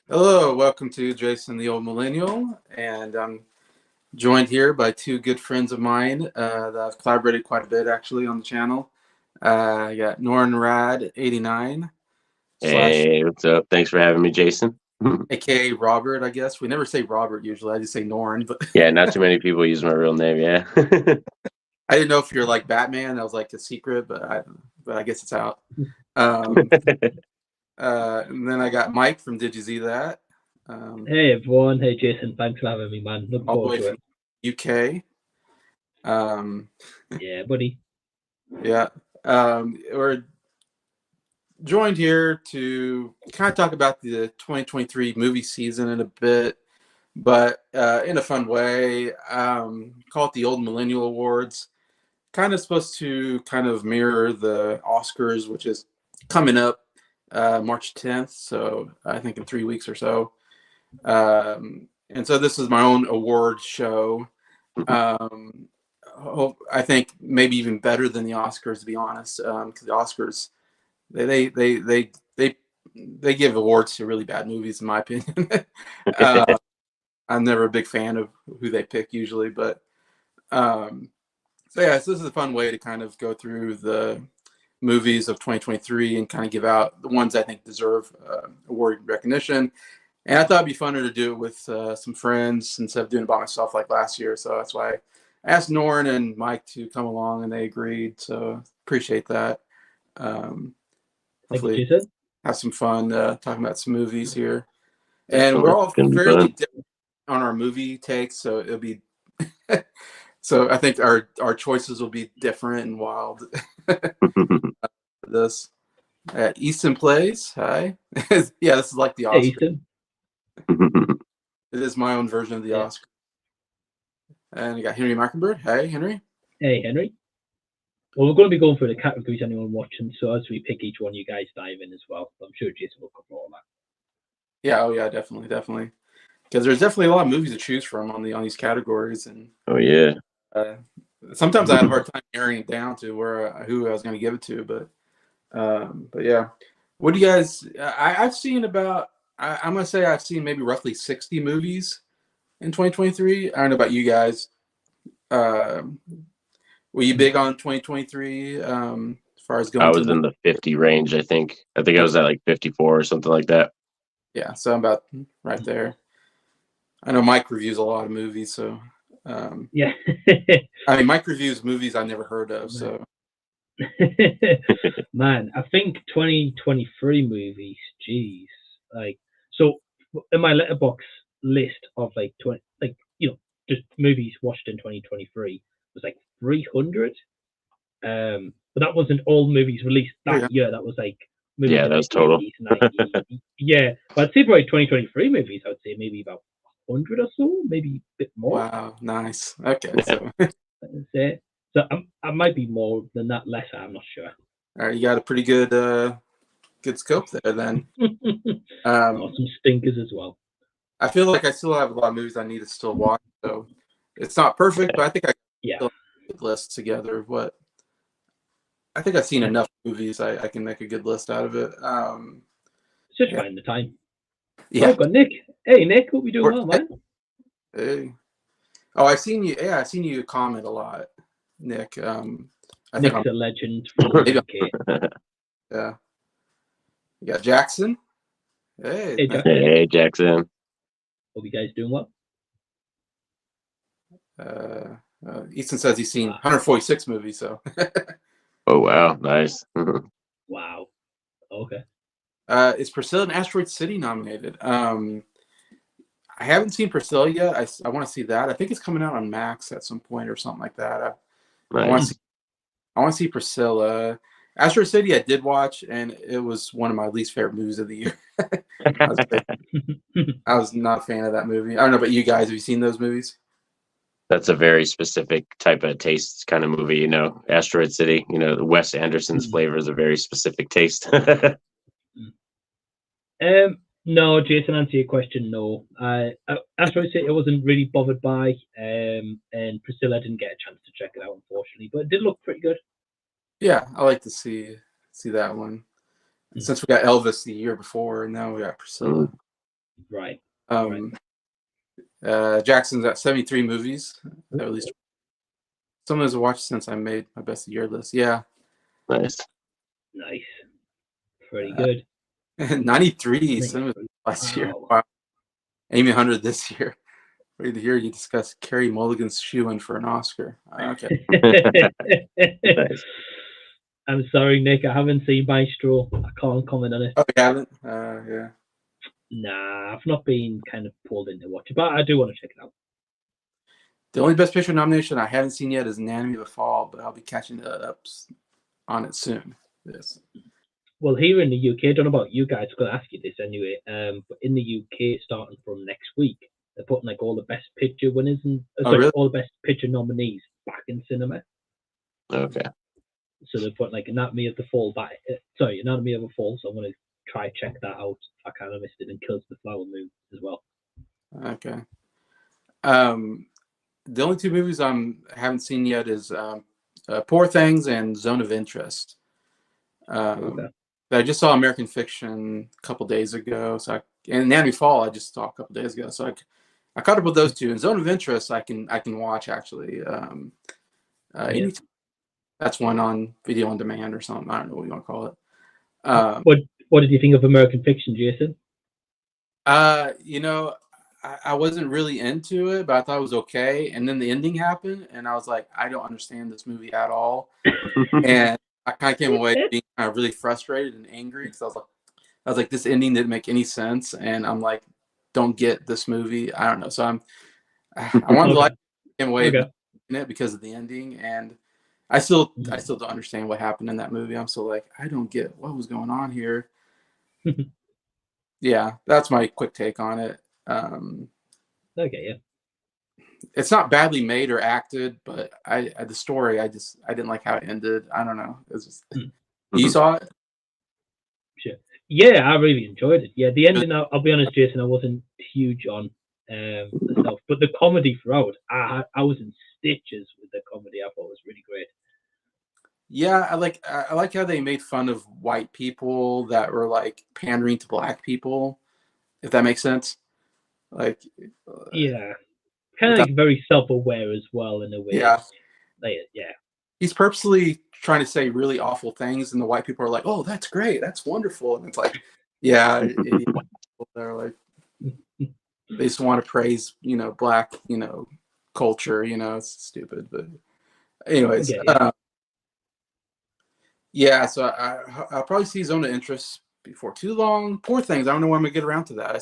Hello, welcome to Jason the Old Millennial, and I'm joined here by two good friends of mine that I've collaborated quite a bit actually on the channel. I got Norin Rad 89 slash Hey, what's up? Thanks for having me, Jason. aka Robert. I guess we never say Robert usually. I just say Norin, but Yeah, not too many people use my real name. Yeah. I didn't know if you're like Batman. That was like a secret, but I guess it's out. Um, and then I got Mike from Did You See That? Hey everyone, hey Jason, thanks for having me, man. Looking All the way forward to from it. UK. Um, Yeah, buddy. yeah. We're joined here to kind of talk about the 2023 movie season in a bit, but in a fun way. Call it the Old Millennial Awards. Kind of supposed to kind of mirror the Oscars, which is coming up March 10th. So I think in 3 weeks or so. And so this is my own award show. Um, I think maybe even better than the Oscars, to be honest, because the Oscars they they they they they give awards to really bad movies, in my opinion. uh, I'm never a big fan of who they pick usually, but um, so yeah, so this is a fun way to kind of go through the movies of 2023 and kind of give out the ones I think deserve award recognition. And I thought it'd be funner to do it with some friends instead of doing it by myself like last year. So that's why I asked Norin and Mike to come along, and they agreed. So appreciate that. Um, Thank you, Hopefully Jason. have some fun talking about some movies here. And we're Definitely. all Gonna be fairly fun. different on our movie takes, so it'll be so I think our choices will be different and wild. This at Easton Plays. Hi. Yeah, this is like the Hey Oscar. Ethan. It is my own version of the Yeah. Oscar. And you got Henry Markenberg. Hey, Henry. Hey Henry. Well, we're going to be going through the categories anyone watching, so as we pick each one, you guys dive in as well. I'm sure Jason will cover all that. Yeah, oh yeah, definitely, definitely. Because there's definitely a lot of movies to choose from on these categories, and Oh yeah. uh, sometimes I had a hard time narrowing it down to where who I was going to give it to, but yeah. What do you guys? I've seen about. I'm gonna say I've seen maybe roughly 60 movies in 2023. I don't know about you guys. Um, were you big on 2023 as far as I going to was the? in the 50 range, I think. I think I was Okay, at like 54 or something like that. yeah, so I'm about right there. I know Mike reviews a lot of movies, so Yeah. I mean Mike reviews movies I never heard of. So Man, I think 2023 movies, geez. Like, so in my letterbox list of like 20, like, just movies watched in 2023 was like 300. But that wasn't all movies released that year. That was like movies Yeah, in that like was the total. 80s, 90s. Yeah, but I'd say probably 2023 movies, I would say maybe about 100 or so, maybe a bit more. wow, nice. Okay, Yeah. so I'd say. So I might be more than that, less, I'm not sure. all right, you got a pretty good scope there then. Oh, Um, some stinkers as well. I feel like I still have a lot of movies I need to still watch, so it's not perfect, but I think I can Yeah, still put a list together of what I think I've seen yeah. enough movies. I can make a good list out of it. It's just Yeah, finding the time. Oh, yeah. we've got Nick. Hey, Nick, hope you doing well, man. Hey. Oh, I've seen you. Yeah, I've seen you comment a lot, Nick. I think Nick's I'm a legend from the maybe. UK. Yeah. You got Jackson. Hey, Hey, nice. Jackson. Hey, Jackson. Hope you guys doing well. Easton says he's seen Wow. 146 movies. So, Oh wow, nice. Wow. Okay. is Priscilla and Asteroid City nominated? I haven't seen Priscilla yet. I want to see that. I think it's coming out on Max at some point or something like that. I want to Nice. see. I want to see Priscilla. Asteroid City, I did watch, and it was one of my least favorite movies of the year. I was not a fan of that movie. I don't know about you guys. Have you seen those movies? That's a very specific type of taste kind of movie, Asteroid City, Wes Anderson's flavor is a very specific taste. No, Jason, answer your question. No, Asteroid City I wasn't really bothered by, and Priscilla didn't get a chance to check it out, unfortunately, but it did look pretty good. Yeah, I like to see that one. Mm. Since we got Elvis the year before, and now we got Priscilla. Right. Jackson's at 73 movies. At least some of those I've watched since I made my best of year list. Yeah. Nice. Nice. Pretty good. 93 cinema last year. Wow. Wow. Amy 100 this year. Ready to hear you discuss Carey Mulligan's shoe-in for an Oscar. Okay. Nice. I'm sorry, Nick. I haven't seen Maestro. I can't comment on it. Oh, you haven't? Yeah. Nah, I've not been kind of pulled into watch it, but I do want to check it out. The only Best Picture nomination I haven't seen yet is Anatomy of a Fall, but I'll be catching up on it soon. Yes. Well, here in the UK, I don't know about you guys. I'm going to ask you this anyway. But in the UK, starting from next week, they're putting like all the Best Picture winners and really? all the Best Picture nominees back in cinema. Okay. So they're putting like Anatomy of the Fall back. Anatomy of a Fall. So I'm going to try check that out. I kind of missed it, and Kills the Flower Moon as well. Okay. The only two movies I haven't seen yet is Poor Things and Zone of Interest. Okay. I just saw American Fiction a couple days ago, and Anatomy of a Fall I just saw a couple days ago. So I caught up with those two. And Zone of Interest I can watch actually. Anytime. That's one on video on demand or something. I don't know what you want to call it. What did you think of American Fiction, Jason? I wasn't really into it, but I thought it was okay. And then the ending happened, and I was like, I don't understand this movie at all. And I kind of came away being kind of really frustrated and angry because I was like, this ending didn't make any sense, and I'm like, don't get this movie. I don't know. So I wanted to like came away in it because of the ending, and I still don't understand what happened in that movie. I'm still like, I don't get what was going on here. Yeah, that's my quick take on it. Okay, yeah. It's not badly made or acted, but the story I didn't like how it ended. I don't know. It was just, you saw it? Sure. Yeah, I really enjoyed it. Yeah, the ending. I'll be honest, Jason, I wasn't huge on the stuff, but the comedy throughout, I was in stitches with the comedy. I thought it was really great. Yeah, I like how they made fun of white people that were like pandering to black people, if that makes sense. Like, yeah, kind of like very self-aware as well in a way. Yeah, yeah. He's purposely trying to say really awful things, and the white people are like, "Oh, that's great, that's wonderful," and it's like, yeah, they're like, they just want to praise, black, culture, it's stupid, but anyways, yeah. So I'll probably see Zone of Interest before too long. Poor Things. I don't know when I'm gonna get around to that.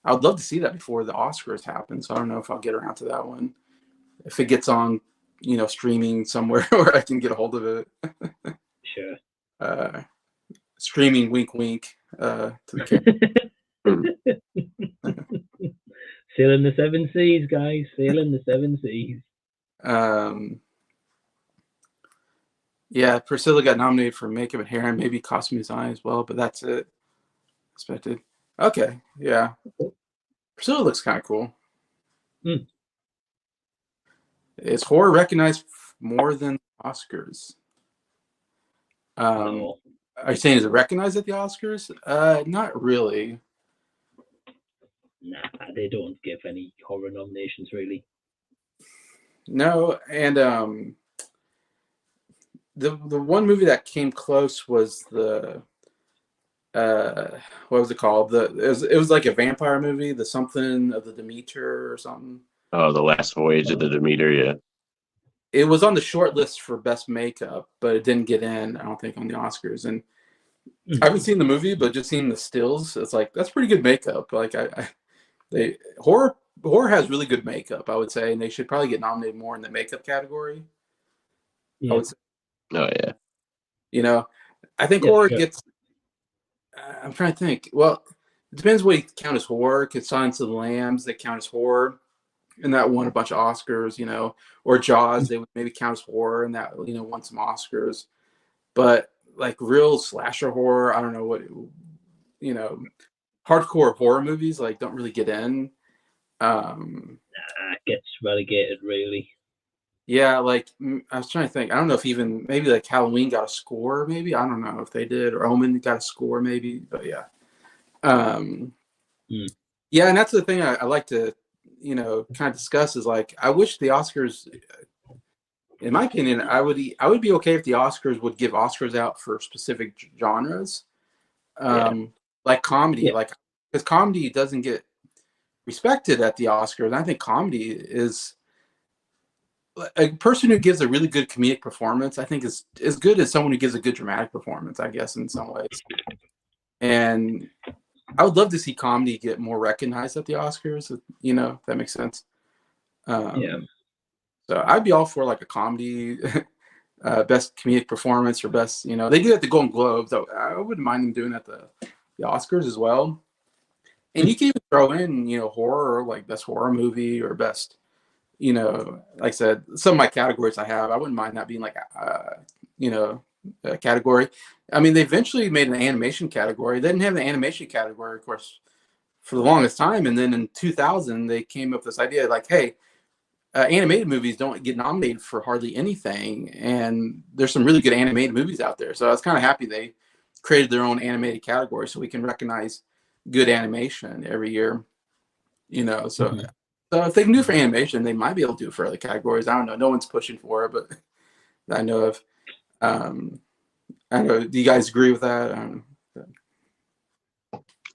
I would love to see that before the Oscars happen. So I don't know if I'll get around to that one. If it gets on, streaming somewhere where I can get a hold of it. Sure. Streaming, wink, wink, to the camera. Sailing the seven seas, guys. Sailing the seven seas. Yeah, Priscilla got nominated for makeup and hair and maybe costume design as well, but that's it. Expected. Okay, yeah. Priscilla looks kind of cool. Is horror recognized more than Oscars? No. Are you saying is it recognized at the Oscars? Not really. Nah, they don't give any horror nominations really. No, and the one movie that came close was the what was it called? It was like a vampire movie, the something of the Demeter or something. Oh, The Last Voyage of the Demeter, yeah. It was on the short list for best makeup, but it didn't get in, I don't think, on the Oscars. And I haven't seen the movie, but just seeing the stills, it's like that's pretty good makeup. Like horror has really good makeup, I would say, and they should probably get nominated more in the makeup category. Yeah. I would say. Oh yeah. I think horror gets. I'm trying to think. Well, it depends what you count as horror. Because Silence of the Lambs, they count as horror, and that won a bunch of Oscars. Or Jaws, they would maybe count as horror, and that won some Oscars. But like real slasher horror, I don't know what. Hardcore horror movies like don't really get in. Gets relegated really. Yeah, like I was trying to think. I don't know if even maybe like Halloween got a score. Maybe I don't know if they did, or Omen got a score. Maybe, but yeah. Yeah, and that's the thing I like to, kind of discuss is like I wish the Oscars, in my opinion, I would be okay if the Oscars would give Oscars out for specific genres, like comedy, like because comedy doesn't get respected at the Oscars. I think comedy is a person who gives a really good comedic performance. I think is as good as someone who gives a good dramatic performance. I guess in some ways, and I would love to see comedy get more recognized at the Oscars. If that makes sense. So I'd be all for like a comedy, best comedic performance or best. They do it at the Golden Globes. I wouldn't mind them doing it at the Oscars as well. And you can even throw in, horror, like best horror movie or best, like I said, some of my categories I have. I wouldn't mind that being like, a category. I mean, they eventually made an animation category. They didn't have an animation category, of course, for the longest time. And then in 2000, they came up with this idea like, hey, animated movies don't get nominated for hardly anything. And there's some really good animated movies out there. So I was kind of happy they created their own animated category so we can recognize good animation every year. So if they can do it for animation, they might be able to do it for other categories. I don't know. No one's pushing for it, but I know of. I know. Do you guys agree with that?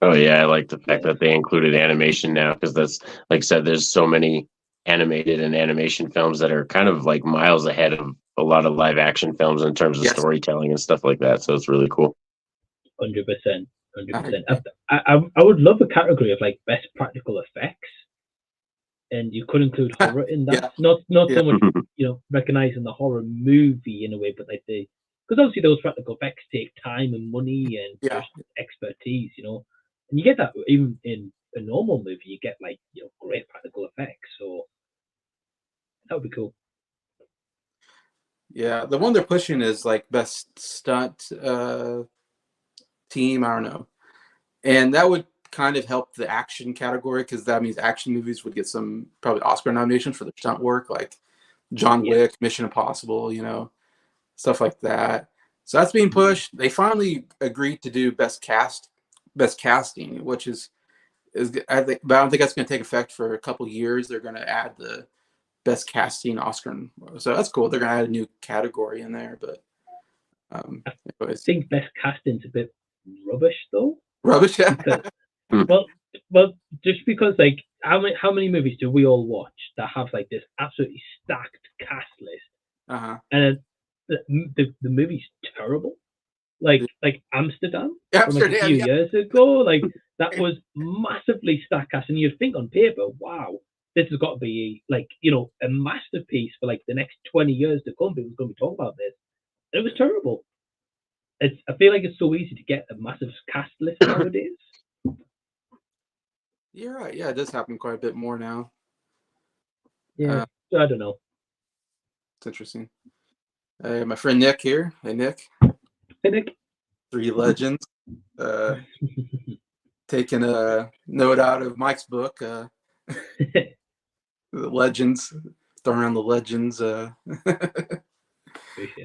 Oh yeah, I like the fact that they included animation now because that's like I said, there's so many animated and animation films that are kind of like miles ahead of a lot of live action films in terms of storytelling and stuff like that. So it's really cool. 100%, 100%. I would love a category of like best practical effects, and you could include horror in that. Not so much recognizing the horror movie in a way, but like because obviously those practical effects take time and money and just expertise, and you get that even in a normal movie. You get like great practical effects, so that would be cool. Yeah, the one they're pushing is like best stunt team. I don't know, and that would kind of help the action category because that means action movies would get some probably Oscar nominations for their stunt work, like John Wick, Mission Impossible, stuff like that. So that's being pushed. They finally agreed to do best casting, which is I think, but I don't think that's going to take effect for a couple years. They're going to add the best casting Oscar, so that's cool. They're going to add a new category in there, but I think best casting's a bit rubbish though. Rubbish. Well, just because like how many movies do we all watch that have like this absolutely stacked cast list, and the movie's terrible, like Amsterdam from like a few years ago, like that was massively stacked cast, and you'd think on paper, wow, this has got to be like a masterpiece for like the next 20 years to come. People's going to be talking about this. It was terrible. I feel like it's so easy to get a massive cast list nowadays. You're right. Yeah, it does happen quite a bit more now. Yeah, I don't know. It's interesting. My friend Nick here. Hey, Nick. Hey, Nick. 3 Legends. Taking a note out of Mike's book. The Legends. Throwing around the Legends. Appreciate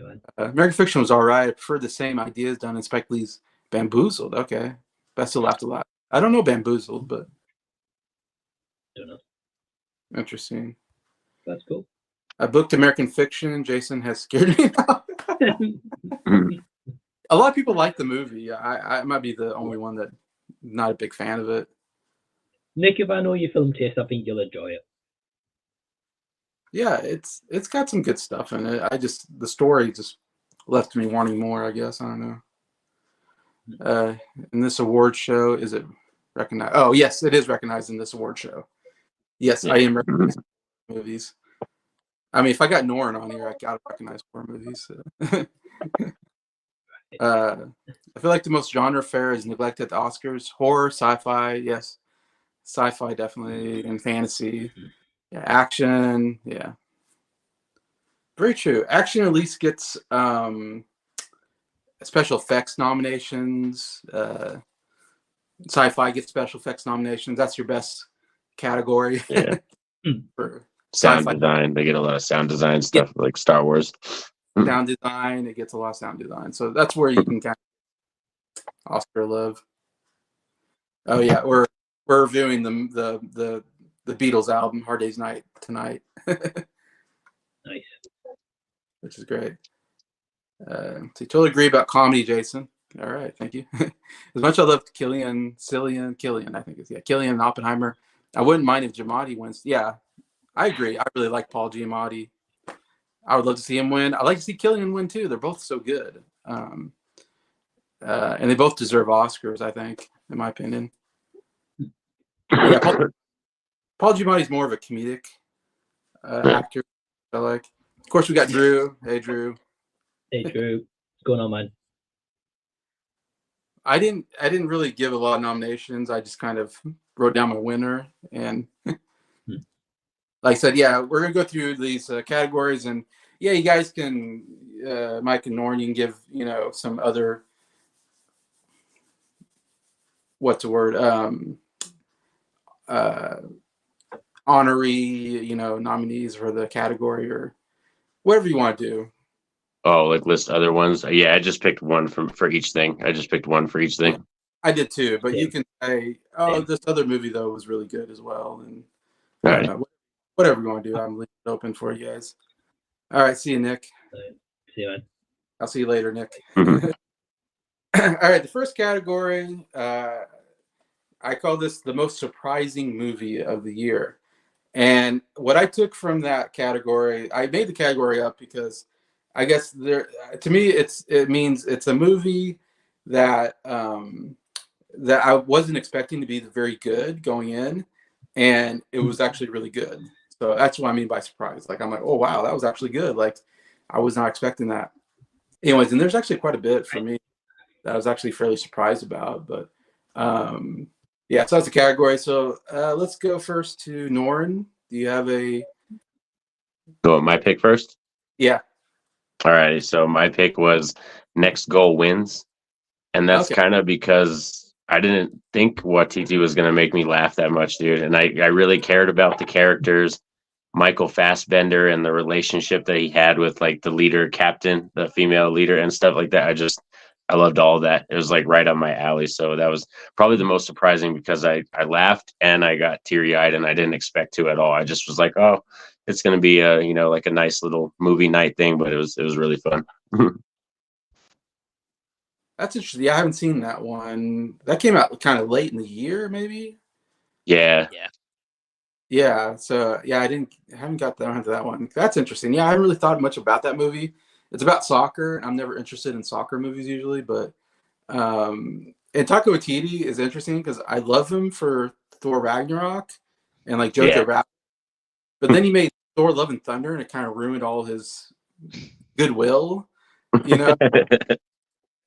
that. American Fiction was all right. I prefer the same ideas done in Spike Lee's Bamboozled. Okay. But I still laughed a lot. I don't know Bamboozled, but. Don't know. Interesting. That's cool. I booked American Fiction. Jason has scared me now. A lot of people like the movie. I might be the only one that not a big fan of it. Nick, if I know your film taste, I think you'll enjoy it. Yeah, it's got some good stuff in it. The story just left me wanting more, I guess. I don't know. In this award show, is it recognized? Oh, yes, it is recognized in this award show. Yes, I am recognizing movies. I mean, if I got Norin on here, I gotta recognize horror movies. So. I feel like the most genre fare is neglected at the Oscars. Horror, sci-fi, yes. Sci-fi definitely, and fantasy. Yeah, action, yeah. Very true. Action at least gets special effects nominations. Sci-fi gets special effects nominations. That's your best category. Yeah. For sound design. They get a lot of sound design stuff, like Star Wars. Sound design, it gets a lot of sound design. So that's where you can kind of Oscar love. Oh yeah, or we're reviewing the Beatles album Hard Day's Night tonight. Nice. Which is great. So you totally agree about comedy, Jason. All right, thank you. As much as I love Killian, I think it's Killian and Oppenheimer. I wouldn't mind if Giamatti wins. Yeah, I agree. I really like Paul Giamatti. I would love to see him win. I'd like to see Killian win too. They're both so good, and they both deserve Oscars. I think, in my opinion. Yeah, Paul Giamatti's more of a comedic actor. I like. Of course, we got Drew. Hey, Drew. Hey, Drew. What's going on, man? I didn't really give a lot of nominations. I just kind of wrote down my winner, and like I said, yeah, we're gonna go through these categories, and yeah, you guys can, Mike and Norin, you can give some other what's the word honorary nominees for the category or whatever you want to do. Oh, like list other ones. Yeah, I just picked one for each thing. I just picked one for each thing. I did too, but Yeah. you can say, this other movie though was really good as well, and All right. whatever you want to do, I'm leaving it open for you guys. All right, see you, Nick. See you, man. I'll see you later, Nick. Mhm. All right, the first category, I call this the most surprising movie of the year. And what I took from that category, I made the category up because I guess to me, it means it's a movie that that I wasn't expecting to be very good going in, and it was actually really good. So that's what I mean by surprise. Like I'm like, oh wow, that was actually good. Like I was not expecting that. Anyways, and there's actually quite a bit for me that I was actually fairly surprised about. But yeah, so that's the category. So let's go first to Norin. Do you have a? Go my pick first. Yeah. All right. So my pick was Next Goal Wins, and that's Okay. kind of because I didn't think Watiti was going to make me laugh that much, dude. And I really cared about the characters, Michael Fassbender, and the relationship that he had with like the leader, captain, the female leader, and stuff like that. I loved all of that. It was like right up my alley. So that was probably the most surprising because I laughed and I got teary eyed and I didn't expect to at all. I just was like, oh, it's going to be a, like a nice little movie night thing, but it was really fun. That's interesting. Yeah, I haven't seen that one. That came out kind of late in the year, maybe. Yeah. Yeah. So yeah, I haven't got down to that one. That's interesting. Yeah, I haven't really thought much about that movie. It's about soccer. I'm never interested in soccer movies usually, but and Taika Waititi is interesting because I love him for Thor Ragnarok and like Jojo Yeah. Rabbit, but then he made Thor: Love and Thunder, and it kind of ruined all his goodwill.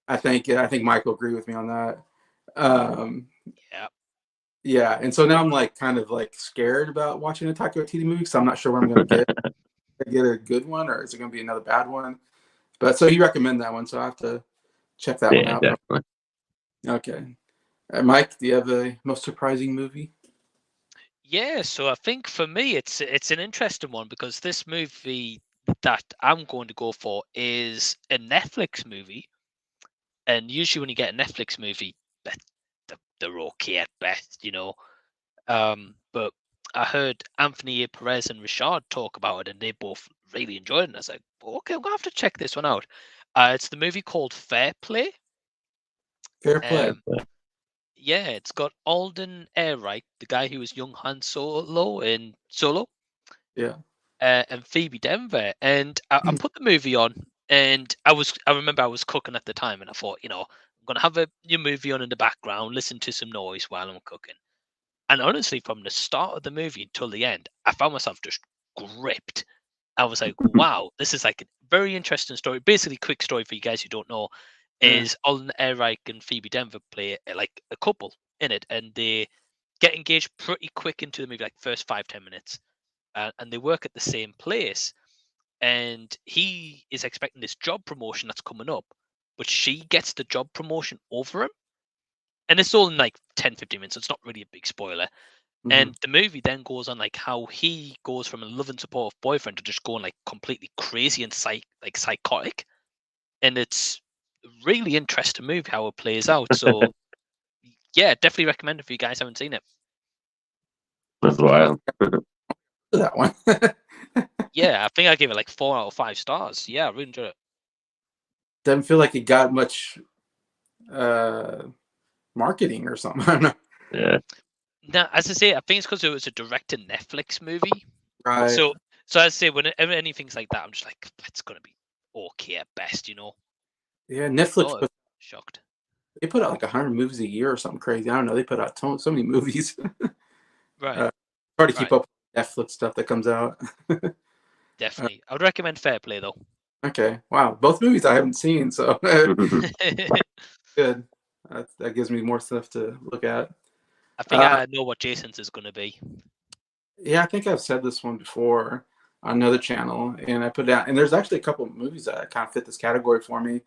I think Mike will agree with me on that. Yeah, and so now I'm like kind of like scared about watching a Taika Waititi movie because I'm not sure what I'm going to get a good one, or is it going to be another bad one? But so you recommend that one, so I have to check that one out. Definitely. Okay, Mike, do you have a most surprising movie? Yeah, so I think for me it's an interesting one because this movie that I'm going to go for is a Netflix movie, and usually when you get a Netflix movie, they're okay at best, But I heard Anthony Perez and Richard talk about it, and they both really enjoyed it. And I was like, okay, I'm gonna have to check this one out. It's the movie called Fair Play. Fair Play. Yeah, it's got Alden Ehreich, the guy who was young Han Solo in Solo. Yeah. And Phoebe Denver. And I put the movie on, and I remember I was cooking at the time, and I thought, I'm gonna have your movie on in the background, listen to some noise while I'm cooking. And honestly, from the start of the movie until the end, I found myself just gripped. I was like, wow, this is like a very interesting story. Basically, quick story for you guys who don't know is Alden Ehreich and Phoebe Denver play like a couple in it, and they get engaged pretty quick into the movie, like first 5-10 minutes, and they work at the same place. And he is expecting this job promotion that's coming up, but she gets the job promotion over him. And it's all in like 10-15 minutes, so it's not really a big spoiler. And the movie then goes on like how he goes from a loving, supportive boyfriend to just going like completely crazy and psychotic. And it's a really interesting movie how it plays out. So yeah, definitely recommend it if you guys haven't seen it. That's wild. That one. Yeah, I think I gave it like 4 out of 5 stars. Yeah, I really enjoyed it. Doesn't feel like it got much marketing or something. I don't know. Yeah. Now, as I say, I think it's because it was a direct-to-Netflix movie. Right. So as I say, whenever anything's like that, I'm just like, it's gonna be okay at best, you know. Yeah, Netflix. Oh, shocked. They put out like 100 movies a year or something crazy. I don't know. They put out so many movies. Right. Hard to keep Right. up with Netflix stuff that comes out. Definitely. I would recommend Fair Play though. Okay. Wow. Both movies I haven't seen, so good. That gives me more stuff to look at. I think I know what Jason's is going to be. Yeah, I think I've said this one before on another channel, and I put it out. And there's actually a couple of movies that kind of fit this category for me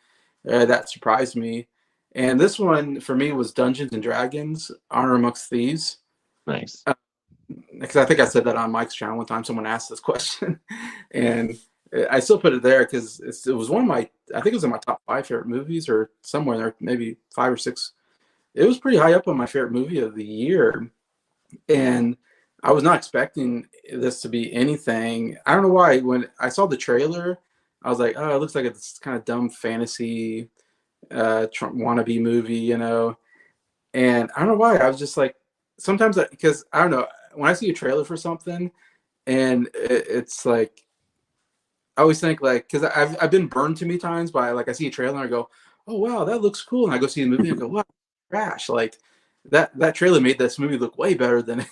that surprised me. And this one for me was Dungeons and Dragons: Honor Amongst Thieves. Nice. Because I think I said that on Mike's channel one time. Someone asked this question, and I still put it there because it was one of my. I think it was in my top 5 favorite movies, or somewhere there, maybe 5 or 6. It was pretty high up on my favorite movie of the year, and I was not expecting this to be anything. I don't know why. When I saw the trailer, I was like, "Oh, it looks like it's kind of dumb fantasy, Trump wannabe movie," you know. And I don't know why. I was just like, sometimes because I don't know, when I see a trailer for something, and it's like, I always think like, because I've been burned too many times by like I see a trailer and I go, "Oh wow, that looks cool," and I go see the movie and I go, "Wow, trash!" Like that trailer made this movie look way better than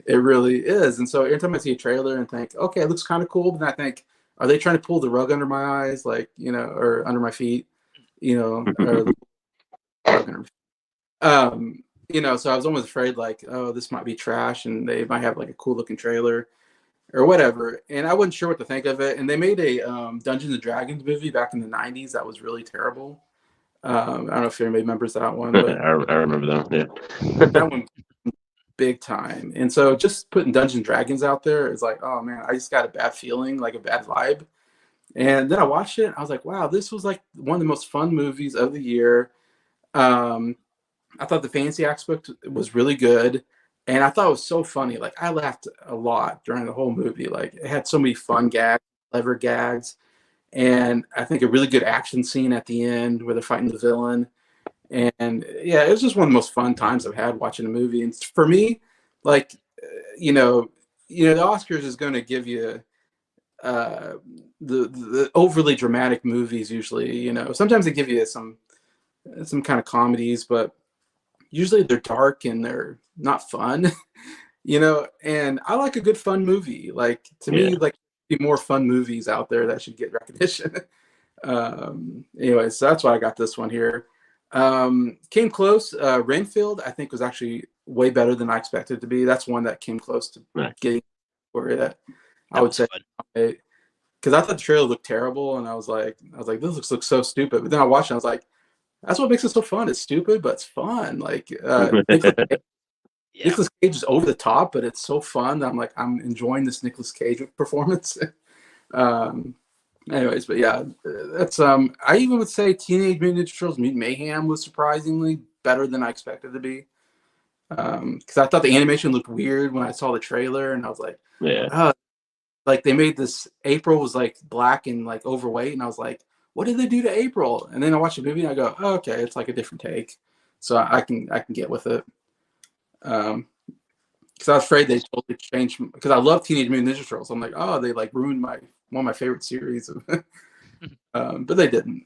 it really is. And so every time I see a trailer and think, "Okay, it looks kind of cool," but then I think, are they trying to pull the rug under my eyes, like, you know, or under my feet, you know, or the rug under my feet. You know, so I was almost afraid like, oh, this might be trash, and they might have like a cool looking trailer or whatever, and I wasn't sure what to think of it. And they made a Dungeons and Dragons movie back in the '90s that was really terrible. I don't know if anybody remembers that one, but I remember them. Yeah. that one big time. And so just putting Dungeons and Dragons out there is like, oh man, I just got a bad feeling, like a bad vibe. And then I watched it. I was like, wow, this was like one of the most fun movies of the year. I thought the fantasy aspect was really good. And I thought it was so funny. Like I laughed a lot during the whole movie. Like it had so many fun gags, clever gags. And I think a really good action scene at the end where they're fighting the villain. And yeah, it was just one of the most fun times I've had watching a movie. And for me, like, you know, the Oscars is going to give you uh, the overly dramatic movies usually. You know, sometimes they give you some kind of comedies, but usually they're dark and they're not fun. You know, and I like a good fun movie. Like to me, like be more fun movies out there that should get recognition. Anyway, so that's why I got this one here. Came close. Renfield, I think, was actually way better than I expected it to be. That's one that came close to getting where that I would say, because I thought the trailer looked terrible, and I was like, this looks so stupid. But then I watched it, and I was like, that's what makes it so fun. It's stupid, but it's fun. Like Nicolas Cage is over the top, but it's so fun that I'm like, I'm enjoying this Nicolas Cage performance. Anyways, but yeah, that's I even would say Teenage Mutant Ninja Turtles Mutant Mayhem was surprisingly better than I expected it to be. Because I thought the animation looked weird when I saw the trailer, and I was like, like they made this April was like black and like overweight, and I was like, what did they do to April? And then I watch the movie and I go, oh, okay, it's like a different take, so I can get with it. Because I was afraid they totally changed. Because I love Teenage Mutant Ninja Turtles, I'm like, oh, they like ruined one of my favorite series. But they didn't.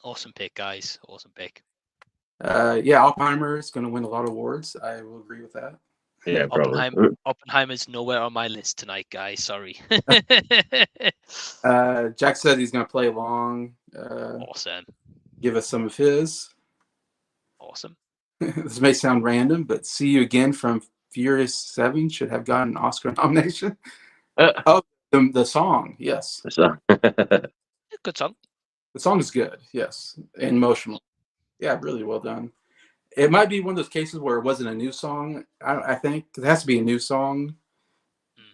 Awesome pick, guys. Awesome pick. Yeah, Oppenheimer is going to win a lot of awards. I will agree with that. Yeah, probably. Oppenheimer's nowhere on my list tonight, guys. Sorry. Jack said he's going to play along. Awesome. Give us some of his. Awesome. This may sound random, but "See You Again" from Furious 7 should have gotten an Oscar nomination. Oh, the song, yes. The song. Good song. The song is good, yes, and emotional. Yeah, really well done. It might be one of those cases where it wasn't a new song. I think it has to be a new song.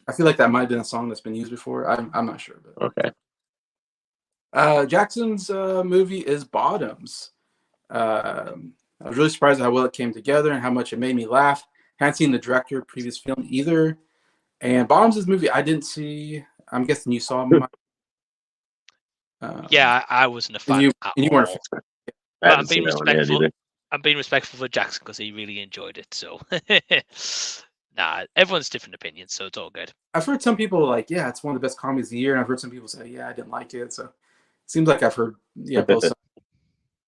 I feel like that might have been a song that's been used before. I'm not sure. But. Okay. Jackson's movie is Bottoms. I was really surprised at how well it came together and how much it made me laugh. Hadn't seen the director of previous film either. And Bottoms is a movie I didn't see. I'm guessing you saw Mike. Yeah, I wasn't a fan you at weren't. all. I But haven't seen that one yet either. I'm being respectful for Jackson because he really enjoyed it. So, nah, everyone's different opinions, so it's all good. I've heard some people like, yeah, it's one of the best comedies of the year, and I've heard some people say, yeah, I didn't like it. So, it seems like I've heard, both sides.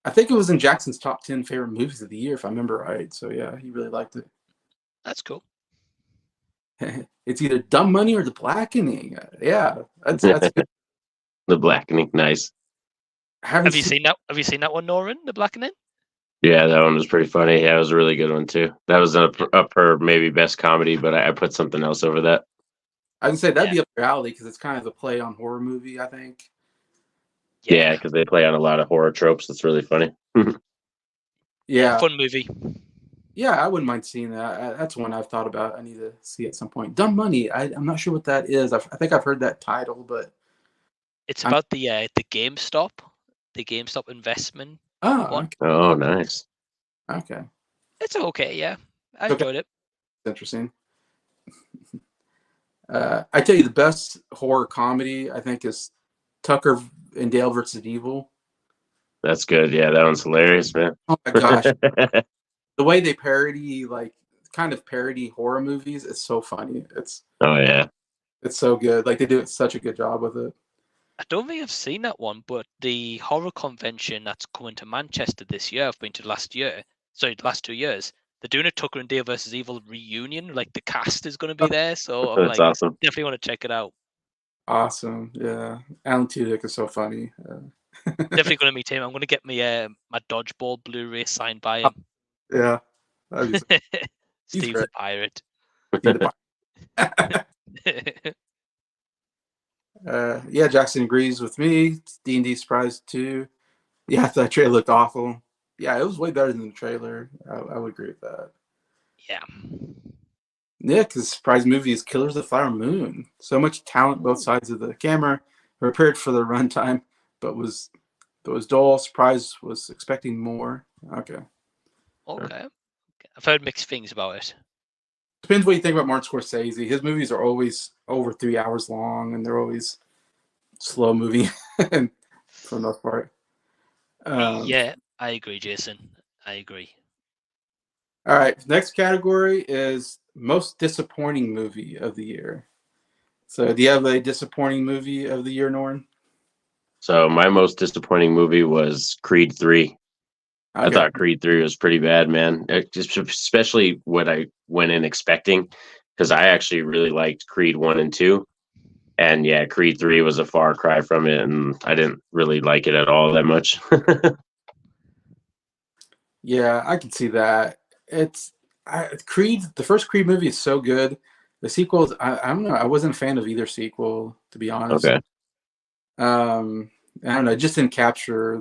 I think it was in Jackson's top 10 favorite movies of the year, if I remember right. So, yeah, he really liked it. That's cool. It's either Dumb Money or The Blackening. Yeah, that's good. The Blackening, nice. Have you seen that? Have you seen that one, Norin? The Blackening? Yeah, that one was pretty funny. Yeah, it was a really good one too. That was up for maybe best comedy, but I put something else over that. I can say that'd be up your alley because it's kind of a play on horror movie, I think. Yeah, because they play on a lot of horror tropes. That's really funny. Yeah, fun movie. Yeah, I wouldn't mind seeing that. That's one I've thought about. I need to see at some point. Dumb Money. I'm not sure what that is. I think I've heard that title, but it's about the GameStop investment. one. Okay. Oh, nice. Okay. It's okay. Yeah, I enjoyed it. Interesting. I tell you, the best horror comedy I think is Tucker and Dale versus Evil. That's good. Yeah, that one's hilarious, man. Oh my gosh, the way they parody kind of parody horror movies is so funny. It's so good. Like they do such a good job with it. I don't think I've seen that one, but the horror convention that's coming to Manchester this year, I've been to last 2 years. They're doing a Tucker and Dale versus Evil reunion. Like the cast is going to be there, so I'm That's awesome. Definitely want to check it out. Awesome, yeah. Alan Tudyk is so funny. Definitely going to meet him. I'm going to get my Dodgeball Blu-ray signed by him. Yeah, Steve the Pirate. Yeah, Jackson agrees with me. D&D Surprise 2. Yeah, that trailer looked awful. Yeah, it was way better than the trailer. I would agree with that. Yeah. Yeah, because surprise movie is Killers of the Flower Moon. So much talent, both sides of the camera, prepared for the runtime, but was dull. Surprise was expecting more. Okay. I've heard mixed things about it. Depends what you think about Martin Scorsese. His movies are always over 3 hours long, and they're always slow moving for the most part. Yeah, I agree, Jason. I agree. All right, next category is most disappointing movie of the year. So, do you have a disappointing movie of the year, Norin? So, my most disappointing movie was Creed 3. Okay. I thought Creed 3 was pretty bad, man. Especially what I went in expecting, because I actually really liked Creed 1 and 2. And yeah, Creed 3 was a far cry from it, and I didn't really like it at all that much. Yeah, I can see that. Creed, the first Creed movie is so good. The sequels, I don't know. I wasn't a fan of either sequel, to be honest. Okay. I don't know. It just didn't capture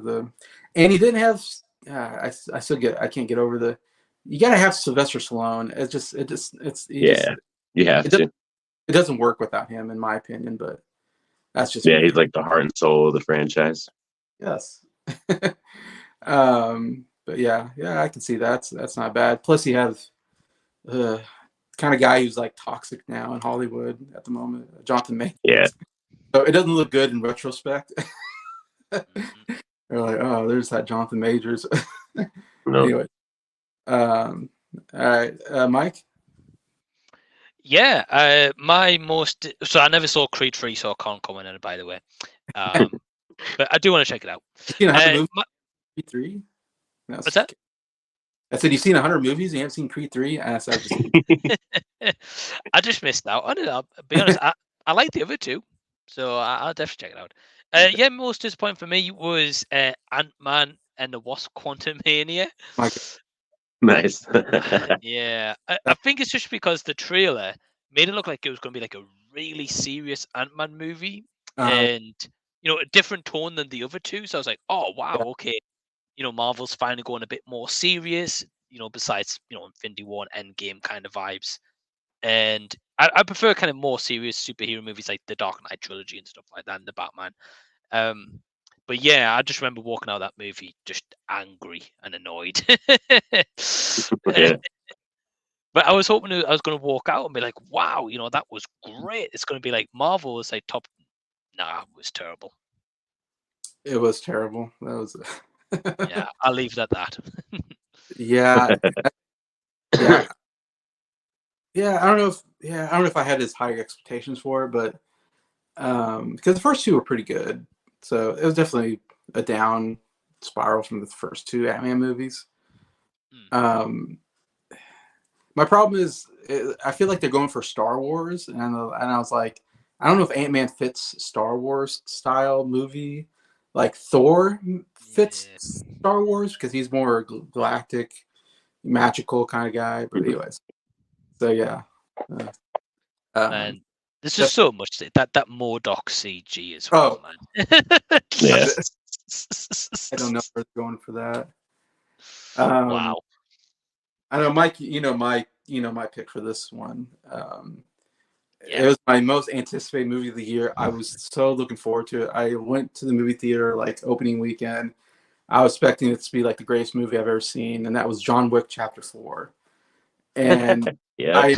and he didn't have. I can't get over you got to have Sylvester Stallone. You have to. It doesn't work without him, in my opinion. But that's just he's like the heart and soul of the franchise. Yes. But yeah, I can see that's not bad. Plus, he has kind of guy who's like toxic now in Hollywood at the moment, Jonathan Majors. Yeah. So it doesn't look good in retrospect. They're like, oh, there's that Jonathan Majors. No. Anyway, all right, Mike. Yeah, so I never saw Creed 3, so I can't comment on it, by the way. But I do want to check it out. You know, Creed 3? What's that? I said, you've seen 100 movies and you haven't seen Creed 3? I just missed out on it. I'll be honest, I like the other two, so I'll definitely check it out. Yeah, most disappointing for me was Ant-Man and the Wasp: Quantumania. Nice. Yeah, I think it's just because the trailer made it look like it was going to be like a really serious Ant-Man movie, and a different tone than the other two. So I was like, oh wow, okay. Marvel's finally going a bit more serious, besides, Infinity War and Endgame kind of vibes. And I prefer kind of more serious superhero movies like the Dark Knight trilogy and stuff like that, and the Batman. But yeah, I just remember walking out of that movie just angry and annoyed. Yeah. But I was hoping I was going to walk out and be like, wow, that was great. It's going to be like Marvel was like top. Nah, it was terrible. It was terrible. That was. Yeah, I'll leave it at that. Yeah. Yeah. Yeah. I don't know if I had as high expectations for it, but because the first two were pretty good, so it was definitely a down spiral from the first two Ant-Man movies. My problem is I feel like they're going for Star Wars, and I was like, I don't know if Ant-Man fits Star Wars style movie, like Thor fits Star Wars because he's more galactic, magical kind of guy. But anyways, so yeah. Man, there's just so much that MODOK CG as well, man. Yeah. I don't know where they're going for that. Wow. I know, Mike. My pick for this one. It was my most anticipated movie of the year. I was so looking forward to it. I went to the movie theater like opening weekend. I was expecting it to be like the greatest movie I've ever seen, and that was John Wick Chapter 4. And I'm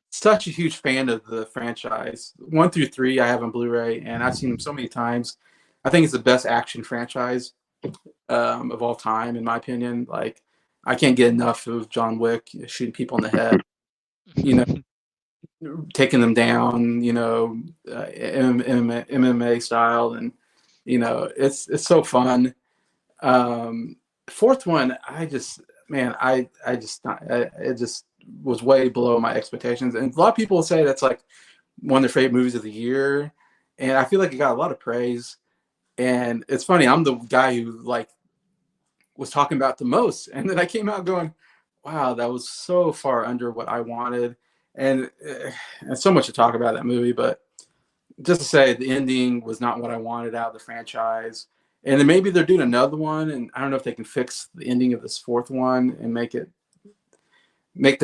such a huge fan of the franchise. 1 through 3 I have on Blu-ray, and I've seen them so many times. I think it's the best action franchise of all time, in my opinion. Like, I can't get enough of John Wick shooting people in the head, taking them down, MMA style, and it's so fun. Fourth one, it just was way below my expectations, and a lot of people say that's like one of their favorite movies of the year, and I feel like it got a lot of praise. And it's funny, I'm the guy who like was talking about the most, and then I came out going, wow, that was so far under what I wanted. And so much to talk about that movie, but just to say the ending was not what I wanted out of the franchise. And then maybe they're doing another one, and I don't know if they can fix the ending of this fourth one and make the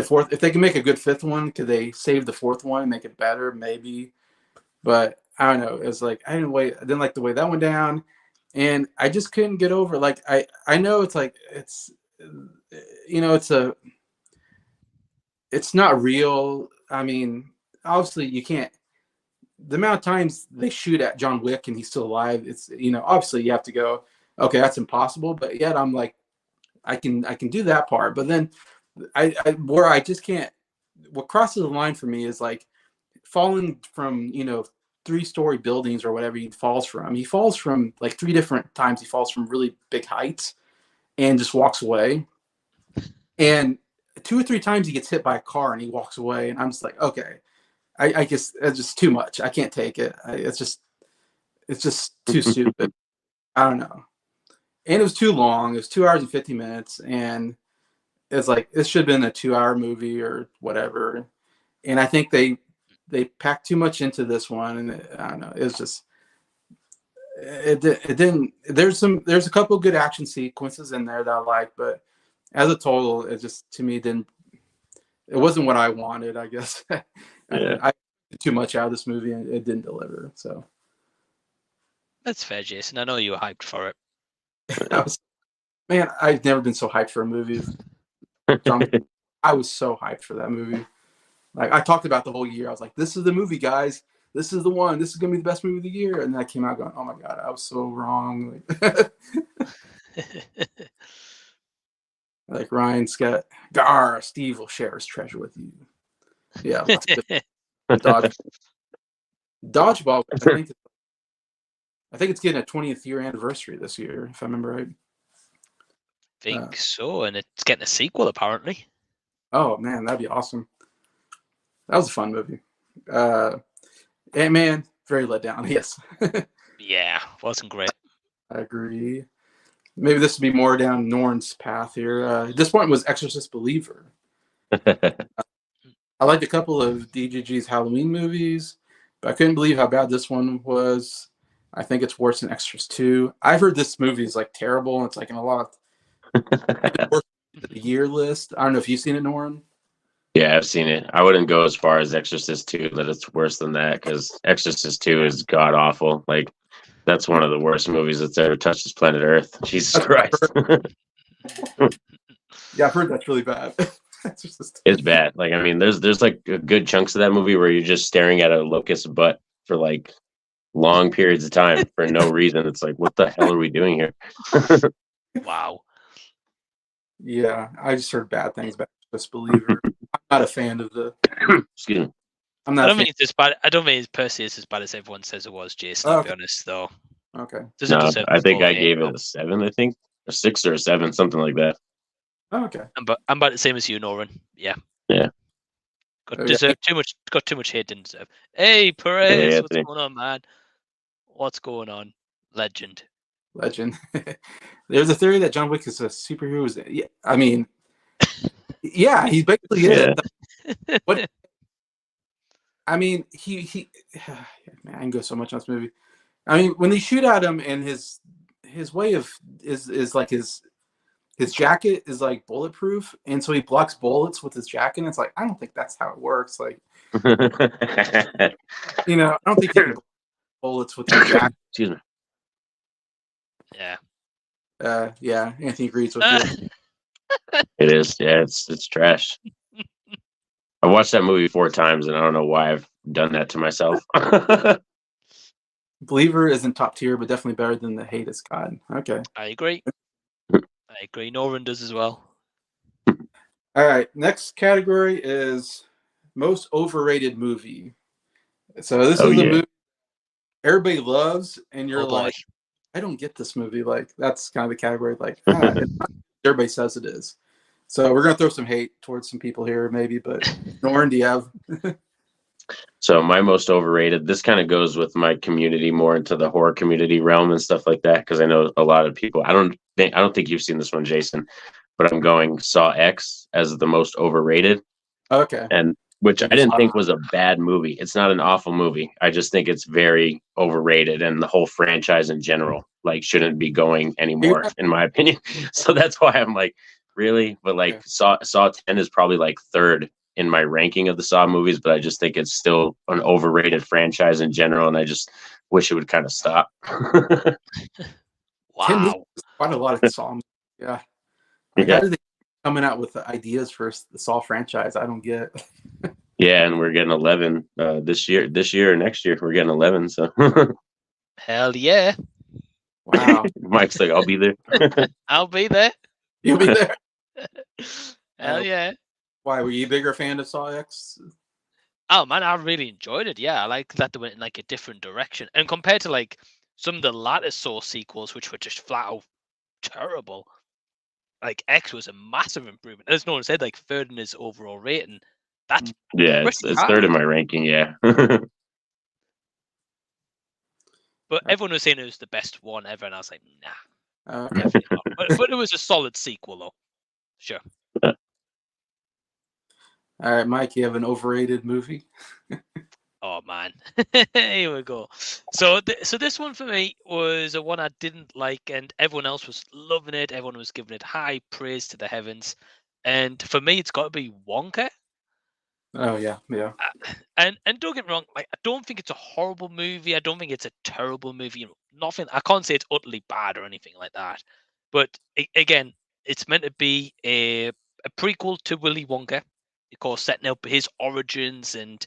fourth. If they can make a good fifth one, could they save the fourth one and make it better? Maybe, but I don't know. It was like I didn't like the way that went down, and I just couldn't get over. Like I know it's like it's not real. I mean, obviously you can't. The amount of times they shoot at John Wick and he's still alive, it's obviously you have to go, okay, that's impossible. But yet I'm like, I can do that part. But then where I just can't. What crosses the line for me is like falling from 3-story buildings or whatever he falls from. He falls from like 3 different times. He falls from really big heights and just walks away. And 2 or 3 times he gets hit by a car and he walks away. And I'm just like, okay. I guess it's just too much. I can't take it. It's just too stupid. I don't know. And it was too long. It was 2 hours and 50 minutes. And it's like, it should have been a 2-hour movie or whatever. And I think they packed too much into this one. And I don't know. It was just, it didn't, there's a couple of good action sequences in there that I like, but as a total, it just, to me, it wasn't what I wanted, I guess. I did too much out of this movie and it didn't deliver. So that's fair, Jason. I know you were hyped for it. I've never been so hyped for a movie. I was so hyped for that movie. Like, I talked about the whole year. I was like, this is the movie, guys. This is the one. This is gonna be the best movie of the year. And then I came out going, oh my god, I was so wrong. Like Ryan Scott, Steve will share his treasure with you. Yeah. Dodgeball. I think it's getting a 20th year anniversary this year, if I remember right. I think so, and it's getting a sequel apparently. Oh man, that'd be awesome. That was a fun movie. Ant-Man, very let down. Yes. Yeah, wasn't great. I agree. Maybe this would be more down Norin's path here. This point was Exorcist Believer. I liked a couple of DGG's Halloween movies, but I couldn't believe how bad this one was. I think it's worse than Exorcist 2. I've heard this movie is like terrible, and it's like in a lot of the year list. I don't know if you've seen it, Norin. Yeah, I've seen it. I wouldn't go as far as Exorcist 2 that it's worse than that, because Exorcist 2 is god awful. Like, that's one of the worst movies that's ever touched this planet Earth. Jesus Christ. Yeah, I've heard that's really bad. It's bad. Like, I mean, there's like good chunks of that movie where you're just staring at a locust butt for like long periods of time for no reason. It's like, what the hell are we doing here? Wow. Yeah, I just heard bad things about Disbeliever. I'm not a fan of the. Excuse me. I'm not. I don't think it's as bad. I don't think it's personally as bad as everyone says it was, Jason. I'll be honest, though. Okay. Doesn't No, deserve I think full I hate, gave though. it a 7. I think a 6 or a 7, something like that. Okay. I'm about the same as you, Norin. Yeah. Yeah. Got too much hate, didn't deserve. Hey, Perez, Hey, what's going on, man? What's going on? Legend. There's a theory that John Wick is a superhero. Yeah, I mean, yeah, he's basically it. What? I mean, he man, I can go so much on this movie. I mean, when they shoot at him and his way of is like his jacket is like bulletproof, and so he blocks bullets with his jacket. And it's like, I don't think that's how it works. Like, you know, I don't think you can block bullets with your jacket. Excuse me. Yeah. Yeah, Anthony agrees with you. It is. Yeah, it's trash. I watched that movie 4 times, and I don't know why I've done that to myself. Believer isn't top tier, but definitely better than The Hate Is God. Okay. I agree. Norin does as well. All right. Next category is most overrated movie. So this is a movie everybody loves, and you're like, I don't get this movie. Like, that's kind of the category. Like, it's not everybody says it is. So we're gonna throw some hate towards some people here, maybe. But Norin, do you have? So my most overrated. This kind of goes with my community more into the horror community realm and stuff like that, because I know a lot of people. I don't think you've seen this one, Jason, but I'm going Saw X as the most overrated. Okay. And which I didn't think was a bad movie. It's not an awful movie. I just think it's very overrated, and the whole franchise in general like shouldn't be going anymore, in my opinion. So that's why I'm like, really? But like Saw 10 is probably like 3rd in my ranking of the Saw movies, but I just think it's still an overrated franchise in general, and I just wish it would kind of stop. Wow. Quite a lot of Saw. Yeah. Like, how do they coming out with the ideas for the Saw franchise? I don't get. Yeah, and we're getting 11 this year or next year. We're getting 11. So hell yeah. Wow. Mike's like, I'll be there. I'll be there. You'll be there. Hell yeah. Why, were you a bigger fan of Saw X? Oh man, I really enjoyed it. Yeah, I like that they went in like a different direction. And compared to like some of the latter Saw sequels, which were just flat out terrible, like X was a massive improvement. As no one said, like 3rd in his overall rating. That's it's 3rd in my ranking. Yeah. But everyone was saying it was the best one ever, and I was like, nah, Okay. definitely not. But it was a solid sequel, though. Sure. All right, Mike, you have an overrated movie? Oh man, here we go. So this one for me was a one I didn't like, and everyone else was loving it. Everyone was giving it high praise to the heavens, and for me, it's got to be Wonka. Oh yeah. And don't get me wrong, like I don't think it's a horrible movie. I don't think it's a terrible movie. Nothing. I can't say it's utterly bad or anything like that. But again, it's meant to be a prequel to Willy Wonka, of course, setting up his origins and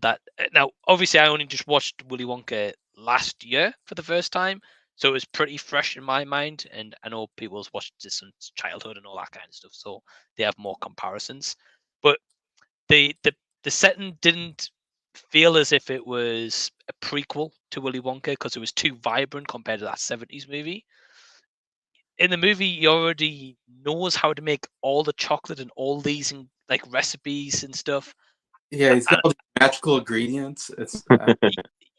that. Now, obviously, I only just watched Willy Wonka last year for the first time, so it was pretty fresh in my mind. And I know people's watched this since childhood and all that kind of stuff, so they have more comparisons. But the setting didn't feel as if it was a prequel to Willy Wonka because it was too vibrant compared to that 70s movie. In the movie, he already knows how to make all the chocolate and all these like recipes and stuff. Yeah, he's got all the magical ingredients. It's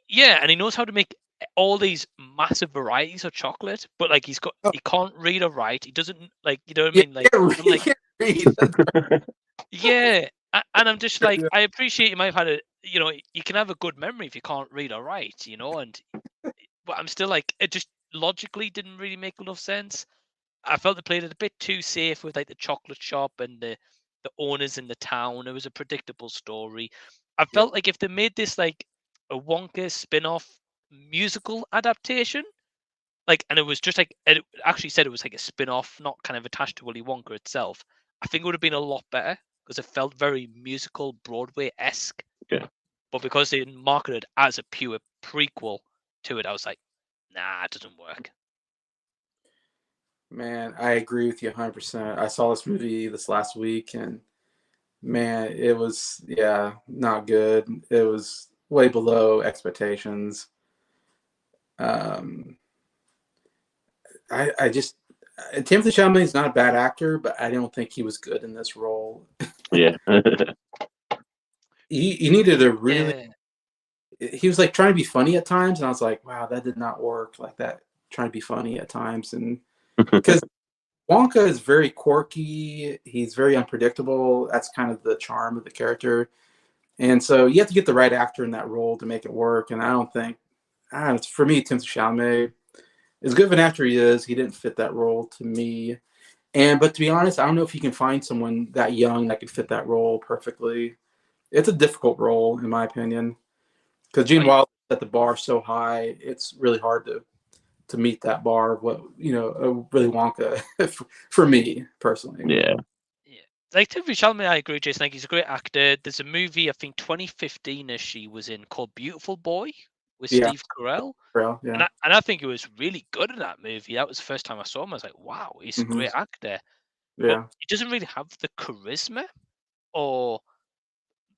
yeah, and he knows how to make all these massive varieties of chocolate, but like he can't read or write. He doesn't like, you know what I mean? Like, he can't read. Yeah. And I'm just like, I appreciate you might have had you can have a good memory if you can't read or write, and but I'm still like, it just logically didn't really make enough sense. I felt they played it a bit too safe with like the chocolate shop and the owners in the town. It was a predictable story. I felt like if they made this like a Wonka spin-off musical adaptation, like, and it was just like, it actually said it was like a spin-off, not kind of attached to Willy Wonka itself. I I think it would have been a lot better because it felt very musical Broadway-esque. Yeah. But because they marketed it as a pure prequel to it, I was like, nah, it doesn't work. Man, I agree with you 100%. I saw this movie this last week, and man, it was, yeah, not good. It was way below expectations. Um, I just Timothy Chalamet is not a bad actor, but I don't think he was good in this role. Yeah. He needed a really. Yeah. He was like trying to be funny at times, and I was like, wow, that did not work like that. Trying to be funny at times, and because Wonka is very quirky, he's very unpredictable. That's kind of the charm of the character, and so you have to get the right actor in that role to make it work. And I don't think, for me, Timothy Chalamet, as good of an actor he is, he didn't fit that role to me. But to be honest, I don't know if you can find someone that young that could fit that role perfectly. It's a difficult role, in my opinion, because Gene Wilder set the bar so high. It's really hard to meet that bar of what really Wonka for me personally. Yeah. Yeah. Like Timothy Chalamet, I agree, Jason. Like he's a great actor. There's a movie I think 2015 she was in called Beautiful Boy with Steve Carell. Well, yeah. And I think it was really good in that movie. That was the first time I saw him. I was like, wow, he's a great actor. But Yeah. he doesn't really have the charisma, or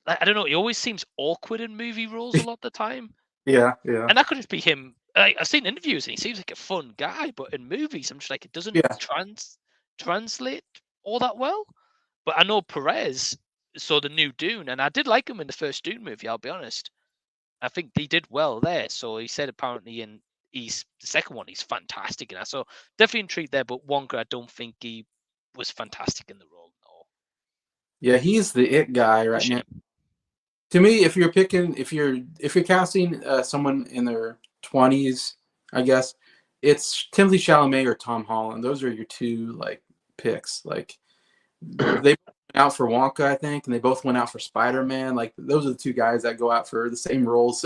I don't know. He always seems awkward in movie roles a lot of the time. Yeah. Yeah. And that could just be him. I've seen interviews and he seems like a fun guy, but in movies, I'm just like, it doesn't translate all that well. But I know Perez saw the new Dune, and I did like him in the first Dune movie. I'll be honest. I think he did well there. So he said apparently he's the second one, he's fantastic in that. So definitely intrigued there. But Wonka, I don't think he was fantastic in the role. No. Yeah, he's the it guy right now. To me, if you're casting someone in their 20s, I guess it's Timothy Chalamet or Tom Holland. Those are your two like picks. Like they went out for Wonka, I think, and they both went out for Spider-Man. Like those are the two guys that go out for the same roles.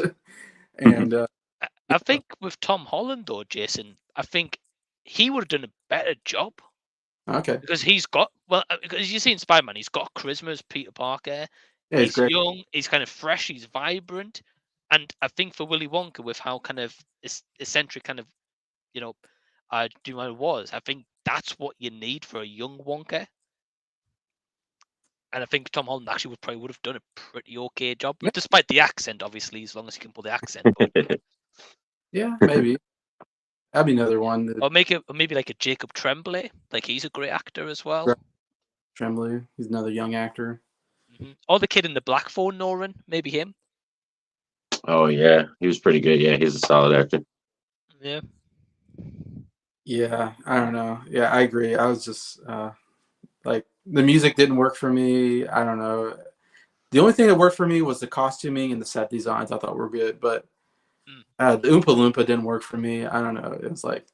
And I think with Tom Holland though, Jason, I think he would have done a better job. Okay. Because he's got because you see in Spider-Man, he's got charisma as Peter Parker. Yeah, he's young, he's kind of fresh, he's vibrant, and I think for Willy Wonka, with how kind of eccentric kind of was, I think that's what you need for a young Wonka. And I think Tom Holland actually would have done a pretty okay job, despite the accent, obviously, as long as he can pull the accent. But, yeah, maybe that'd be another one. Or maybe like a Jacob Tremblay, like he's a great actor as well. Tremblay, he's another young actor. Or the kid in the black phone, Norin, maybe him. Oh yeah, he was pretty good. Yeah, he's a solid actor. Yeah. Yeah, I don't know. Yeah, I agree. I was just like the music didn't work for me. I don't know. The only thing that worked for me was the costuming and the set designs. I thought were good, but the Oompa Loompa didn't work for me. I don't know. It was like,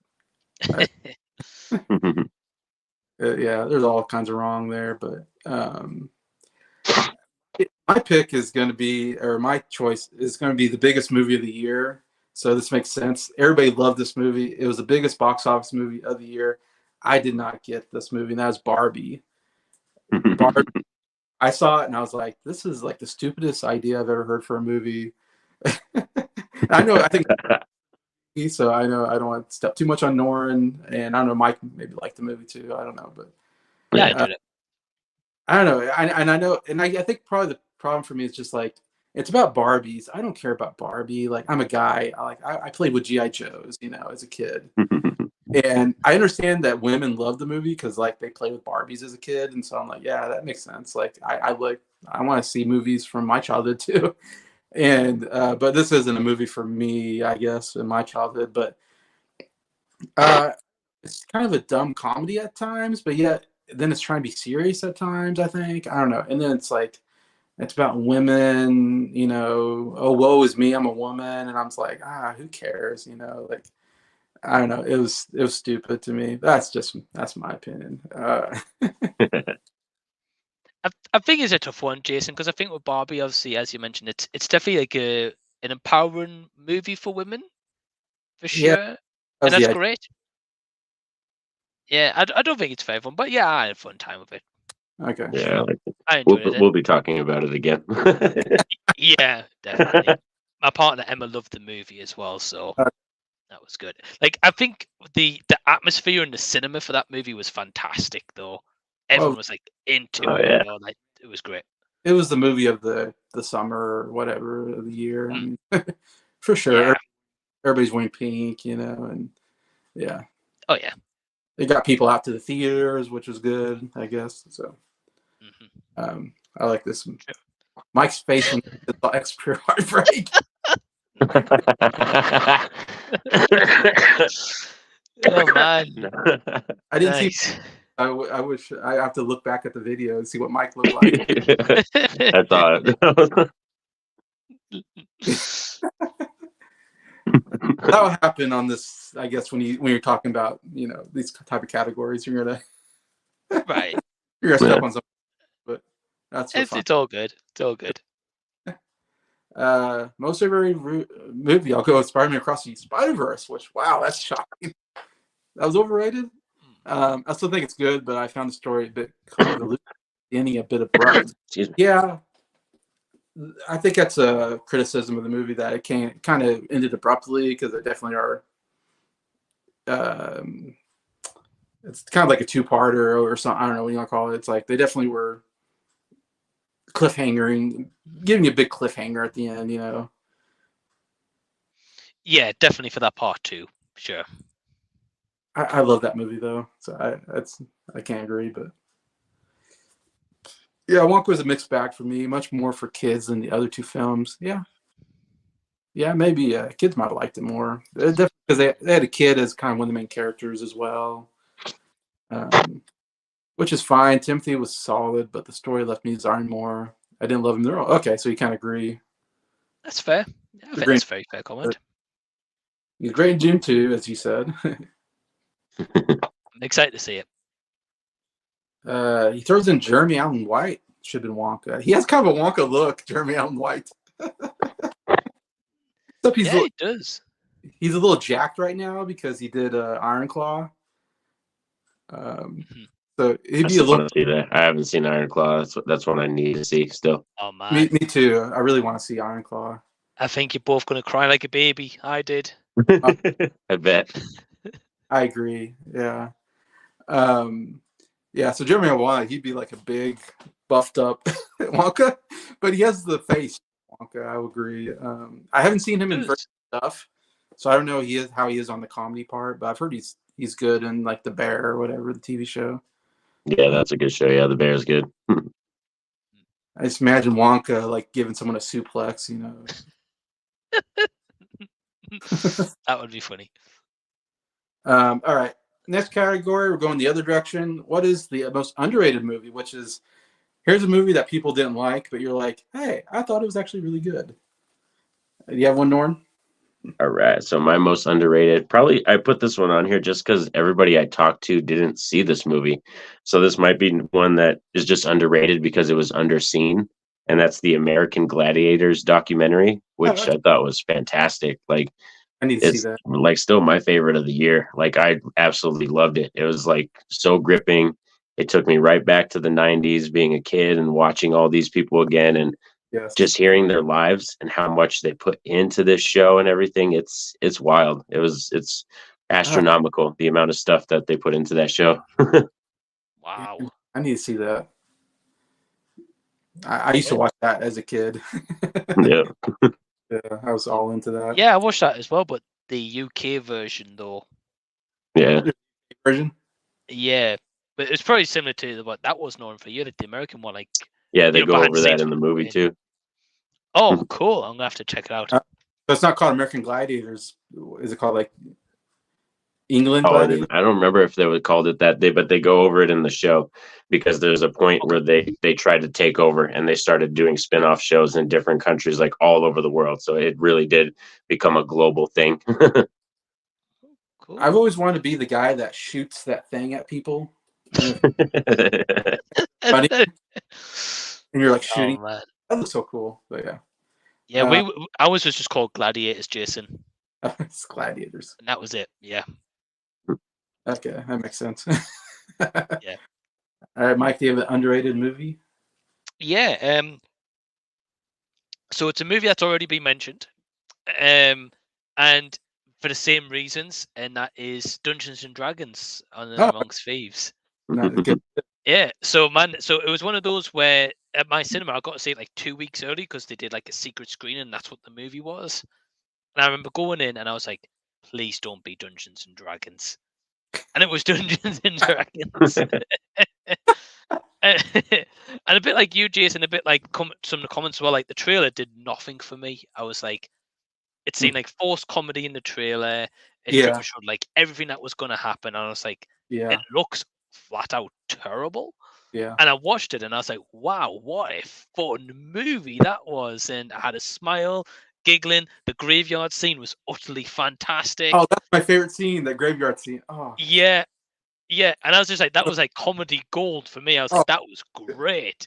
yeah, there's all kinds of wrong there. But my pick is going to be, or my choice is going to be the biggest movie of the year. So this makes sense. Everybody loved this movie. It was the biggest box office movie of the year. I did not get this movie, and that was Barbie. Barbie. I saw it, and I was like, this is like the stupidest idea I've ever heard for a movie. I think so. I know I don't want to step too much on Norin, and I don't know, Mike maybe liked the movie too. I don't know, but yeah, I did it. I don't know. I think probably the problem for me is just like it's about Barbies. I don't care about Barbie. Like I'm a guy. I played with GI Joes, as a kid, and I understand that women love the movie because like they play with Barbies as a kid, and so I'm like, yeah, that makes sense. Like I want to see movies from my childhood too, and but this isn't a movie for me, I guess, in my childhood. But it's kind of a dumb comedy at times, but yet then it's trying to be serious at times, I think. I don't know. And then it's like, it's about women, oh, woe is me, I'm a woman. And I'm just like, who cares? Like, I don't know. It was stupid to me. That's my opinion. I think it's a tough one, Jason, because I think with Barbie, obviously, as you mentioned, it's definitely like an empowering movie for women, for sure. Yeah, and that's great. Yeah, I don't think it's for everyone, but yeah, I had a fun time with it. Okay. Yeah, I enjoyed it. we'll be talking about it again. Yeah, definitely. My partner Emma loved the movie as well, so that was good. Like, I think the atmosphere in the cinema for that movie was fantastic, though. Everyone was like into Oh, it, yeah. like it was great. It was the movie of the summer or whatever of the year. I mean, for sure. Yeah. Everybody's wearing pink, and yeah. Oh yeah. They got people out to the theaters, which was good, I guess. So I like this one. Mike's face when he saw extra heartbreak. Oh man. I didn't see. Nice. I wish I have to look back at the video and see what Mike looked like. I thought That would happen on this, I guess, when you're talking about these type of categories, you're gonna Right. you're gonna step on something, but that's It's all good. It's all good. Most overrated movie, I'll go with Spider-Man Across the Spider-Verse, which, wow, that's shocking. That was overrated. I still think it's good, but I found the story a bit convoluted, ending a bit abrupt. Yeah, I think that's a criticism of the movie, that it kind of ended abruptly, because there definitely are. It's kind of like a two-parter or something. I don't know what you want to call it. It's like they definitely were cliffhangering, giving you a big cliffhanger at the end, Yeah, definitely for that part too. Sure. I love that movie though, so I can't agree, but yeah, Wonka was a mixed bag for me, much more for kids than the other two films. Yeah, maybe kids might have liked it more, definitely because they had a kid as kind of one of the main characters as well, which is fine. Timothy was solid, but the story left me desiring more. I didn't love him there. Okay, so you kind of agree. That's fair. Yeah, I think that's a very fair comment. He's great in June too, as you said. I'm excited to see it. He throws in Jeremy Allen White. Should have been Wonka. He has kind of a Wonka look, Jeremy Allen White. Except He does. He's a little jacked right now because he did Iron Claw. So he'd be a little. See that. I haven't seen Iron Claw. That's one I need to see still. Oh man. Me too. I really want to see Iron Claw. I think you're both gonna cry like a baby. I did. I bet. I agree. Yeah. Yeah. So Jeremy Allen White, he'd be like a big, buffed up Wonka, but he has the face Wonka. I would agree. I haven't seen him in stuff, so I don't know how he is on the comedy part. But I've heard he's good in like The Bear or whatever, the TV show. Yeah, that's a good show. Yeah, The Bear's good. I just imagine Wonka like giving someone a suplex, That would be funny. All right. Next category, we're going the other direction. What is the most underrated movie? Which is, here's a movie that people didn't like, but you're like, hey, I thought it was actually really good. Do you have one, Norin? All right. So my most underrated, probably I put this one on here just because everybody I talked to didn't see this movie. So this might be one that is just underrated because it was underseen. And that's the American Gladiators documentary, which I thought was fantastic. Like, I need to see that. Like still my favorite of the year. Like I absolutely loved it. It was like so gripping. It took me right back to the 90s, being a kid and watching all these people again, and just hearing their lives and how much they put into this show and everything. It's wild. It's astronomical, the amount of stuff that they put into that show. Wow. I need to see that. I used to watch that as a kid. Yeah. Yeah, I was all into that. Yeah, I watched that as well, but the UK version though. Yeah. Version? Yeah. But it's probably similar to what that was known for. You had the American one, like yeah, they go over that in the movie too. Oh, cool! I'm gonna have to check it out. So it's not called American Gladiators. Is it called like England Gladiators? I don't remember if they would called it that day, but they go over it in the show because there's a point where they tried to take over and they started doing spin-off shows in different countries, like all over the world. So it really did become a global thing. Cool. I've always wanted to be the guy that shoots that thing at people. And you're like shooting. Oh, that looks so cool. But yeah. Yeah, ours was just called Gladiators, Jason. It's Gladiators. And that was it. Yeah. Okay, that makes sense. Yeah. All right, Mike, do you have an underrated movie? Yeah. So it's a movie that's already been mentioned, and for the same reasons, and that is Dungeons and Dragons on Oh, Amongst Thieves. no, good. Yeah. So man, so it was one of those where at my cinema I got to see it like 2 weeks early because they did like a secret screening, and that's what the movie was. And I remember going in and I was like, please don't be Dungeons and Dragons. And it was Dungeons and Dragons. And a bit like you, Jason, a bit like some of the comments were like the trailer did nothing for me. I was like, it seemed like forced comedy in the trailer. It Yeah, showed like everything that was going to happen. And I was like, it yeah, looks flat out terrible. yeah. And I watched it and I was like, wow, what a fun movie that was. And I had a smile, giggling. The graveyard scene was utterly fantastic. Oh, that's my favorite scene, that graveyard scene. Oh, Yeah, yeah. And I was just like, that was like comedy gold for me. I was oh, like, that was great.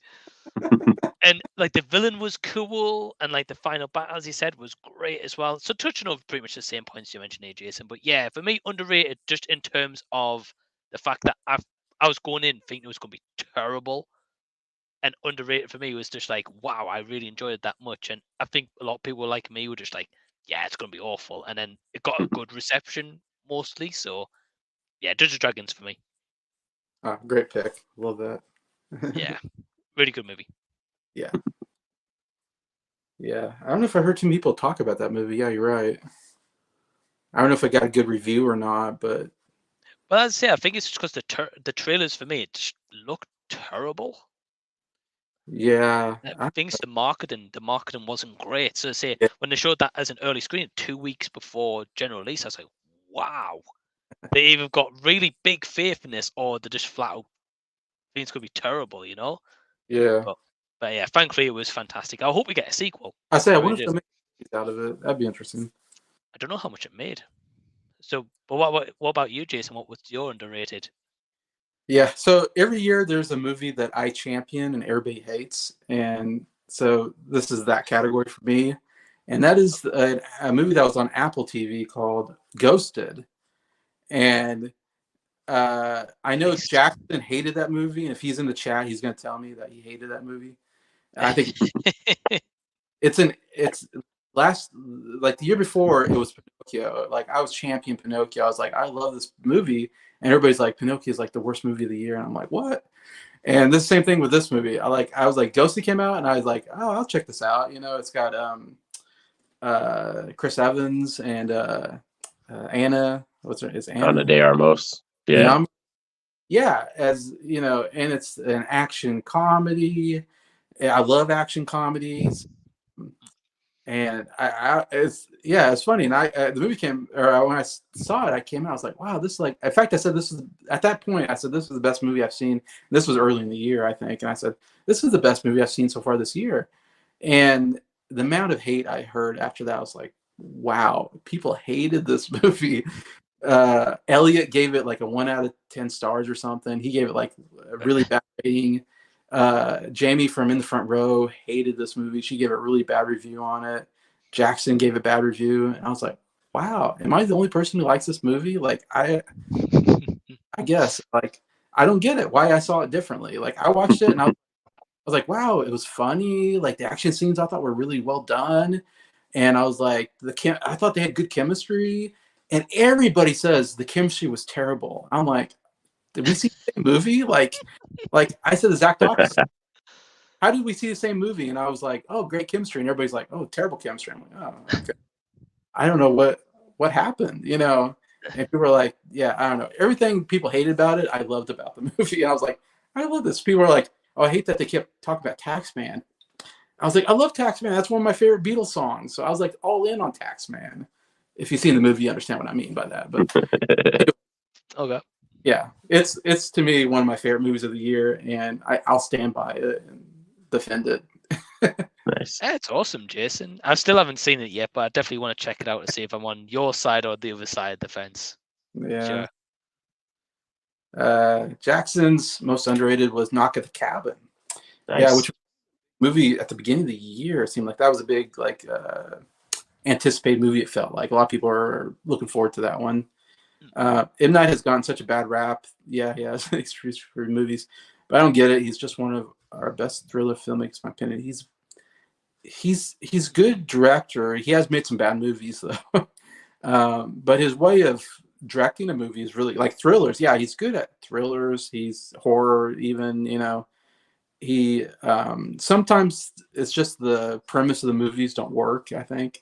And like the villain was cool, and like the final battle, as you said, was great as well. So touching over pretty much the same points you mentioned, here, Jason. But yeah, for me, underrated just in terms of the fact that I was going in thinking it was going to be terrible, and underrated for me was just like, wow, I really enjoyed it that much. And I think a lot of people like me were just like, yeah, it's going to be awful, and then it got a good reception mostly. So yeah, Dungeons and Dragons for me. oh, great pick. Love that. Yeah, really good movie. Yeah. Yeah. I don't know if I heard too many people talk about that movie. Yeah, you're right. I don't know if I got a good review or not, but Well, as I say, I think it's just because the trailers for me it just looked terrible. yeah. I think the marketing wasn't great. So I say Yeah, when they showed that as an early screen 2 weeks before general release, I was like, wow, they either got really big faith in this or they just flat out think it's gonna be terrible, you know. yeah. But but yeah, thankfully it was fantastic. I hope we get a sequel. I say, I I wonder really if do. they'll make movies out of it. That'd be interesting. I don't know how much it made. So, but what about you, Jason? What was your underrated? Yeah. So every year there's a movie that I champion and everybody hates, and so this is that category for me, and that is a movie that was on Apple TV called Ghosted, and I know Nice. Jackson hated that movie, and if he's in the chat, he's going to tell me that he hated that movie. I think it's last, like the year before it was Pinocchio. Like I was champion Pinocchio. I was like, I love this movie, and everybody's like, Pinocchio is like the worst movie of the year, and I'm like, what? And this same thing with this movie. I was like, Ghosty came out, and I was like, oh, I'll check this out. You know, it's got Chris Evans and Anna. What's her? It's Ana Anna. de Armos. Yeah, Yeah. yeah, as you know, and it's an action comedy. I love action comedies, and it's funny. And the movie came, or when I saw it, I came out. I was like, wow, this is like. In fact, I said this is at that point. I said this is the best movie I've seen. This was early in the year, I think, and I said this is the best movie I've seen so far this year. And the amount of hate I heard after that, I was like, wow, people hated this movie. Elliot gave it like a 1 out of 10 stars or something. He gave it like a really bad rating. Jamie from In the Front Row hated this movie. She gave a really bad review on it. Jackson gave a bad review, and I was like, wow, am I the only person who likes this movie? Like I guess like I don't get it why I saw it differently. Like I watched it and I was like, wow, it was funny. Like the action scenes I thought were really well done. And I was like, I thought they had good chemistry. And everybody says the chemistry was terrible. I'm like, did we see the same movie? Like I said the exact opposite. How did we see the same movie? And I was like, oh, great chemistry. And everybody's like, oh, terrible chemistry. I'm like, oh, okay. I don't know what happened, you know. And people were like, yeah, I don't know. Everything people hated about it, I loved about the movie. And I was like, I love this. People were like, oh, I hate that they kept talking about Taxman. I was like, I love Taxman. That's one of my favorite Beatles songs. So I was like all in on Taxman. If you've seen the movie, you understand what I mean by that. But Okay. yeah, it's to me one of my favorite movies of the year, and I'll stand by it and defend it. Nice. Yeah, it's awesome, Jason. I still haven't seen it yet, but I definitely want to check it out and see if I'm on your side or the other side of the fence. Yeah. Sure. Jackson's most underrated was Knock at the Cabin. Nice. Yeah, which movie at the beginning of the year, it seemed like that was a big like anticipated movie. It felt like a lot of people are looking forward to that one. M. Night has gotten such a bad rap. Yeah, he has for movies, But I don't get it. He's just one of our best thriller filmmakers, in my opinion. He's good director. He has made some bad movies though, but his way of directing a movie is really like thrillers. Yeah, he's good at thrillers. He's horror, even. He sometimes it's just the premise of the movies don't work. I think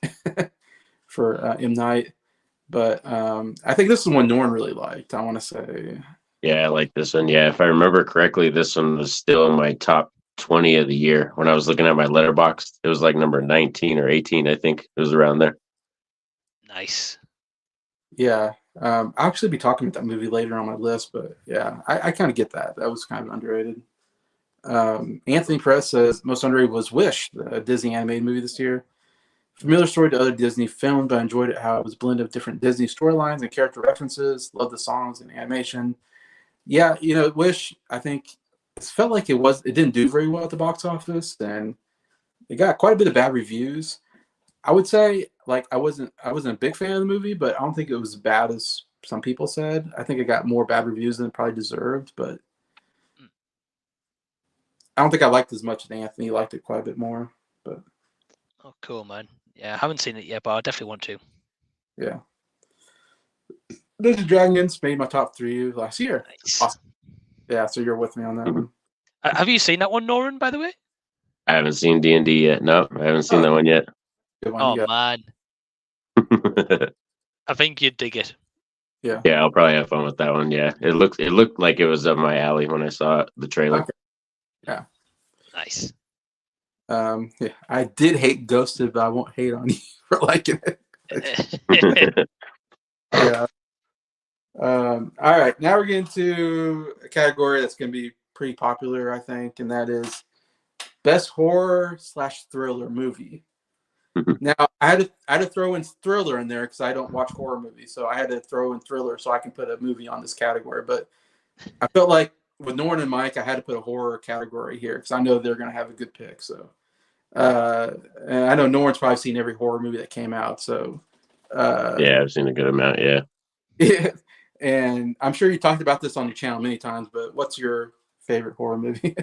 for M. Night, but I think this is one Norn really liked. I want to say. Yeah, I like this one. Yeah, if I remember correctly, this one was still in my top 20 of the year. When I was looking at my letterbox, it was like number 19 or 18, I think. It was around there. Nice. Yeah, I'll actually be talking about that movie later on my list, but yeah, I kind of get that. That was kind of underrated. Anthony Perez says most underrated was Wish, the Disney animated movie this year. Familiar story to other Disney films, but I enjoyed it how it was a blend of different Disney storylines and character references. Love the songs and animation. Yeah, Wish, I think it felt like it didn't do very well at the box office, and it got quite a bit of bad reviews. I would say, like, I wasn't a big fan of the movie, but I don't think it was as bad as some people said. I think it got more bad reviews than it probably deserved, but I don't think I liked it as much as Anthony liked it quite a bit more. But oh, cool, man. Yeah, I haven't seen it yet, but I definitely want to. Yeah. Dungeons & Dragons made my top 3 last year. Nice. Awesome. Yeah, so you're with me on that one. Have you seen that one, Norin, by the way? I haven't seen D&D yet. No, I haven't seen that one yet. Good one. Oh, man. I think you'd dig it. Yeah. Yeah, I'll probably have fun with that one. Yeah, it looked like it was up my alley when I saw the trailer. Okay. Yeah. Nice. Yeah, I did hate Ghosted, but I won't hate on you for liking it. Yeah. All right, now we're getting to a category that's going to be pretty popular, I think, and that is best horror/thriller movie. Now, I had to throw in thriller in there because I don't watch horror movies, so I had to throw in thriller so I can put a movie on this category. But I felt like with Norin and Mike, I had to put a horror category here because I know they're going to have a good pick. So, and I know Norin's probably seen every horror movie that came out. So, yeah, I've seen a good amount. Yeah. And I'm sure you talked about this on your channel many times, but what's your favorite horror movie?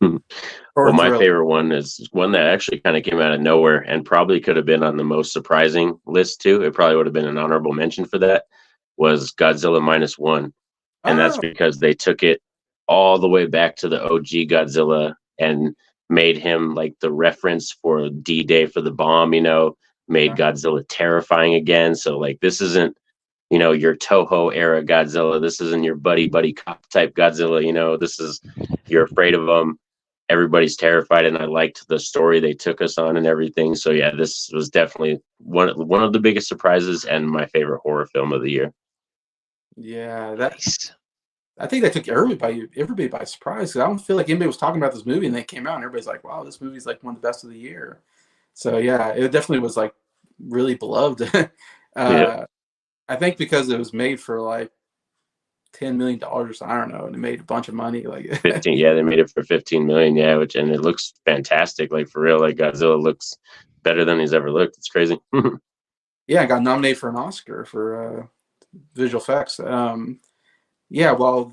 Well, my favorite one is one that actually kind of came out of nowhere and probably could have been on the most surprising list too. It probably would have been an honorable mention for that. Was Godzilla -1, and that's because they took it all the way back to the OG Godzilla and made him like the reference for D-Day for the bomb. Made Godzilla terrifying again. So like this isn't your Toho era Godzilla. This isn't your buddy cop type Godzilla. This is you're afraid of him. Everybody's terrified, and I liked the story they took us on and everything. So yeah, this was definitely one of the biggest surprises and my favorite horror film of the year. Yeah, Nice. I think that took everybody by surprise. I don't feel like anybody was talking about this movie, and they came out, and everybody's like, "Wow, this movie's like one of the best of the year." So yeah, it definitely was like really beloved. Yeah. I think because it was made for like $10 million or something. I don't know, and it made a bunch of money. Like 15, yeah, they made it for 15 million. Yeah, and it looks fantastic. Like for real, like Godzilla looks better than he's ever looked. It's crazy. Yeah, I got nominated for an Oscar for visual effects. Yeah, well,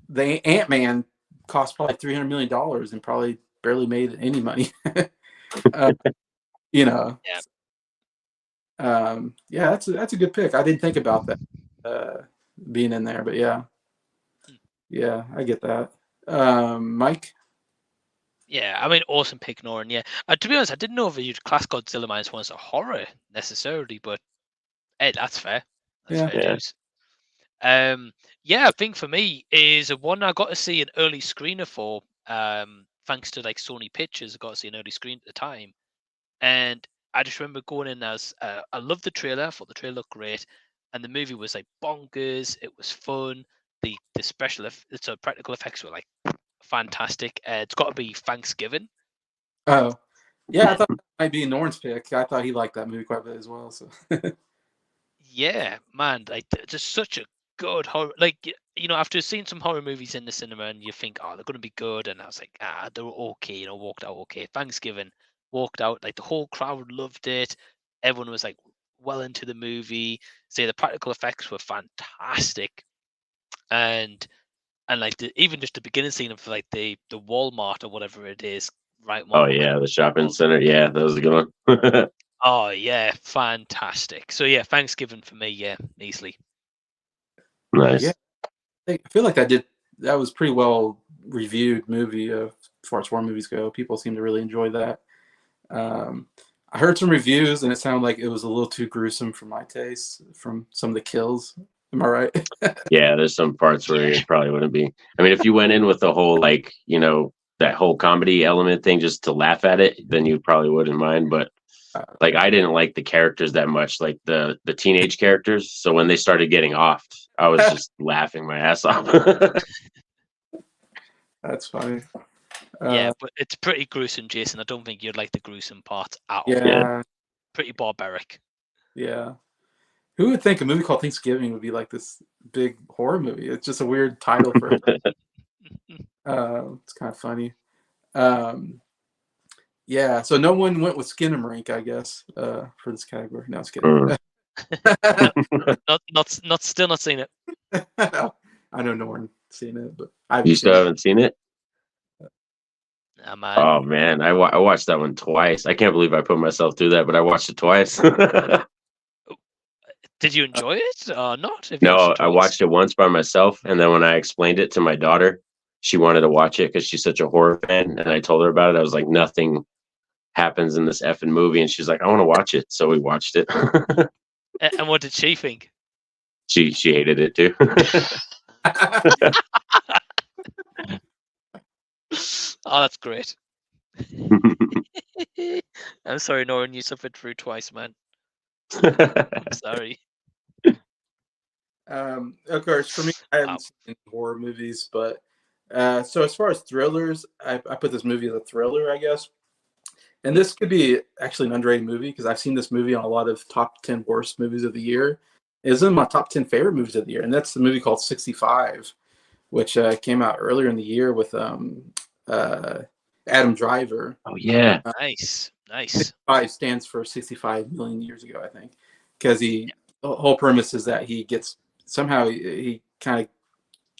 the Ant-Man cost probably $300 million and probably barely made any money. Yeah. Yeah, that's a good pick. I didn't think about that being in there, but yeah, I get that. Mike? Yeah, I mean, awesome pick, Norin. Yeah, to be honest, I didn't know if you'd class Godzilla -1 as a horror necessarily, but hey, that's fair. That's fair Yeah. dues. Yeah, I think for me is one I got to see an early screener for. Thanks to like Sony Pictures, I got to see an early screen at the time, and I just remember going in as I loved the trailer. I thought the trailer looked great, and the movie was like bonkers. It was fun. The practical effects were like fantastic. It's got to be Thanksgiving. Oh, yeah, I thought that might be Norn's pick. I thought he liked that movie quite a bit as well. So Yeah, man, like just such a good horror. Like after seeing some horror movies in the cinema, and you think, oh, they're gonna be good, and I was like, they were okay. Walked out okay. Thanksgiving, walked out like the whole crowd loved it. Everyone was like well into the movie. Say the practical effects were fantastic, and and like even just the beginning scene of like the Walmart or whatever it is, right? Oh yeah, the shopping center. Yeah, that was a good one. Oh yeah, fantastic. So yeah, Thanksgiving for me, yeah, easily. Nice. Yeah, I feel like that was pretty well reviewed movie as far as horror movies go. People seem to really enjoy that. I heard some reviews and it sounded like it was a little too gruesome for my taste from some of the kills. Am I right? Yeah, there's some parts where it probably wouldn't be. I mean, if you went in with the whole like, that whole comedy element thing just to laugh at it, then you probably wouldn't mind. But like, I didn't like the characters that much, like the teenage characters. So when they started getting off, I was just laughing my ass off. That's funny. Yeah, but it's pretty gruesome, Jason. I don't think you'd like the gruesome parts at all. Yeah. Pretty barbaric. Yeah. Who would think a movie called Thanksgiving would be like this big horror movie? It's just a weird title for it. It's kind of funny. Yeah, so no one went with Skinamarink, I guess, for this category. No, I was kidding. Still not seen it. I know Norin seen it, but You still haven't seen it? Man. Oh man, I watched that one twice. I can't believe I put myself through that, but I watched it twice. Did you enjoy it or not? No, I watched it once by myself, and then when I explained it to my daughter, she wanted to watch it because she's such a horror fan, and I told her about it. I was like, nothing happens in this effing movie, and she's like, I want to watch it, so we watched it. And what did she think? She hated it too. Oh, that's great. I'm sorry, Norin, you suffered through twice, man. I'm sorry. Of course, for me, I haven't seen horror movies, but so as far as thrillers, I put this movie as a thriller, I guess. And this could be actually an underrated movie because I've seen this movie on a lot of top 10 worst movies of the year. It's in my top 10 favorite movies of the year, and that's the movie called 65, which came out earlier in the year with Adam Driver. Oh yeah, nice. 65 stands for 65 million years ago, I think, because the whole premise is that he gets somehow he kind of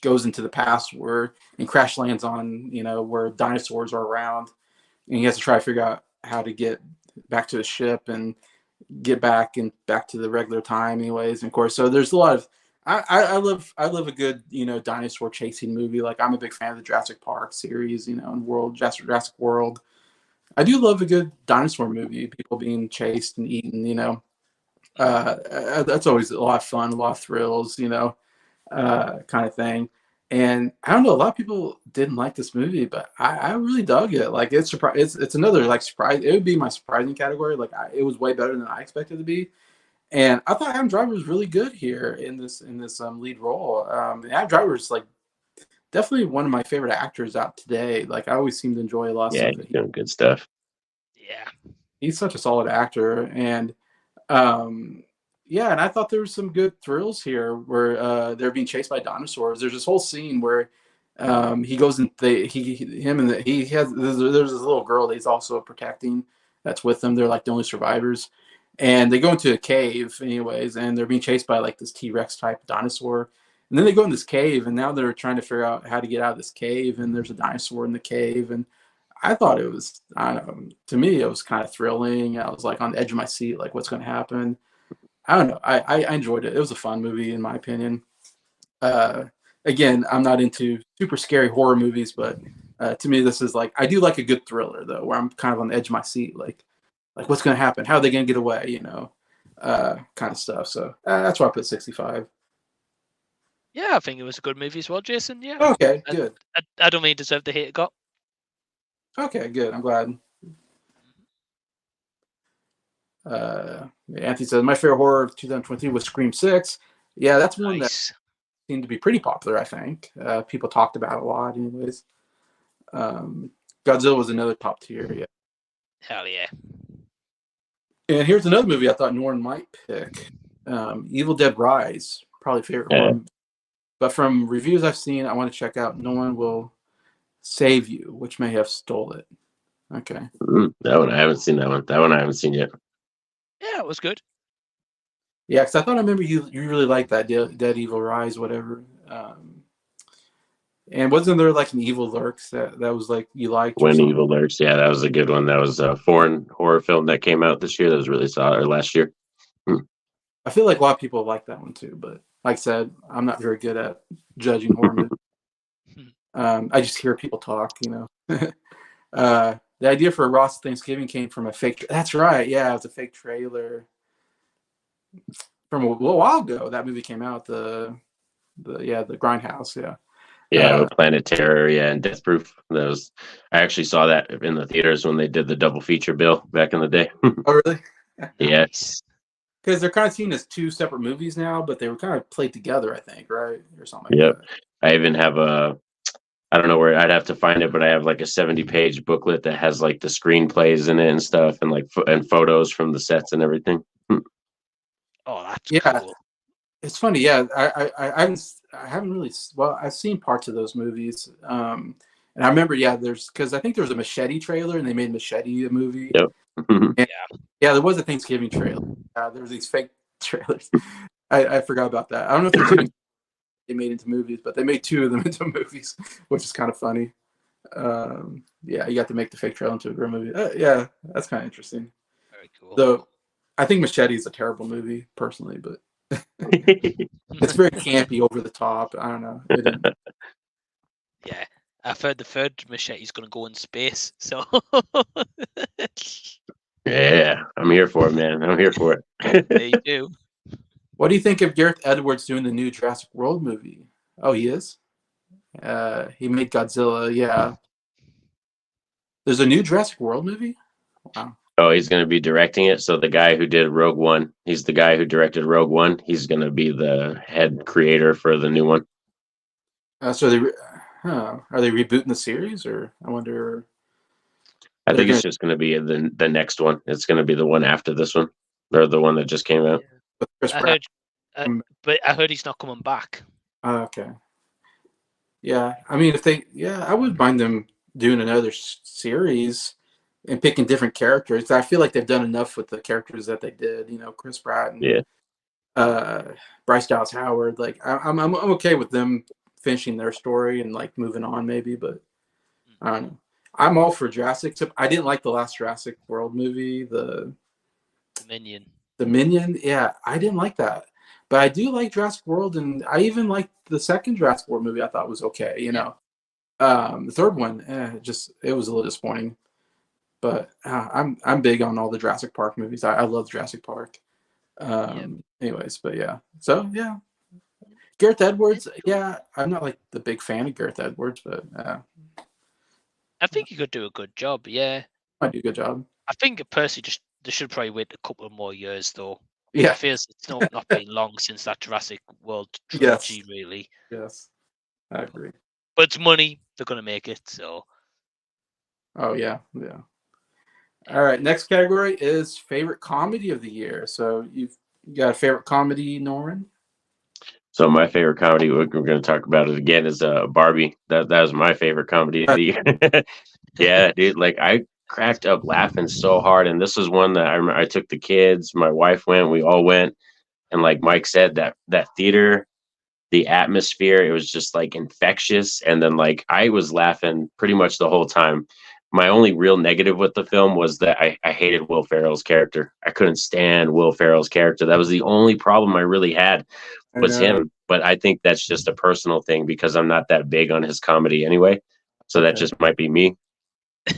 goes into the past and crash lands on where dinosaurs are around, and he has to try to figure out how to get back to his ship and get back to the regular time anyways. And of course, so there's a lot of I love a good dinosaur chasing movie. Like, I'm a big fan of the Jurassic Park series, and Jurassic World. I do love a good dinosaur movie, people being chased and eaten. That's always a lot of fun, a lot of thrills, kind of thing. And I don't know, a lot of people didn't like this movie, but I really dug it. Like, it's another like surprise. It would be my surprising category. Like, it was way better than I expected it to be. And I thought Adam Driver was really good here in this lead role. Adam Driver is like definitely one of my favorite actors out today. Like, I always seem to enjoy a lot of stuff. He's doing good stuff. Yeah, he's such a solid actor, and and I thought there was some good thrills here where they're being chased by dinosaurs. There's this whole scene where he goes and there's this little girl that he's also protecting that's with them. They're like the only survivors, and they go into a cave anyways, and they're being chased by like this T-Rex type dinosaur. And then they go in this cave, and now they're trying to figure out how to get out of this cave, and there's a dinosaur in the cave. And I thought it was, I don't know, to me, it was kind of thrilling. I was like on the edge of my seat, like, what's going to happen? I don't know. I enjoyed it. It was a fun movie, in my opinion. Again, I'm not into super scary horror movies, but to me, this is like, I do like a good thriller, though, where I'm kind of on the edge of my seat, like what's going to happen? How are they going to get away? Kind of stuff. So that's why I put 65. Yeah, I think it was a good movie as well, Jason. Yeah. Okay, good. I don't mean deserve the hate it got. Okay, good. I'm glad. Anthony says, my favorite horror of 2023 was Scream 6. Yeah, that's one that seemed to be pretty popular, I think. People talked about it a lot anyways. Godzilla was another top tier, yeah. Hell yeah. And here's another movie I thought Norin might pick. Evil Dead Rise, probably favorite horror movie. But from reviews I've seen, I want to check out No One Will Save You, which may have stole it. Okay. That one, I haven't seen that one. That one I haven't seen yet. Yeah, it was good. Yeah, because I thought I remember you really liked that Dead Evil Rise, whatever. And wasn't there like an Evil Lurks that was like you liked or When something? Evil Lurks, yeah, that was a good one. That was a foreign horror film that came out this year. That was really solid, or last year. I feel like a lot of people like that one too, but like I said, I'm not very good at judging horror movies. I just hear people talk, The idea for Ross Thanksgiving came from a fake. That's right. Yeah, it was a fake trailer from a little while ago. That movie came out. The Grindhouse. Yeah. Yeah, with Planet Terror, yeah, and Death Proof. I actually saw that in the theaters when they did the double feature bill back in the day. Oh, really? Yeah. Because they're kind of seen as two separate movies now, but they were kind of played together, I think, right, or something like Yep. that. I even have I don't know where I'd have to find it, but I have like a 70-page booklet that has like the screenplays in it and stuff, and like and photos from the sets and everything. Oh, that's Yeah, cool. it's funny. Yeah, I haven't really. Well, I've seen parts of those movies, and I remember. Yeah, because I think there was a Machete trailer, and they made Machete a movie. Yep. And, yeah, there was a Thanksgiving trailer. There was these fake trailers. I forgot about that. I don't know if there's even they made into movies, but they made two of them into movies, which is kind of funny. Yeah, you got to make the fake trailer into a real movie. Yeah, that's kind of interesting. Very cool. Though I think Machete is a terrible movie personally, but it's very campy, over the top. I don't know. Yeah, I've heard the third Machete's going to go in space. So Yeah, I'm here for it, man. I'm here for it. there you do. What do you think of Gareth Edwards doing the new Jurassic World movie? Oh, he is? He made Godzilla, yeah. There's a new Jurassic World movie? Wow. Oh, he's going to be directing it. So the guy who did Rogue One, he's the guy who directed Rogue One. He's going to be the head creator for the new one. So are they rebooting the series, or I wonder? I think it's just going to be the next one. It's going to be the one after this one, or the one that just came out. Chris I Pratt. heard, but I heard he's not coming back. Okay. Yeah, I mean, I wouldn't mind them doing another series and picking different characters. I feel like they've done enough with the characters that they did. Chris Pratt and Bryce Dallas Howard. Like, I'm okay with them finishing their story and like moving on, maybe. But I don't know. I'm all for Jurassic. I didn't like the last Jurassic World movie, the Dominion. Dominion. Yeah, I didn't like that. But I do like Jurassic World, and I even liked the second Jurassic World movie. I thought was okay. The third one, it was a little disappointing. But I'm big on all the Jurassic Park movies. I love Jurassic Park. Anyways, but yeah. So yeah, Gareth Edwards. Yeah, I'm not like the big fan of Gareth Edwards, but I think he could do a good job. Yeah, might do a good job. I think personally, just they should probably wait a couple of more years though. Yeah, it feels it's not been long since that Jurassic World trilogy, really. Yes, I agree. But it's money; they're gonna make it. So. Oh yeah. All right, next category is favorite comedy of the year. So you've got a favorite comedy, Norin? So my favorite comedy, we're going to talk about it again, is Barbie. That was my favorite comedy of the year. Yeah, dude, like I cracked up laughing so hard, and this was one that I remember. I took the kids, my wife went, we all went, and like Mike said, that theater, the atmosphere, it was just like infectious, and then like I was laughing pretty much the whole time. My only real negative with the film was that I hated Will Ferrell's character. I couldn't stand Will Ferrell's character. That was the only problem I really had was him. But I think that's just a personal thing because I'm not that big on his comedy anyway. So that just might be me.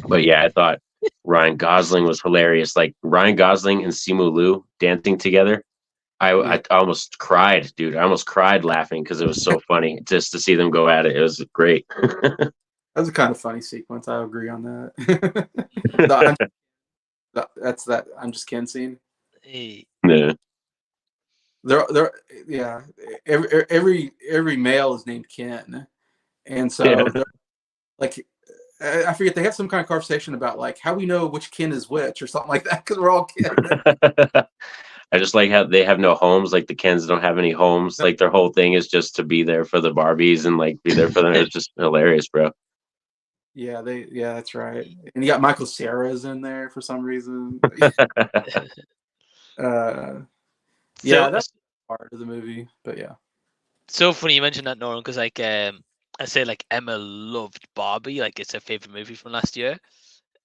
But yeah, I thought Ryan Gosling was hilarious. Like Ryan Gosling and Simu Liu dancing together. I almost cried, dude. I almost cried laughing because it was so funny just to see them go at it. It was great. That was a kind of funny sequence. I agree on that. That's that I'm just Ken scene. Yeah. Yeah. Every male is named Ken, and so like I forget, they have some kind of conversation about like how we know which Ken is which or something like that because we're all Ken. I just like how they have no homes. Like the Kens don't have any homes. Like their whole thing is just to be there for the Barbies and like be there for them. It's just hilarious, bro. Yeah, that's right. And you got Michael Cera's in there for some reason. Yeah, that's part of the movie, but yeah. So funny you mentioned that, Nolan, because like I say like Emma loved Barbie, like it's her favorite movie from last year,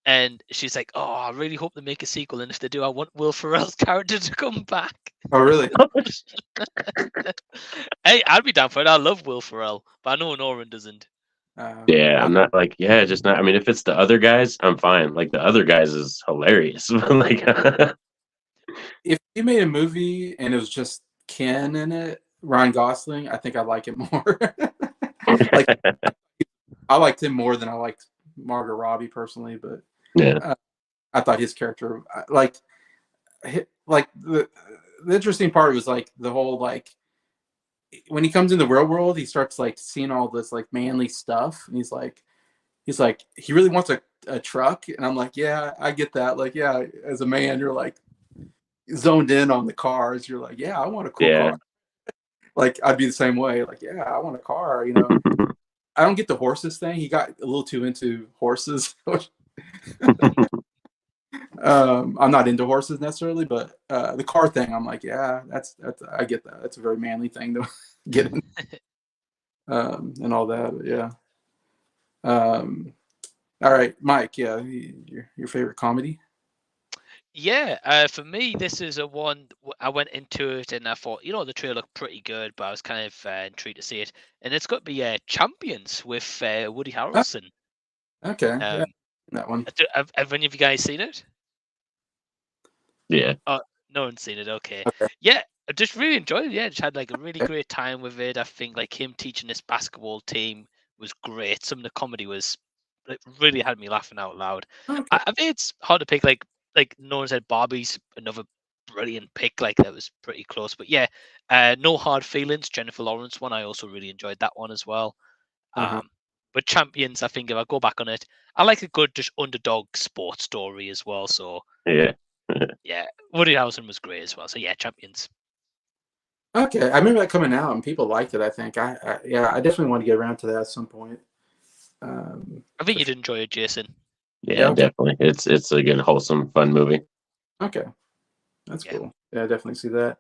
and she's like, "Oh, I really hope they make a sequel, and if they do, I want Will Ferrell's character to come back." Oh, really? Hey, I'd be down for it. I love Will Ferrell, but I know Norin doesn't. Yeah, I'm not like, yeah, just not. I mean, if it's the other guys, I'm fine. Like the other guys is hilarious. Like, If you made a movie and it was just Ken in it, Ryan Gosling, I think I'd like it more. Like, I liked him more than I liked Margot Robbie personally, but yeah, I thought his character, like the interesting part was like the whole like when he comes in the real world, he starts like seeing all this like manly stuff, and he's like he really wants a truck, and I'm like, yeah, I get that. Like, yeah, as a man, you're like zoned in on the cars. You're like, yeah, I want a cool yeah. car. Like, I'd be the same way. Like, yeah, I want a car. You know, I don't get the horses thing. He got a little too into horses. I'm not into horses necessarily, but the car thing, I'm like, yeah, that's I get that. That's a very manly thing to get in, and all that. But yeah. All right, Mike. Yeah, your favorite comedy? Yeah, for me, this is a one. I went into it and I thought, the trailer looked pretty good, but I was kind of intrigued to see it. And it's got to be Champions with Woody Oh, Harrelson. okay, yeah, Um, that one. have any of you guys seen it? Yeah. Oh, no one's seen it. Okay. Okay, Yeah, I just really enjoyed it. Yeah, just had like a really okay, great time with it. I think like him teaching this basketball team was great. Some of the comedy was it really had me laughing out loud. okay. I think it's hard to pick. Like no one said, Barbie's another brilliant pick. Like that was pretty close. But yeah, No Hard Feelings, Jennifer Lawrence one. I also really enjoyed that one as well. Uh-huh. Um, but Champions, I think if I go back on it, I like a good just underdog sports story as well. So Yeah. yeah, Woody Harrelson was great as well. So yeah, Champions. Okay, I remember that coming out and people liked it. I think yeah, I definitely want to get around to that at some point. I think For you'd sure. enjoy it, Jason. Yeah, Yeah. Okay. definitely. It's a good, wholesome, fun movie. Okay, that's Yeah. cool. Yeah, I definitely see that.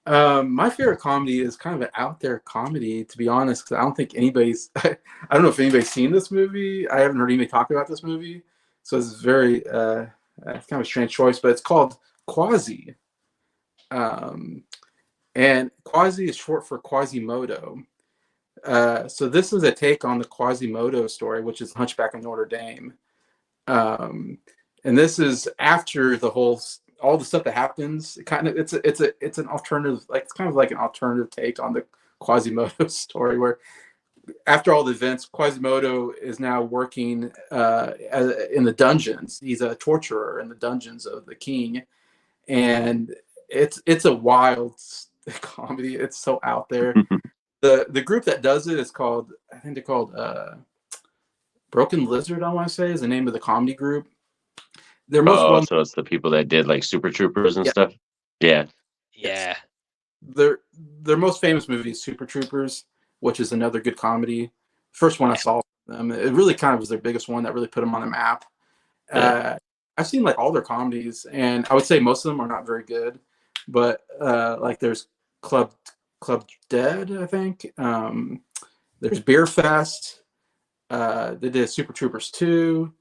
My favorite comedy is kind of an out there comedy, to be honest, because I don't think anybody's. I don't know if anybody's seen this movie. I haven't heard anybody talk about this movie, so it's very it's kind of a strange choice. But it's called Quasi, um, and Quasi is short for Quasimodo. So this is a take on the Quasimodo story, which is Hunchback of Notre Dame. Um, and this is after all the stuff that happens. It's an alternative, like it's kind of like an alternative take on the Quasimodo story, where after all the events, Quasimodo is now working in the dungeons. He's a torturer in the dungeons of the king, and it's a wild comedy. It's so out there. The group that does it is called, I think they're called Broken Lizard, I want to say, is the name of the comedy group. They're most Oh, well. so it's the people that did like Super Troopers and Yeah, stuff. Yeah. yes. Yeah. Their most famous movie is Super Troopers, which is another good comedy. First one I Yeah. saw them, it really kind of was their biggest one that really put them on the map. Yeah. I've seen like all their comedies, and I would say most of them are not very good, but like there's Club Dead, I think. There's Beer Fest. They did Super Troopers 2.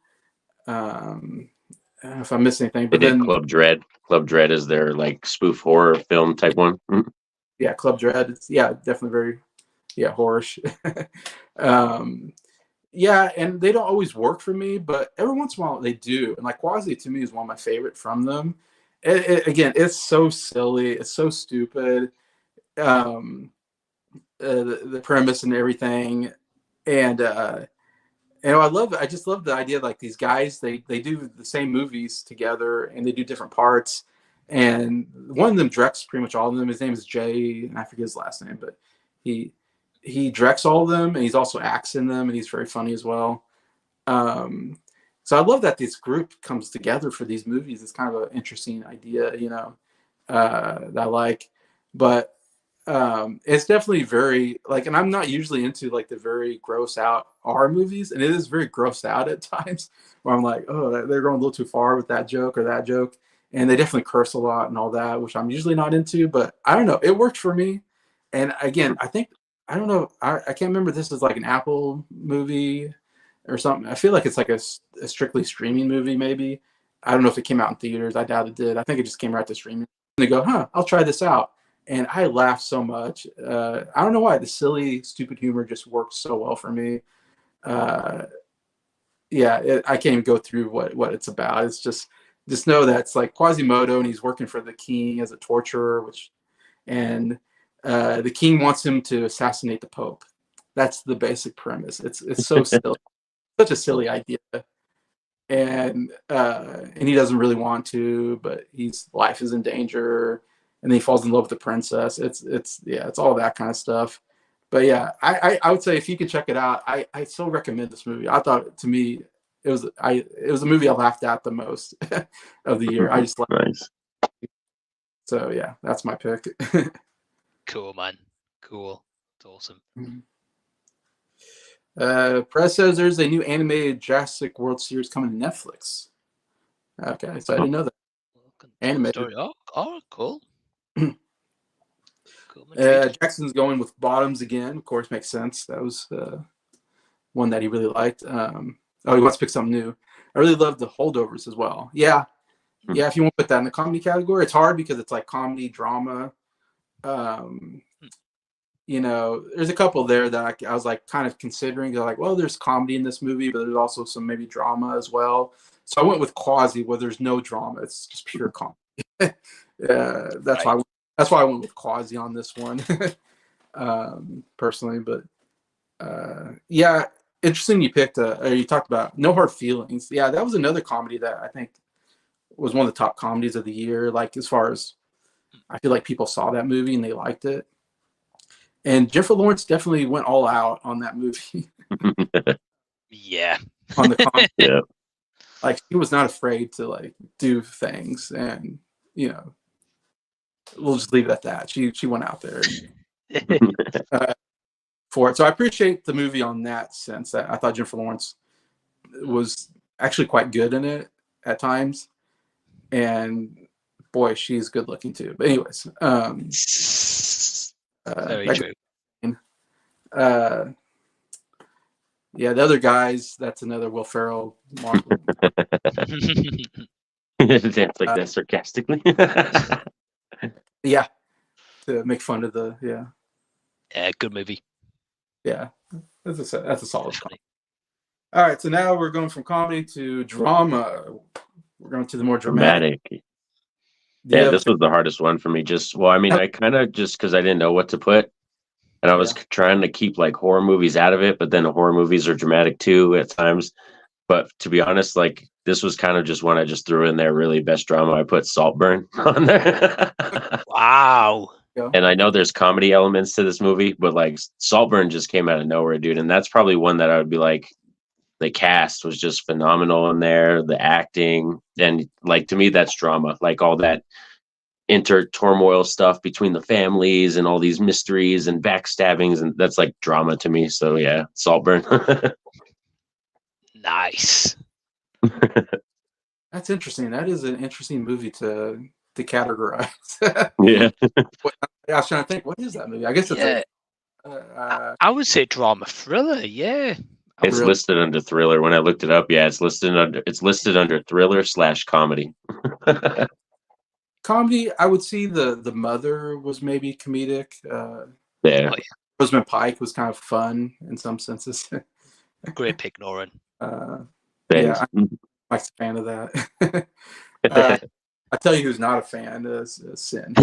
I don't know if I missed anything, They but did then Club Dread. Club Dread is their like spoof horror film type one. yeah, Club Dread. It's, yeah, definitely very horrorish. um, yeah, and they don't always work for me, but every once in a while they do. And like Quasi to me is one of my favorite from them. Again, it's so silly, it's so stupid. Um, the premise and everything, and I just love the idea like these guys they do the same movies together and they do different parts, and one of them directs pretty much all of them. His name is Jay, and I forget his last name, but he directs all of them, and he's also acts in them, and he's very funny as well. Um, so I love that this group comes together for these movies. It's kind of an interesting idea, that I like, but it's definitely very like, and I'm not usually into like the very gross out R movies, and it is very gross out at times where I'm like, oh, they're going a little too far with that joke or that joke, and they definitely curse a lot and all that, which I'm usually not into, but I don't know, it worked for me. And again, I think I don't know. I can't remember if this is like an Apple movie or something. I feel like it's like a strictly streaming movie, maybe. I don't know if it came out in theaters. I doubt it did. I think it just came right to streaming. And they go, I'll try this out. And I laughed so much. I don't know why. The silly, stupid humor just works so well for me. I can't even go through what it's about. It's just know that it's like Quasimodo and he's working for the king as a torturer, and the king wants him to assassinate the Pope. That's the basic premise. It's so silly, such a silly idea, and he doesn't really want to, but life is in danger, and then he falls in love with the princess. It's all that kind of stuff. But yeah, I would say if you can check it out, I still recommend this movie. I thought, to me, it was a movie I laughed at the most of the year. I just like nice. So yeah, that's my pick. Cool, man. Cool. It's awesome. Press says there's a new animated Jurassic World series coming to Netflix. Okay, so I didn't know that. Animated. Oh, cool. Jackson's going with Bottoms again. Of course, makes sense. That was one that he really liked. He wants to pick something new. I really love the Holdovers as well. Yeah. If you want to put that in the comedy category, it's hard because it's like comedy, drama. There's a couple there that I was like kind of considering. Like, well, there's comedy in this movie, but there's also some maybe drama as well. So I went with Quasi, where there's no drama. It's just pure comedy. That's why I went with Quasi on this one, personally. But interesting you picked. You talked about No Hard Feelings. Yeah, that was another comedy that I think was one of the top comedies of the year. Like, as far as I feel like people saw that movie and they liked it. And Jennifer Lawrence definitely went all out on that movie. Yeah. On the comedy. Yeah. Like, she was not afraid to like do things, and we'll just leave it at that. She went out there for it. So I appreciate the movie on that sense. That I thought Jennifer Lawrence was actually quite good in it at times, and boy, she's good looking too. But anyways, very true. The other guys, that's another Will Ferrell. Dance like that sarcastically. Yeah, to make fun of Yeah, good movie. Yeah, that's a solid comedy. All right, so now we're going from comedy to drama. We're going to the more dramatic. Yeah, this was the hardest one for me. I kind of just because I didn't know what to put, and I was trying to keep like horror movies out of it, but then horror movies are dramatic too at times. But to be honest, like this was kind of just one I just threw in there. Really, best drama. I put Saltburn on there. Wow. And I know there's comedy elements to this movie, but like Saltburn just came out of nowhere, dude. And that's probably one that I would be like, the cast was just phenomenal in there, the acting, and like to me, that's drama. Like all that turmoil stuff between the families and all these mysteries and backstabbings, and that's like drama to me. So yeah, Saltburn. Nice. That's interesting. That is an interesting movie to categorize. Yeah. I was trying to think, what is that movie? I guess it's I would say drama thriller. Yeah. It's listed under thriller. When I looked it up, yeah, it's listed under thriller / comedy. Comedy, I would see the mother was maybe comedic. Yeah. Rosamund Pike was kind of fun in some senses. Great pick, Norin. Yeah, I'm a fan of that. I tell you who's not a fan is Sin.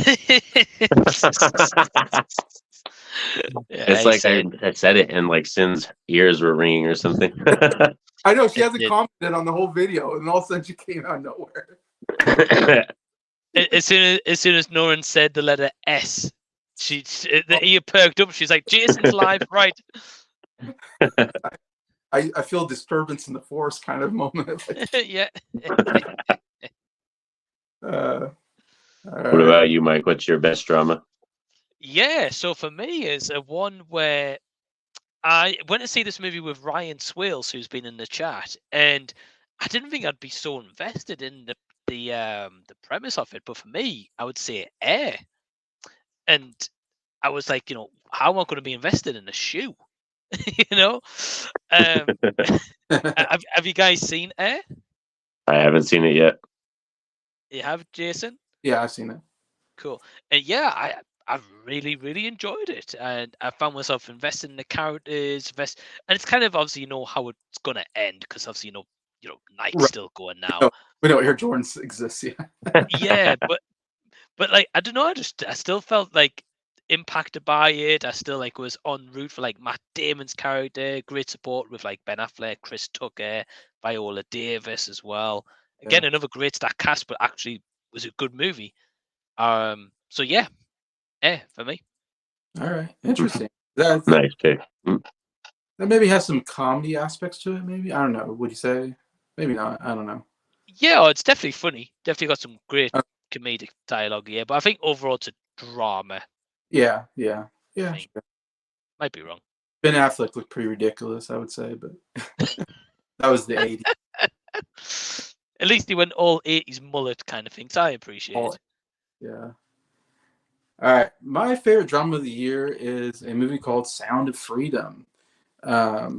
It's like I said it and like Sin's ears were ringing or something. I know, she hasn't commented on the whole video, and all of a sudden she came out of nowhere. As soon as Norin said the letter S, the ear perked up. She's like, "Jason's live, right?" I feel disturbance in the force kind of moment. Yeah. What about you, Mike? What's your best drama? Yeah, so for me, is a one where I went to see this movie with Ryan Swales, who's been in the chat, and I didn't think I'd be so invested in the premise of it. But for me, I would say Air, and I was like, how am I going to be invested in a shoe? You know. Have you guys seen Air? I haven't seen it yet. You have, Jason? Yeah, I've seen it. Cool. And yeah, I really enjoyed it, and I found myself invested in the characters. And it's kind of obviously how it's gonna end, because obviously Nike's Right. still going now. We know Air Jordans exist. Yeah. Yeah, but like I don't know, I still felt like impacted by it. I still like was en route for like Matt Damon's character. Great support with like Ben Affleck, Chris Tucker, Viola Davis as well. Again, Yeah. another great star cast, but actually was a good movie. So yeah, for me. All right. Interesting. That Nice pick. maybe has some comedy aspects to it. Maybe, I don't know. Would you say? Maybe not. I don't know. Yeah, it's definitely funny. Definitely got some great Uh, comedic dialogue here, but I think overall it's a drama. yeah. I think. Sure. Might be wrong. Ben Affleck looked pretty ridiculous, I would say, but that was the '80s. At least he went all 80s mullet kind of thing, so I appreciate it. Yeah. All right. My favorite drama of the year is a movie called Sound of Freedom,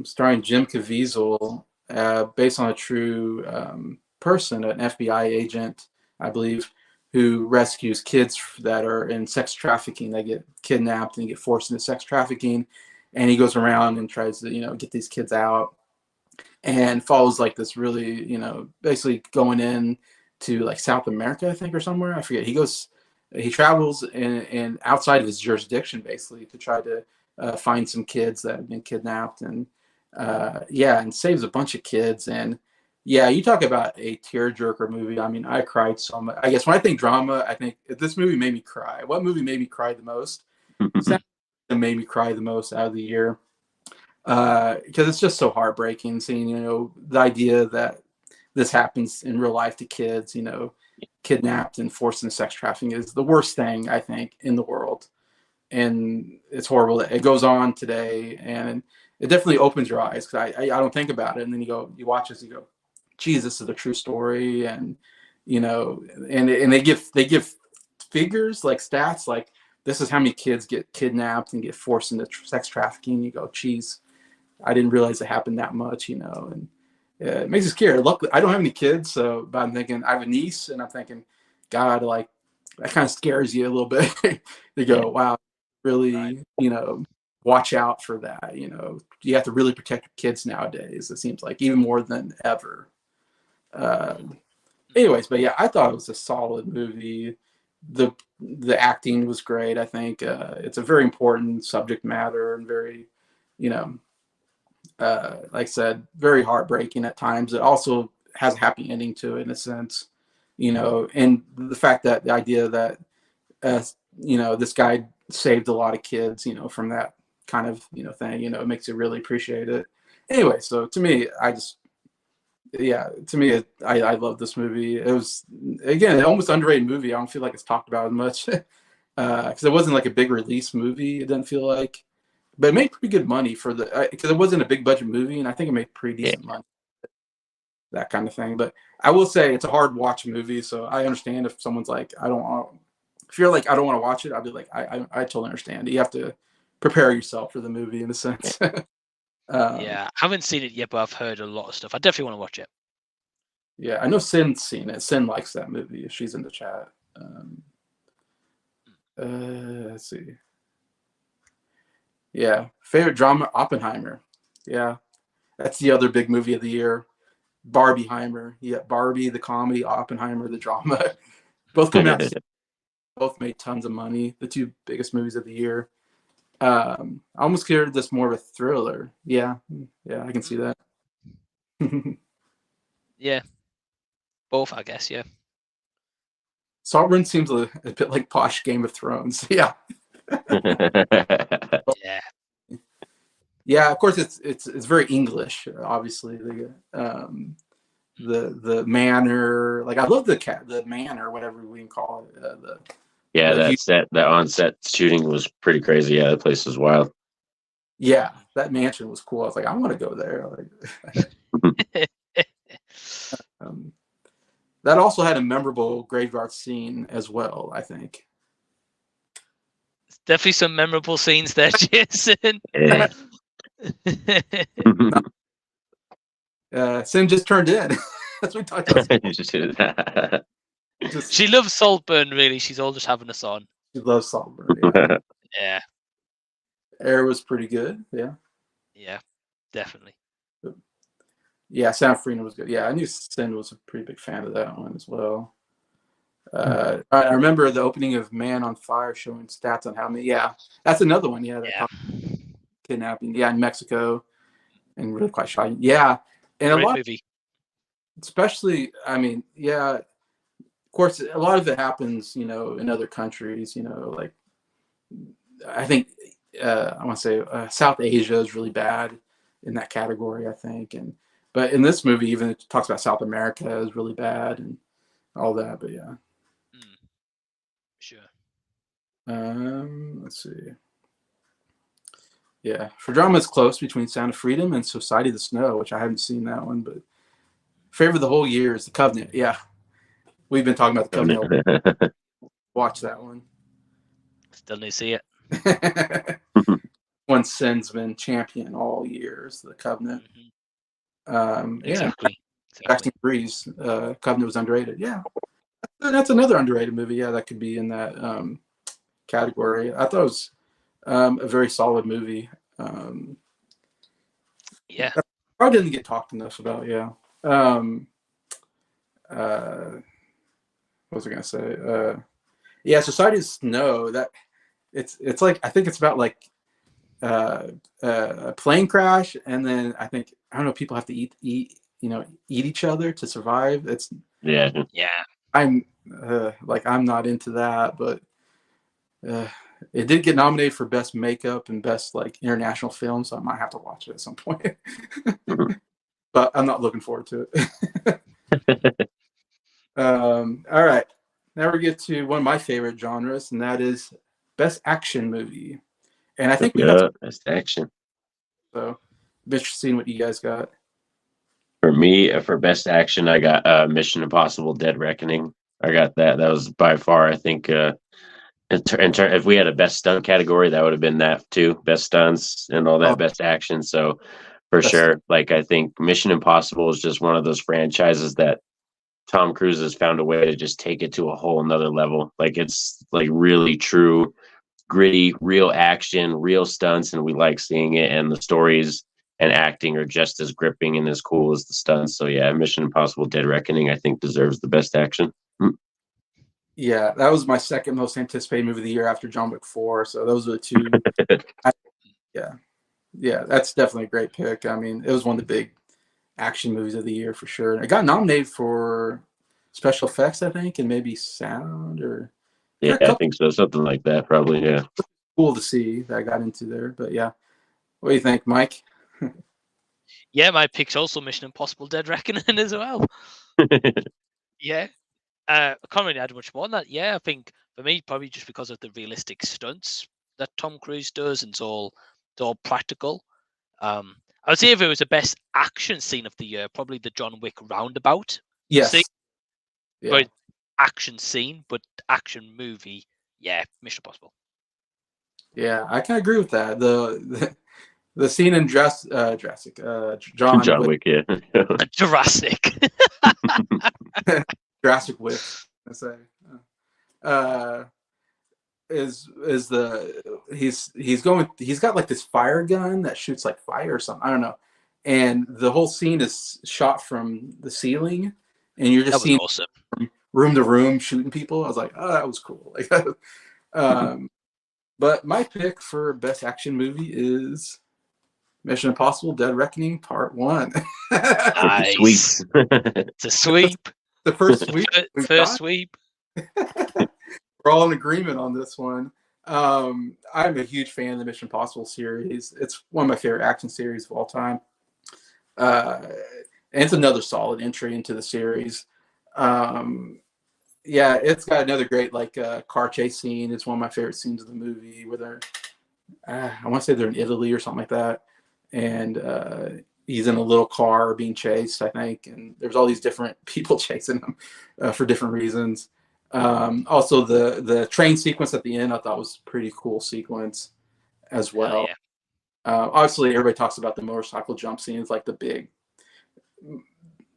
starring Jim Caviezel, based on a true person, an FBI agent, I believe, who rescues kids that are in sex trafficking. They get kidnapped and get forced into sex trafficking. And he goes around and tries to, get these kids out, and follows like this really, basically going in to like South America, I think, or somewhere. I forget. He travels in outside of his jurisdiction, basically, to try to find some kids that have been kidnapped, and and saves a bunch of kids. And yeah, you talk about a tearjerker movie. I mean, I cried so much. I guess when I think drama, I think this movie made me cry. What movie made me cry the most? Sound made me cry the most out of the year, because it's just so heartbreaking seeing, the idea that this happens in real life to kids, kidnapped and forced into sex trafficking is the worst thing, I think, in the world. And it's horrible that it goes on today, and it definitely opens your eyes, because I don't think about it. And then you watch this, you go, geez, this is a true story. And, and they give figures, like stats, like this is how many kids get kidnapped and get forced into sex trafficking. You go, geez, I didn't realize it happened that much, and it makes you scared. Luckily, I don't have any kids, but I'm thinking I have a niece, and I'm thinking, God, like that kind of scares you a little bit. You go, wow, really, watch out for that. You have to really protect your kids nowadays. It seems like even more than ever. Anyways, but yeah, I thought it was a solid movie. The acting was great. I think it's a very important subject matter, and very, you know, like I said, very heartbreaking at times. It also has a happy ending to it in a sense, and the fact that the idea that, this guy saved a lot of kids, from that kind of, thing, it makes you really appreciate it. Anyway, so to me, I love this movie. It was, again, an almost underrated movie. I don't feel like it's talked about as much, because it wasn't like a big release movie. It didn't feel like, but it made pretty good money because it wasn't a big budget movie, and I think it made pretty decent money, that kind of thing. But I will say it's a hard watch movie, so I understand if someone's like, if you're like, I don't want to watch it, I'll be like, I totally understand. You have to prepare yourself for the movie in a sense. Yeah, I haven't seen it yet, but I've heard a lot of stuff. I definitely want to watch it. Yeah, I know Sin's seen it. Sin likes that movie. If she's in the chat. Let's see. Yeah, favorite drama, Oppenheimer. Yeah, that's the other big movie of the year. Barbieheimer. Yeah, Barbie the comedy, Oppenheimer the drama. Both come out. Both made tons of money. The two biggest movies of the year. I almost consider this more of a thriller. Yeah, I can see that. Yeah, both, I guess. Yeah. Sovereign seems a bit like posh Game of Thrones. Yeah. Yeah. Yeah, of course it's very English. Obviously, the manor. Like I love the manor, whatever we can call it. That on-set shooting was pretty crazy. Yeah, that place was wild. Yeah, that mansion was cool. I was like, I want to go there. That also had a memorable graveyard scene as well, I think. Definitely some memorable scenes there, Jason. Yeah. Sim just turned in. That's what we talked about. Just She loves Saltburn, really. She's all just having us on. she loves Saltburn. Yeah. Yeah, Air was pretty good. Yeah. yeah, definitely. Yeah, Sound of Freedom was good. Yeah, I knew Sin was a pretty big fan of that one as well. I remember the opening of Man on Fire showing stats on how many. Yeah, that's another one. Yeah, that Yeah, kidnapping. Yeah, in Mexico, and really quite shocking. Yeah, and great a lot, movie. especially. I mean, yeah, of course, a lot of it happens, in other countries. Like I think I want to say South Asia is really bad in that category. I think, but in this movie, even it talks about South America is really bad and all that. But yeah. Sure. Let's see. Yeah, for drama, it's close between Sound of Freedom and Society of the Snow, which I haven't seen that one, but favorite of the whole year is The Covenant. Yeah, we've been talking about The Covenant. Watch that one. Still need to see it. One Sin's been champion all years. The Covenant. Exactly. Jackson Breeze. Covenant was underrated. Yeah, that's another underrated movie. Yeah, that could be in that category. I thought it was a very solid movie. Yeah. Probably didn't get talked enough about. Yeah. What was I gonna say? Yeah, Society of Snow. That it's like I think it's about like a plane crash, and then I don't know. People have to eat each other to survive. Yeah. I'm I'm not into that, but it did get nominated for best makeup and best international film, so I might have to watch it at some point. But I'm not looking forward to it. All right, now we get to one of my favorite genres, and that is best action movie. And I think we got best action. So, I'm interested in seeing what you guys got. For me, for best action, I got Mission Impossible: Dead Reckoning. I got that. That was by far, I think, if we had a best stunt category, that would have been that too. Best stunts and all that, best action. So for sure, I think Mission Impossible is just one of those franchises that Tom Cruise has found a way to just take it to a whole another level. It's really true, gritty, real action, real stunts, and we like seeing it. And the stories and acting are just as gripping and as cool as the stunts. So yeah, Mission Impossible: Dead Reckoning, I think, deserves the best action. Yeah, that was my second most anticipated movie of the year after John Wick 4. So those are the two. Yeah, that's definitely a great pick. I mean, it was one of the big action movies of the year for sure. It got nominated for special effects, I think, and maybe sound or I think so, something like that, probably. Yeah, cool to see that I got into there. But yeah, what do you think, Mike? Yeah, my pick's also Mission Impossible: Dead Reckoning as well. Yeah. I can't really add much more than that. Yeah, I think for me, probably just because of the realistic stunts that Tom Cruise does, and it's all practical. I would say if it was the best action scene of the year, probably the John Wick roundabout. Yes. Scene. Yeah. But action scene, but action movie. Yeah, Mission Impossible. Yeah, I can agree with that. The scene in Jurassic, John Wick, yeah. Jurassic. Jurassic Wick, I say. He's got this fire gun that shoots fire or something. I don't know. And the whole scene is shot from the ceiling, and you're just seeing awesome. From room to room shooting people. I was like, oh, that was cool. But my pick for best action movie is Mission Impossible: Dead Reckoning Part 1. Nice. Sweep. It's a sweep. The first sweep. First sweep. We're all in agreement on this one. I'm a huge fan of the Mission Impossible series. It's one of my favorite action series of all time. And it's another solid entry into the series. Yeah, it's got another great car chase scene. It's one of my favorite scenes of the movie where they're, I want to say they're in Italy or something like that, and he's in a little car being chased, I think, and there's all these different people chasing him for different reasons. Also, the train sequence at the end I thought was a pretty cool sequence as well. Yeah. Obviously, everybody talks about the motorcycle jump scenes, like the big.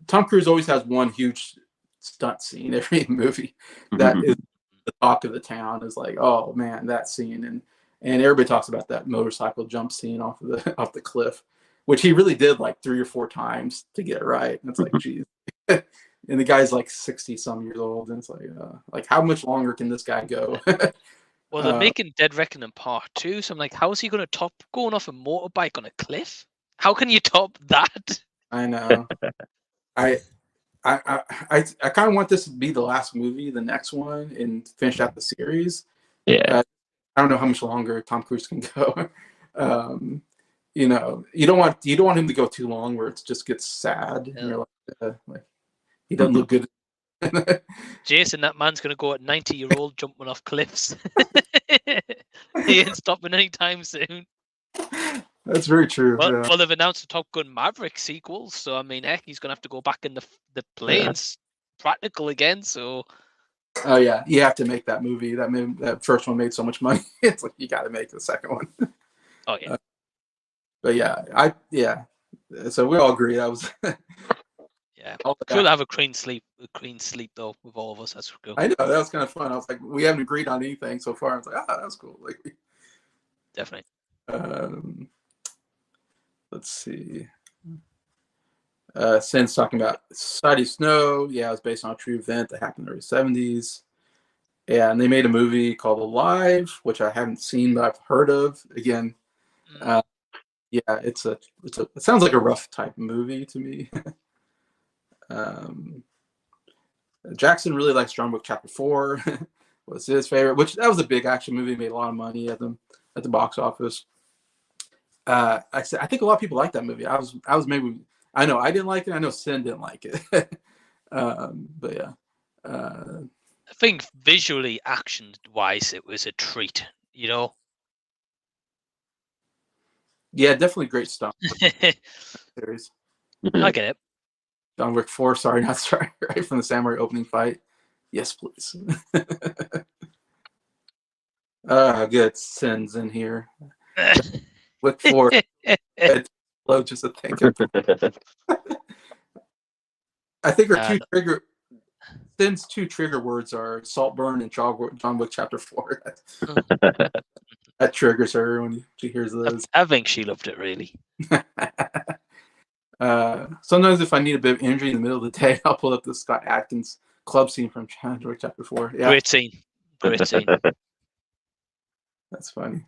Tom Cruise always has one huge stunt scene every movie that is the talk of the town. Is like, oh man, that scene, and everybody talks about that motorcycle jump scene off the cliff, which he really did like 3 or 4 times to get it right. And it's like, geez. And the guy's like 60 some years old, and it's like how much longer can this guy go? Well, they're making Dead Reckoning Part 2, so I'm like, how is he going to top going off a motorbike on a cliff? How can you top that? I know. I kind of want this to be the last movie, the next one, and finish out the series. Yeah. I don't know how much longer Tom Cruise can go. You know, you don't want him to go too long where it just gets sad. Yeah. And you're like he doesn't look good. Jason, that man's going to go at 90-year-old jumping off cliffs. He ain't stopping anytime soon. That's very true. Well, they've announced the Top Gun Maverick sequel, so I mean, heck, he's going to have to go back in the planes practical again. So, oh yeah, you have to make that movie. That first one made so much money. It's like you got to make the second one. Oh yeah. But yeah. So we all agree that was. Yeah, cool to have a clean sleep though with all of us. That's cool. I know that was kind of fun. I was like, we haven't agreed on anything so far. I was like, that was cool. Like, Definitely. Let's see. Sin's talking about Society of Snow. Yeah, it was based on a true event that happened in the early 70s. Yeah, and they made a movie called Alive, which I haven't seen, but I've heard of. Again, yeah, it sounds like a rough type movie to me. Jackson really likes John Wick Chapter 4. Was his favorite, which that was a big action movie, made a lot of money at the box office. I think a lot of people like that movie. I was maybe, I know I didn't like it. I know Sin didn't like it. But yeah. I think visually, action wise, it was a treat. You know. Yeah, definitely great stuff. Series. I get it. John Wick 4, sorry, not sorry, right from the samurai opening fight. Yes, please. Good. Sin's in here. Wick 4. Low just a thinking. I think our Sin's two trigger words are Saltburn and John Wick Chapter 4. That triggers her when she hears those. I think she loved it really. Sometimes if I need a bit of energy in the middle of the day, I'll pull up the Scott Adkins club scene from John Wick Chapter 4. Yeah. Great scene. That's funny.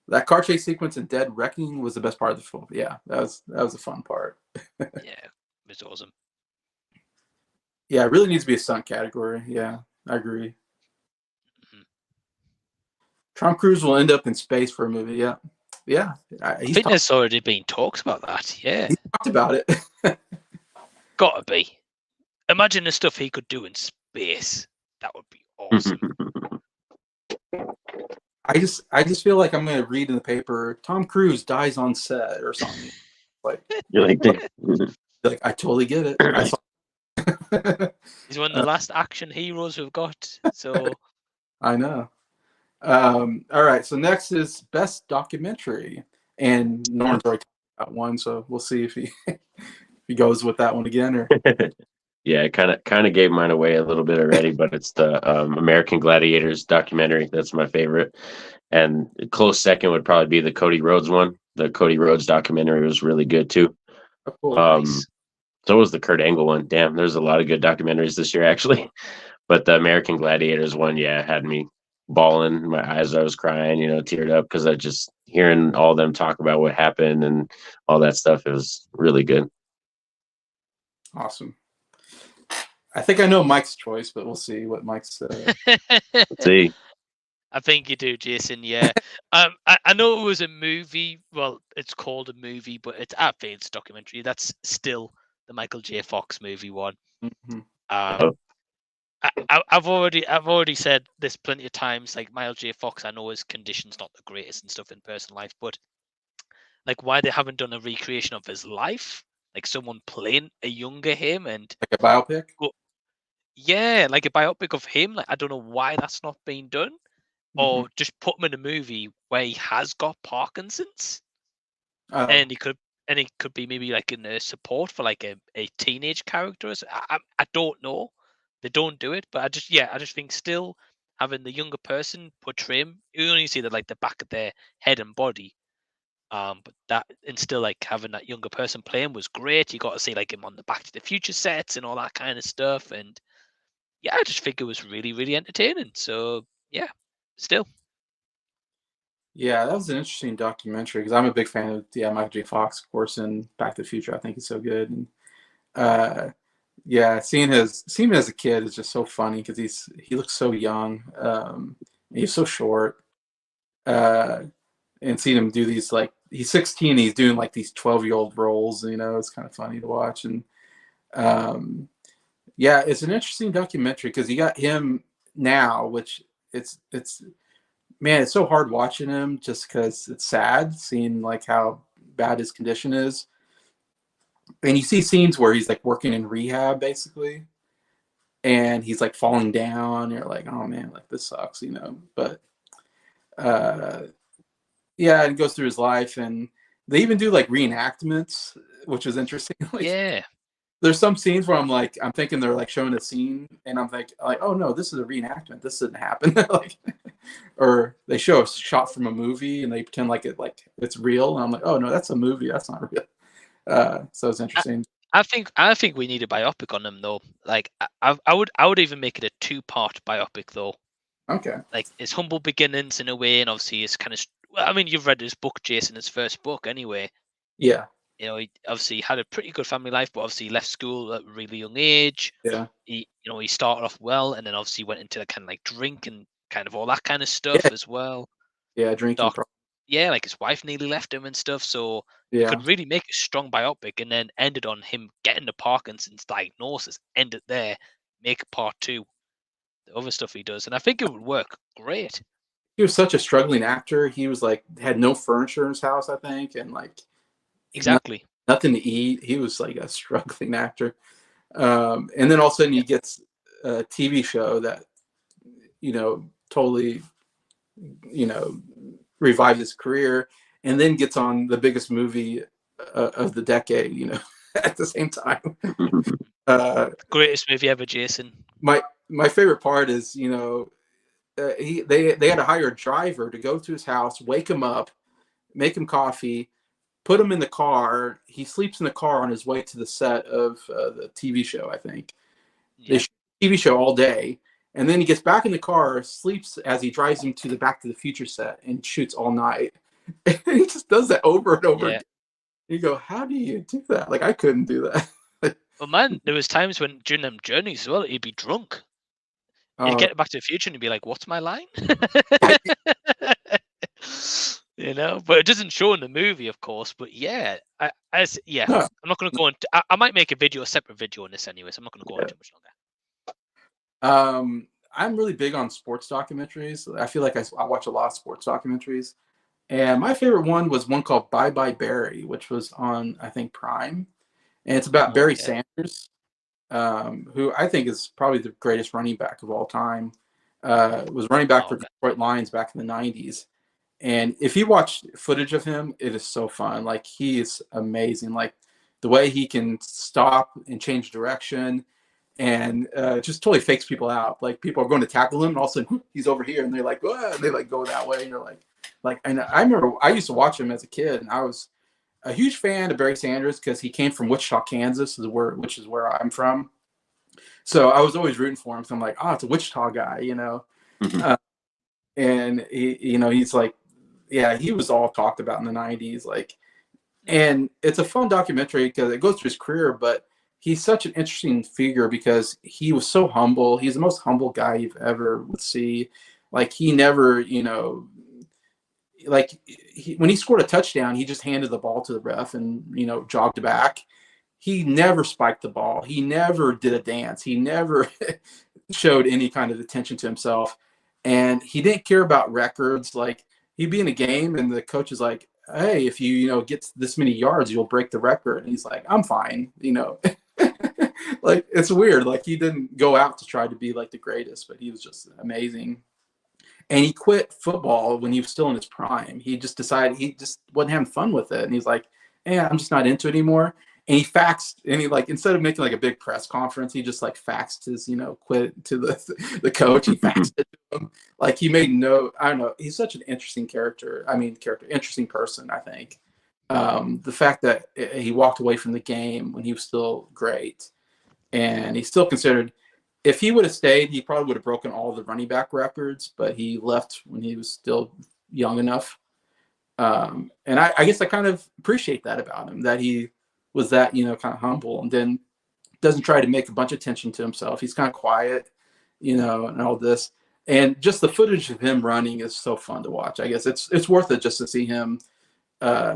That car chase sequence in Dead Reckoning was the best part of the film. Yeah, that was a fun part. Yeah, it was awesome. Yeah, it really needs to be a stunt category. Yeah, I agree. Tom Cruise will end up in space for a movie. Yeah. I think there's already been talks about that. Yeah, he talked about it. Gotta be. Imagine the stuff he could do in space. That would be awesome. I just feel like I'm gonna read in the paper Tom Cruise dies on set or something. Like you're like I totally get it. I saw He's one of the last action heroes we've got. So I know. All right. So next is best documentary, and Norin's already talked about one, so we'll see if he goes with that one again. Or yeah, kind of gave mine away a little bit already, but it's the American Gladiators documentary. That's my favorite, and a close second would probably be the Cody Rhodes one. The Cody Rhodes documentary was really good too. Oh, cool. Nice. So was the Kurt Angle one. Damn, there's a lot of good documentaries this year actually, but the American Gladiators one, yeah, had me bawling my eyes. I was crying, teared up because I just hearing all them talk about what happened and all that stuff. It was really good. Awesome. I think I know Mike's choice, but we'll see what Mike's. Let's see. I think you do, Jason. Yeah. I know it was a movie. Well, it's called a movie, but it's a documentary. That's still the Michael J. Fox movie one. Mm-hmm. I've already said this plenty of times. Like Michael J. Fox, I know his condition's not the greatest and stuff in personal life, but like why they haven't done a recreation of his life, like someone playing a younger him and like a biopic. Yeah, like a biopic of him. Like I don't know why that's not being done, Mhm. or just put him in a movie where he has got Parkinson's, Oh, and he could be maybe like in a support for like a teenage character. I don't know. They don't do it, but I just think still having the younger person portray him, you only see the like the back of their head and body. But that and still like having that younger person playing was great. You got to see like him on the Back to the Future sets and all that kind of stuff. And yeah, I just think it was really, really entertaining. So yeah, still. yeah, that was an interesting documentary because I'm a big fan of Michael J. Fox, of course, and Back to the Future. I think he's so good. And uh, yeah, seeing him as a kid is just so funny because he looks so young. He's so short. Uh, and seeing him do these like he's 16, he's doing like these 12-year-old roles. It's kind of funny to watch. And um, yeah, it's an interesting documentary because you got him now, which it's man, it's so hard watching him just because it's sad seeing like how bad his condition is. And you see scenes where he's like working in rehab basically, and he's like falling down. You're like, oh man, like this sucks. But uh, yeah, it goes through his life, and they even do like reenactments, which is interesting. Like, Yeah. there's some scenes where I'm thinking they're like showing a scene, and I'm like, oh no, this is a reenactment. This didn't happen. Like, or they show a shot from a movie and they pretend like it's real, and I'm like, oh no, that's a movie. That's not real. So it's I, interesting. I think we need a biopic on him though. Like I would even make it a two-part biopic though. Okay. Like his humble beginnings in a way, and obviously his kind of. Well, I mean, you've read his book, Jason, his first book, anyway. Yeah. He obviously had a pretty good family life, but obviously he left school at a really young age. Yeah. He started off well, and then obviously went into kind of like drink and kind of all that kind of Yeah. stuff as well. Yeah. Drinking. Dark, yeah, like his wife nearly left him and stuff. So you Yeah. could really make a strong biopic, and then ended on him getting the Parkinson's diagnosis. End it there. Make part two, the other stuff he does, and I think it would work great. He was such a struggling actor. He was like had no furniture in his house, I think, and like no, Exactly. nothing to eat. He was like a struggling actor. And then all of a sudden Yeah. he gets a TV show that totally revives his career, and then gets on the biggest movie of the decade. At the same time. Uh, Greatest movie ever, Jason. my favorite part is they had to hire a driver to go to his house, wake him up, make him coffee, put him in the car. He sleeps in the car on his way to the set of the TV show. I think they Yeah. shoot the TV show all day, and then he gets back in the car, sleeps as he drives him to the Back to the Future set, and shoots all night. And he just does that over and over Yeah. again. You go, how do you do that? Like I couldn't do that. But man, there was times when during them journeys as well, he'd be drunk. He'd Uh, get Back to the Future and he'd be like, "What's my line?" But it doesn't show in the movie, of course. But yeah, yeah, no, I'm not going to go into. I might make a separate video on this anyway. So I'm not going to go on yeah. too much longer. I'm really big on sports documentaries. I feel like I watch a lot of sports documentaries. And my favorite one was one called Bye Bye Barry, which was on, I think, Prime. And it's about Barry Okay. Sanders, who I think is probably the greatest running back of all time. Was running back for Okay. Detroit Lions back in the 90s. And if you watch footage of him, it is so fun. Like, he is amazing. Like, the way he can stop and change direction, and just totally fakes people out. Like, people are going to tackle him, and all of a sudden he's over here, and they're like, "Whoa," and they like go that way, and you're like, and I remember I used to watch him as a kid, and I was a huge fan of Barry Sanders because he came from Wichita, Kansas, which is where I'm from. So I was always rooting for him. So I'm like, oh, it's a Wichita guy. And he's like, yeah, he was all talked about in the 90s. Like, and it's a fun documentary because it goes through his career, but he's such an interesting figure because he was so humble. He's the most humble guy you've ever would see. Like, he never, like when he scored a touchdown, he just handed the ball to the ref and, jogged back. He never spiked the ball. He never did a dance. He never showed any kind of attention to himself. And he didn't care about records. Like, he'd be in a game and the coach is like, hey, if you, get this many yards, you'll break the record. And he's like, I'm fine. like it's weird. Like he didn't go out to try to be like the greatest, but he was just amazing. And he quit football when he was still in his prime. He just decided he just wasn't having fun with it, and he's like, "Hey, I'm just not into it anymore." And he faxed, and he like instead of making like a big press conference, he just like faxed his quit to the coach. He faxed it to him. Like he made no, I don't know. He's such an interesting character. I mean, interesting person. I think the fact that he walked away from the game when he was still great, and he's still considered. If he would have stayed, he probably would have broken all the running back records. But he left when he was still young enough, and I guess I kind of appreciate that about him, that he was that kind of humble, and then doesn't try to make a bunch of attention to himself. He's kind of quiet, and all this. And just the footage of him running is so fun to watch. I guess it's worth it just to see him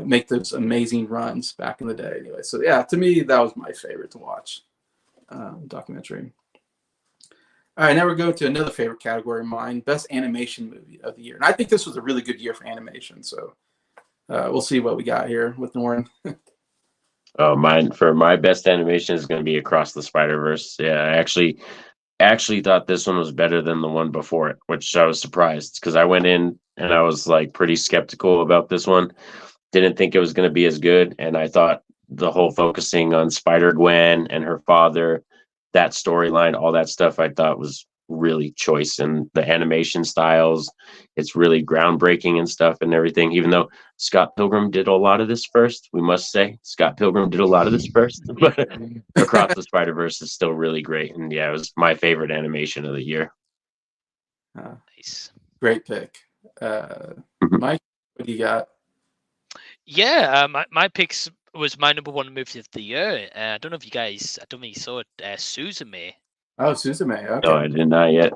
make those amazing runs back in the day. Anyway, so yeah, to me that was my favorite to watch documentary. All right, now we're going to another favorite category of mine, best animation movie of the year. And I think this was a really good year for animation. So we'll see what we got here with Norin. Mine for my best animation is going to be Across the Spider-Verse. Yeah, I actually thought this one was better than the one before it, which I was surprised because I went in and I was like pretty skeptical about this one. Didn't think it was going to be as good, and I thought the whole focusing on Spider-Gwen and her father, that storyline, all that stuff, I thought was really choice, and the animation styles, it's really groundbreaking and stuff and everything. Even though Scott Pilgrim did a lot of this first, we must say Scott Pilgrim did a lot of this first, but Across the Spider-Verse is still really great, and yeah, it was my favorite animation of the year. Nice. Great pick. Mike, what do you got? Yeah, my picks was my number one movie of the year. I don't know if you guys, I don't know if you saw it, Suzume. Oh, Suzume. Okay. No, I did not yet.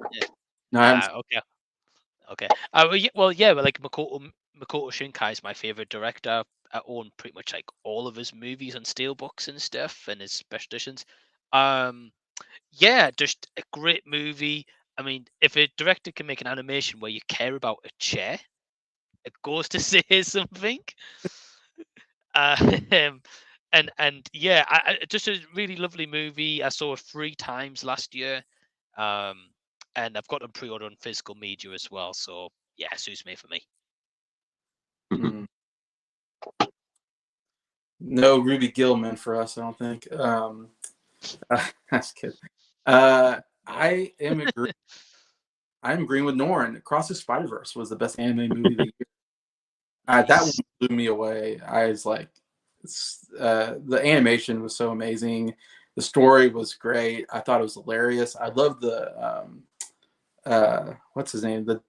No, Okay. Okay. Like Makoto Shinkai is my favorite director. I own pretty much like all of his movies on steelbooks and stuff, and his special editions. Yeah, just a great movie. I mean, if a director can make an animation where you care about a chair, it goes to say something. Um, and yeah, just a really lovely movie. I saw it 3 times last year, and I've got them pre-ordered on physical media as well. So yeah, Suzume for me. Mm. No Ruby Gillman for us, I don't think. That's good. I am agree. I'm agreeing with Norin. Across the Spider-Verse was the best anime movie of the year. That one blew me away. I was like, the animation was so amazing. The story was great. I thought it was hilarious. I love the what's his name? The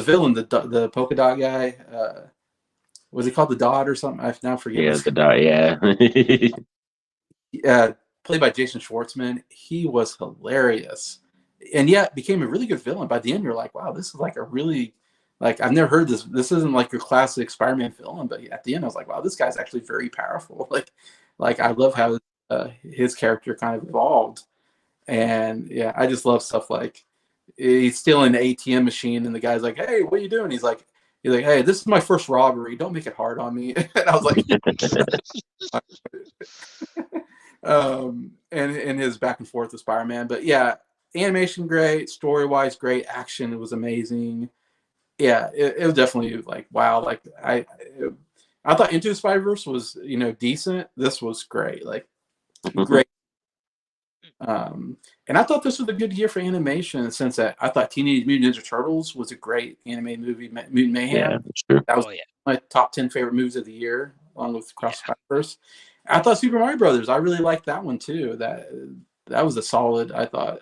villain, the polka dot guy. Was he called the Dot or something? I now forget. Yeah, the Dot. Yeah. Played by Jason Schwartzman. He was hilarious, and yet became a really good villain. By the end, you're like, wow, this is like a really I've never heard this. This isn't like your classic Spider-Man villain, but at the end, I was like, wow, this guy's actually very powerful. Like I love how his character kind of evolved, and yeah, I just love stuff like he's stealing the ATM machine, and the guy's like, hey, what are you doing? He's like, hey, this is my first robbery. Don't make it hard on me. And I was like, and his back and forth with Spider-Man. But yeah, animation great, story-wise great, action, it was amazing. Yeah, it was definitely like wow. Like I thought Into the Spider-Verse was decent. This was great, like great. And I thought this was a good year for animation in the sense that I thought Teenage Mutant Ninja Turtles was a great animated movie. Mutant Mayhem. Yeah, that's true. That was my top 10 favorite movies of the year, along with Across the Spider-Verse. I thought Super Mario Brothers. I really liked that one too. That was a solid, I thought,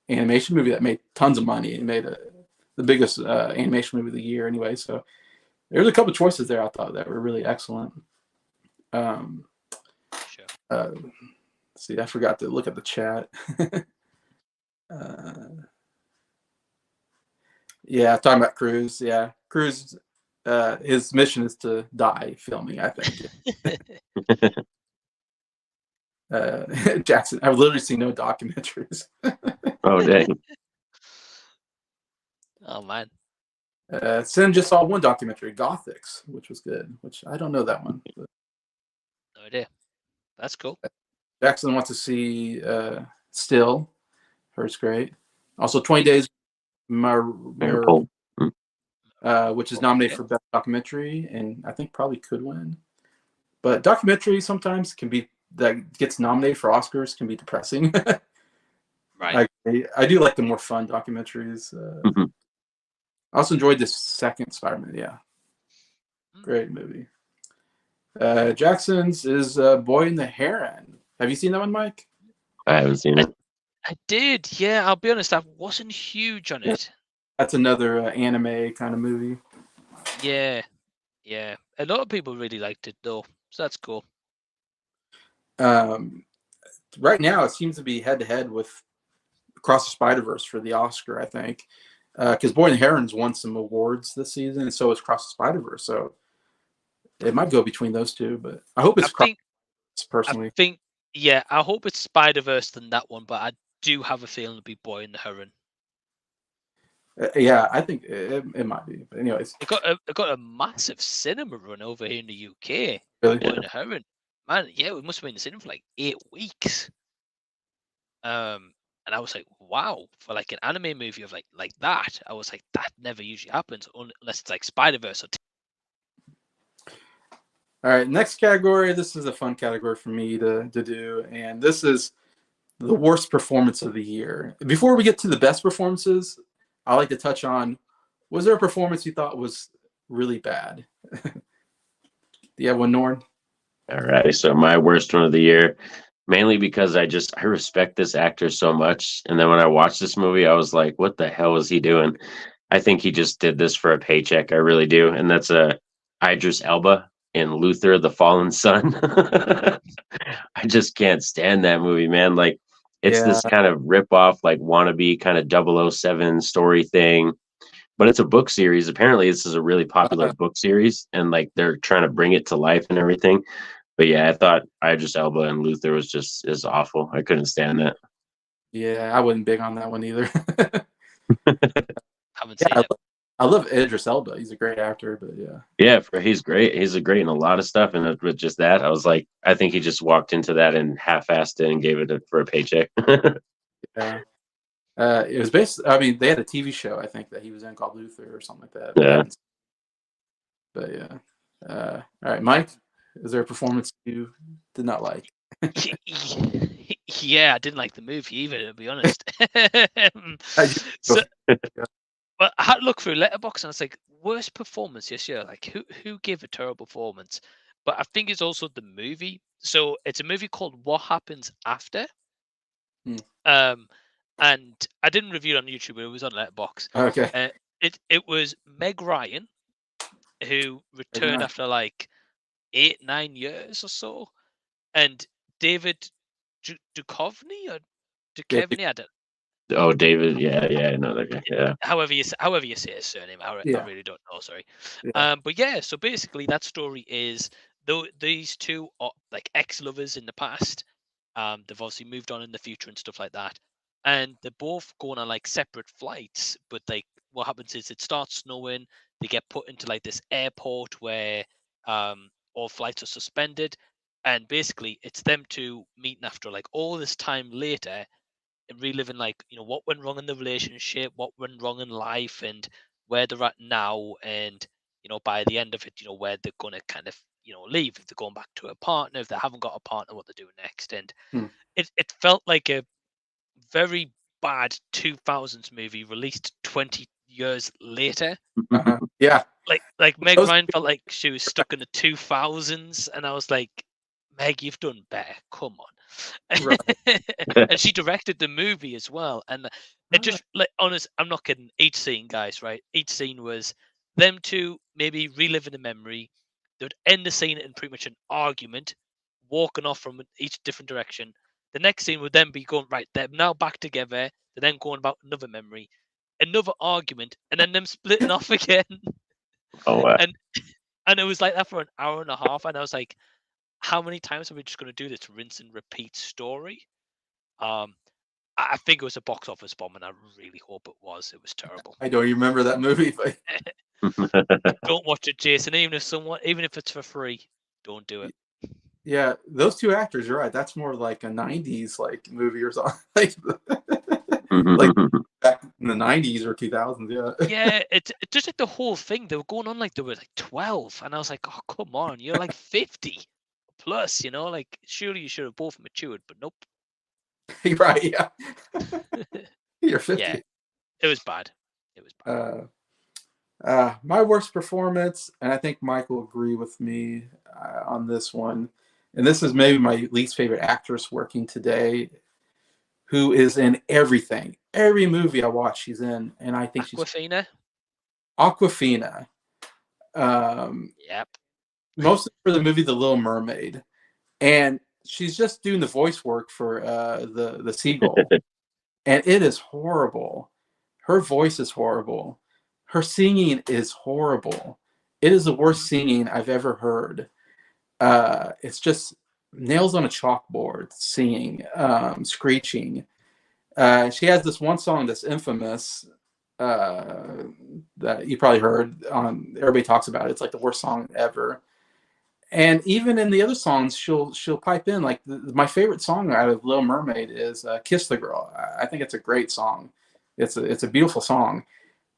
animation movie that made tons of money and made the biggest animation movie of the year anyway. So there's a couple of choices there I thought that were really excellent. See, I forgot to look at the chat. Yeah, talking about Cruz. Yeah, Cruz. His mission is to die filming, I think. Jackson, I've literally seen no documentaries. Oh, dang. Oh man. Sin just saw one documentary, Gothics, which was good. Which I don't know that one. But No idea. That's cool. Jackson wants to see Still. Heard's great. Also, 20 Days Maripol. which is nominated for Best Documentary, and I think probably could win. But documentary sometimes that gets nominated for Oscars can be depressing. Right. I do like the more fun documentaries. I also enjoyed the second Spider-Man. Yeah, great movie. Jackson's is Boy and the Heron. Have you seen that one, Mike? I haven't seen it. I did. Yeah, I'll be honest. I wasn't huge on it. That's another anime kind of movie. Yeah. Yeah. A lot of people really liked it though, so that's cool. Right now, it seems to be head-to-head with Across the Spider-Verse for the Oscar, I think. Because Boy and the Heron's won some awards this season, and so is Across the Spider-Verse. So it might go between those two, but I hope it's personally. I hope it's Spider-Verse than that one, but I do have a feeling it'll be Boy and the Heron. Yeah, I think it might be. But anyways, it got a massive cinema run over here in the UK. Really? Boy and the Heron, man. Yeah, we must have been in the cinema for like 8 weeks. And I was like, wow, for like an anime movie of like that, I was like, that never usually happens unless it's like Spider-Verse. All right, next category. This is a fun category for me to do, and this is the worst performance of the year. Before we get to the best performances, I like to touch on, was there a performance you thought was really bad? Do you have one, Norin? All right, so my worst one of the year, mainly because I respect this actor so much, and then when I watched this movie, I was like, what the hell is he doing? I think he just did this for a paycheck. I really do, and that's Idris Elba in Luther, the Fallen Son. I just can't stand that movie, man. Like, it's this kind of rip-off, like, wannabe kind of 007 story thing, but it's a book series. Apparently, this is a really popular book series, and, like, they're trying to bring it to life and everything. But, yeah, I thought Idris Elba and Luther is awful. I couldn't stand that. Yeah, I wasn't big on that one either. Haven't seen it. I love Idris Elba. He's a great actor, but yeah. Yeah, he's great. He's great in a lot of stuff, and with just that, I was like, I think he just walked into that and half-assed it and gave it for a paycheck. Yeah. It was based. I mean, they had a TV show I think that he was in called Luther or something like that. Yeah. But yeah. All right, Mike. Is there a performance you did not like? Yeah, I didn't like the movie either, to be honest. But I had to look through Letterboxd and I was like, worst performance this year. Like, who gave a terrible performance? But I think it's also the movie. So it's a movie called What Happens After. And I didn't review it on YouTube, but it was on Letterboxd. Okay. It was Meg Ryan, who returned after like 8-9 years or so, and David Duchovny or Duchovny, I don't. Oh, David, yeah, I know that guy. Yeah. However you say his surname, I really don't know. Sorry. Yeah. But yeah, so basically that story is these two are like ex-lovers in the past. They've obviously moved on in the future and stuff like that, and they're both going on like separate flights. But like, what happens is it starts snowing. They get put into like this airport where all flights are suspended, and basically it's them two meeting after like all this time later and reliving like, you know, what went wrong in the relationship, what went wrong in life, and where they're at now, and you know, by the end of it, you know, where they're gonna kind of, you know, leave, if they're going back to a partner, if they haven't got a partner, what they're doing next. And it felt like a very bad 2000s movie released 20 years later. Yeah. Like Meg Ryan felt like she was stuck in the 2000s, and I was like, Meg, you've done better. Come on. And she directed the movie as well. And it just, like, honest, I'm not kidding. Each scene, guys, right? Each scene was them two maybe reliving a memory. They would end the scene in pretty much an argument, walking off from each different direction. The next scene would then be going, right, they're now back together. They're then going about another memory, another argument, and then them splitting off again. Oh, wow. And it was like that for an hour and a half. And I was like, how many times are we just going to do this rinse and repeat story? I think it was a box office bomb, and I really hope it was. It was terrible. I don't remember that movie, but don't watch it, Jason. Even if it's for free, don't do it. Yeah, those two actors, you're right. That's more like a '90s like movie or something, like back in the '90s or 2000s. Yeah. Yeah, it's just like the whole thing. They were going on like they were like 12, and I was like, oh come on, you're like 50 plus, like surely you should have both matured, but nope. You're right. Yeah. You're 50. Yeah, it was bad. It was bad. My worst performance, and I think Mike will agree with me on this one, and this is maybe my least favorite actress working today, who is in everything. Every movie I watch, she's in, and I think Awkwafina. she's Awkwafina. Yep. Mostly for the movie The Little Mermaid, and she's just doing the voice work for the seagull, and it is horrible. Her voice is horrible. Her singing is horrible. It is the worst singing I've ever heard. It's just nails on a chalkboard singing, screeching. She has this one song that's infamous that you probably heard on. Everybody talks about it. It's like the worst song ever. And even in the other songs, she'll pipe in like my favorite song out of Little Mermaid is "Kiss the Girl." I think it's a great song. It's a beautiful song.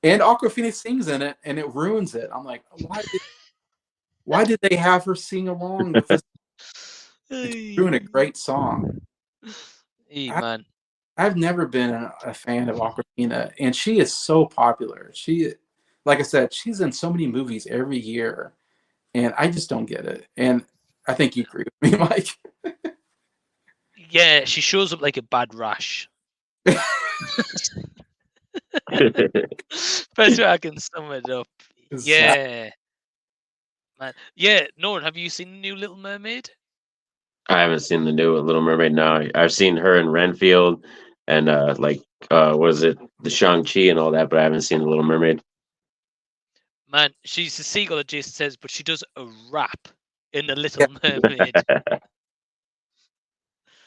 And Awkwafina sings in it, and it ruins it. I'm like, why did they have her sing along with this? It's doing a great song. Hey, man. I've never been a fan of Awkwafina, and she is so popular. Like I said, she's in so many movies every year, and I just don't get it. And I think you agree with me, Mike. Yeah, she shows up like a bad rash. Best way I can sum it up. Yeah. Man. Yeah, Norin, have you seen the new Little Mermaid? I haven't seen the new Little Mermaid. No, I've seen her in Renfield and was it the Shang-Chi and all that, but I haven't seen the Little Mermaid. Man, she's the seagull that Jason says, but she does a rap in the Little Mermaid.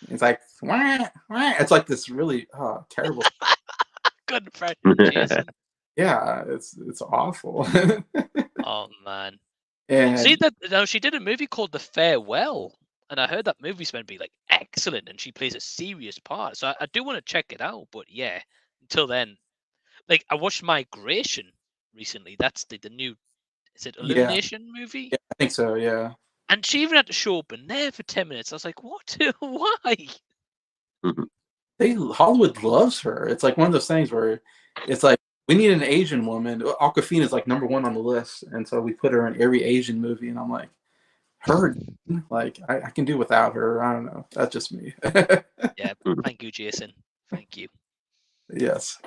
It's like, wah, wah. It's like this really terrible. Good impression, Jason. Yeah, it's awful. Oh man. And See that now she did a movie called The Farewell, and I heard that movie's meant to be like excellent, and she plays a serious part. So I do want to check it out. But yeah, until then, like I watched Migration recently. That's the new, is it Illumination movie? Yeah, I think so. Yeah. And she even had to show up in there for 10 minutes. I was like, what? Why? Hollywood loves her. It's like one of those things where it's like we need an Asian woman. Awkwafina is like #1 on the list, and so we put her in every Asian movie. And I'm like, her, like I can do without her. I don't know. That's just me. Yeah. Thank you, Jason. Thank you. Yes.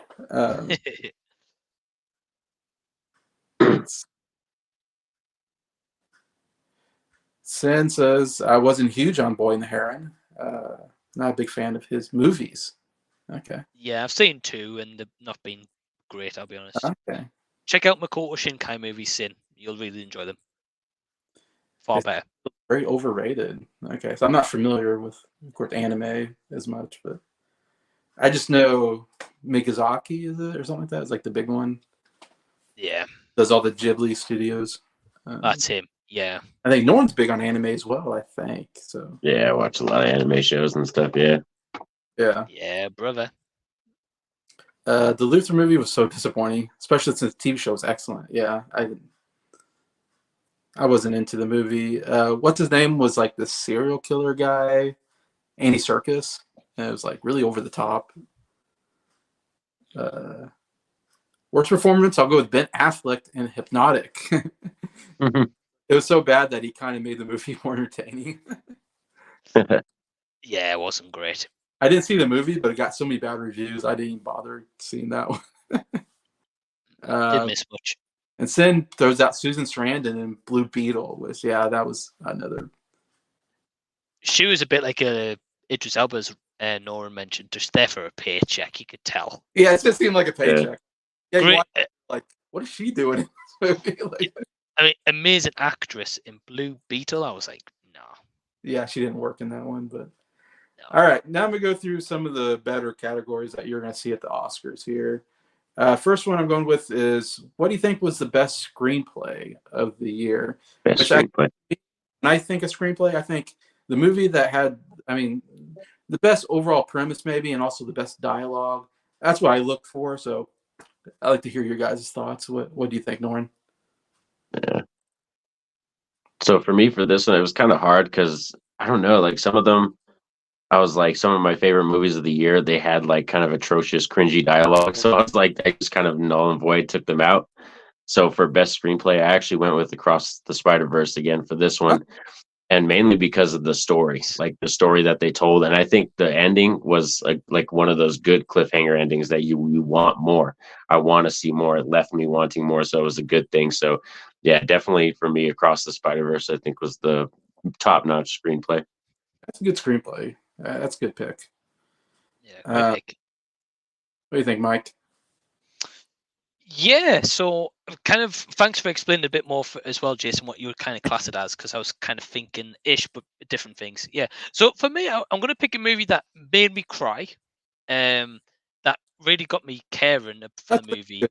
Sin says I wasn't huge on Boy and the Heron. Not a big fan of his movies. Okay. Yeah, I've seen 2 and they've not been great, I'll be honest. Okay. Check out Makoto Shinkai movies, Sin. You'll really enjoy them. Far better. Very overrated. Okay, so I'm not familiar with, of course, anime as much, but I just know Miyazaki, is it, or something like that? It's like the big one. Yeah. Does all the Ghibli studios. That's him. Yeah. I think Norin's big on anime as well, I think. So yeah, I watch a lot of anime shows and stuff. Yeah. Yeah. Yeah, brother. The Luther movie was so disappointing, especially since the TV show was excellent. Yeah, I wasn't into the movie. What's his name was like the serial killer guy, Andy Serkis, and it was like really over the top. Worst performance, I'll go with Ben Affleck in Hypnotic. It was so bad that he kind of made the movie more entertaining. Yeah, it wasn't great. I didn't see the movie, but it got so many bad reviews, I didn't even bother seeing that one. Didn't miss much. And Sin throws out Susan Sarandon in Blue Beetle, which, yeah, that was another. She was a bit like a Idris Elba's Norin mentioned, just there for a paycheck, you could tell. Yeah, it just seemed like a paycheck. Yeah, Great. Like, what is she doing in this movie? Like, I mean, amazing actress in Blue Beetle. I was like, no. Yeah, she didn't work in that one, but. No. All right, now I'm going to go through some of the better categories that you're going to see at the Oscars here. First one I'm going with is, what do you think was the best screenplay of the year? Best screenplay. When I think of screenplay, I think the movie that had, I mean, the best overall premise maybe, and also the best dialogue. That's what I look for. So I'd like to hear your guys' thoughts. What do you think, Norin? Yeah. So for me, for this one, it was kind of hard because I don't know, like some of them, I was like, some of my favorite movies of the year, they had like kind of atrocious, cringy dialogue. So I was like, I just kind of null and void took them out. So for best screenplay, I actually went with Across the Spider-Verse again for this one, and mainly because of the story, like the story that they told. And I think the ending was like one of those good cliffhanger endings that you want more. I want to see more. It left me wanting more, so it was a good thing. So yeah, definitely for me, Across the Spider-Verse, I think was the top-notch screenplay. That's a good screenplay. That's a good pick. Yeah, great pick. What do you think, Mike? Yeah, so kind of thanks for explaining a bit more as well, Jason, what you would kind of class it as, because I was kind of thinking ish, but different things. Yeah. So for me, I'm going to pick a movie that made me cry, that really got me caring for the movie.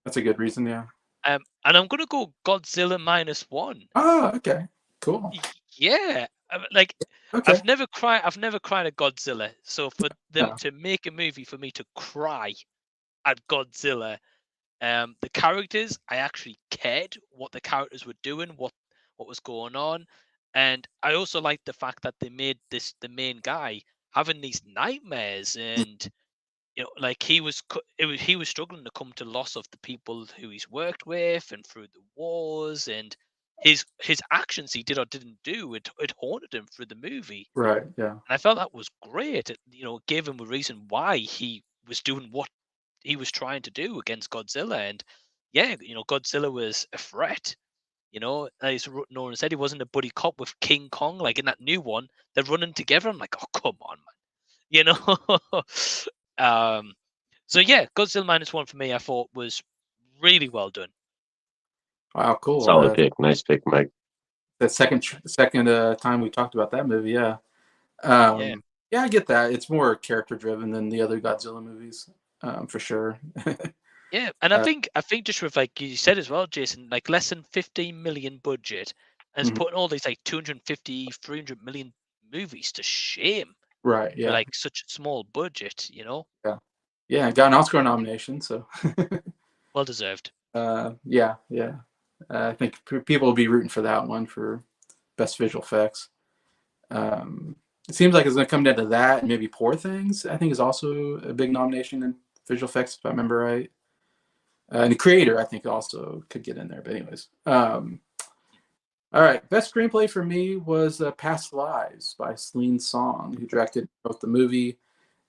That's a good reason, yeah. And I'm going to go Godzilla -1. Oh, okay, cool. Yeah, like Okay. I've never cried at Godzilla, so for them to make a movie for me to cry at Godzilla. The characters, I actually cared what the characters were doing, what was going on, and I also liked the fact that they made the main guy having these nightmares, and like he was struggling to come to loss of the people who he's worked with, and through the wars, and his actions he did or didn't do, it haunted him through the movie. Right. Yeah. And I felt that was great. It gave him a reason why he was doing what he was trying to do against Godzilla. And yeah, Godzilla was a threat. As Nolan said, he wasn't a buddy cop with King Kong. Like in that new one, they're running together. I'm like, oh come on, man. So yeah, Godzilla -1 for me, I thought was really well done. Wow, cool. Solid pick. Nice pick, Mike. The second time we talked about that movie, yeah. Yeah, I get that. It's more character driven than the other Godzilla movies, for sure. Yeah, and I think just with like you said as well, Jason, like less than 15 million budget, and it's putting all these like 250, 300 million movies to shame. Right. Yeah. For, like such a small budget, Yeah. Yeah. Got an Oscar nomination, so. Well deserved. Yeah. Yeah. I think people will be rooting for that one for best visual effects. It seems like it's going to come down to that, and maybe Poor Things, I think, is also a big nomination in visual effects, if I remember right. And the creator, I think, also could get in there. But anyways, all right. Best screenplay for me was Past Lives by Celine Song, who directed both the movie.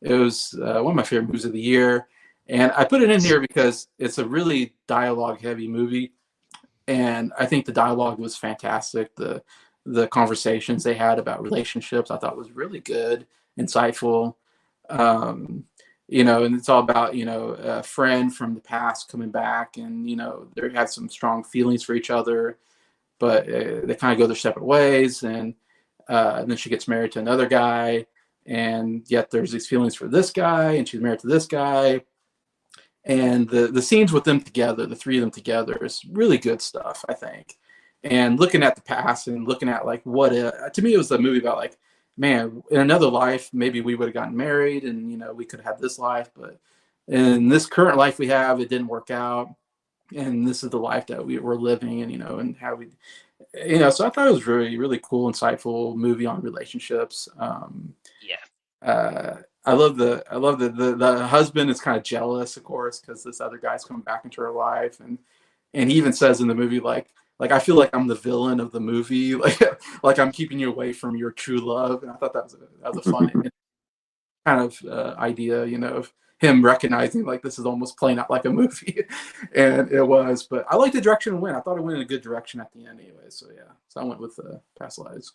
It was one of my favorite movies of the year. And I put it in here because it's a really dialogue-heavy movie. And I think the dialogue was fantastic. The conversations they had about relationships, I thought was really good, insightful. And it's all about, a friend from the past coming back, and, they had some strong feelings for each other, but they kind of go their separate ways. And then she gets married to another guy, and yet there's these feelings for this guy, and she's married to this guy. And the scenes with them together, the three of them together, is really good stuff, I think. And looking at the past and looking at like to me, it was a movie about like, man, in another life, maybe we would have gotten married, and we could have this life, but in this current life we have, it didn't work out, and this is the life that we're living, and how we, so I thought it was really, really cool, insightful movie on relationships. I love the husband is kind of jealous, of course, because this other guy's coming back into her life, and he even says in the movie like I feel like I'm the villain of the movie, like I'm keeping you away from your true love. And I thought that was a fun kind of idea, of him recognizing like this is almost playing out like a movie, and it was. But I like the direction it went. I thought it went in a good direction at the end, anyway. So yeah, so I went with Past Lives.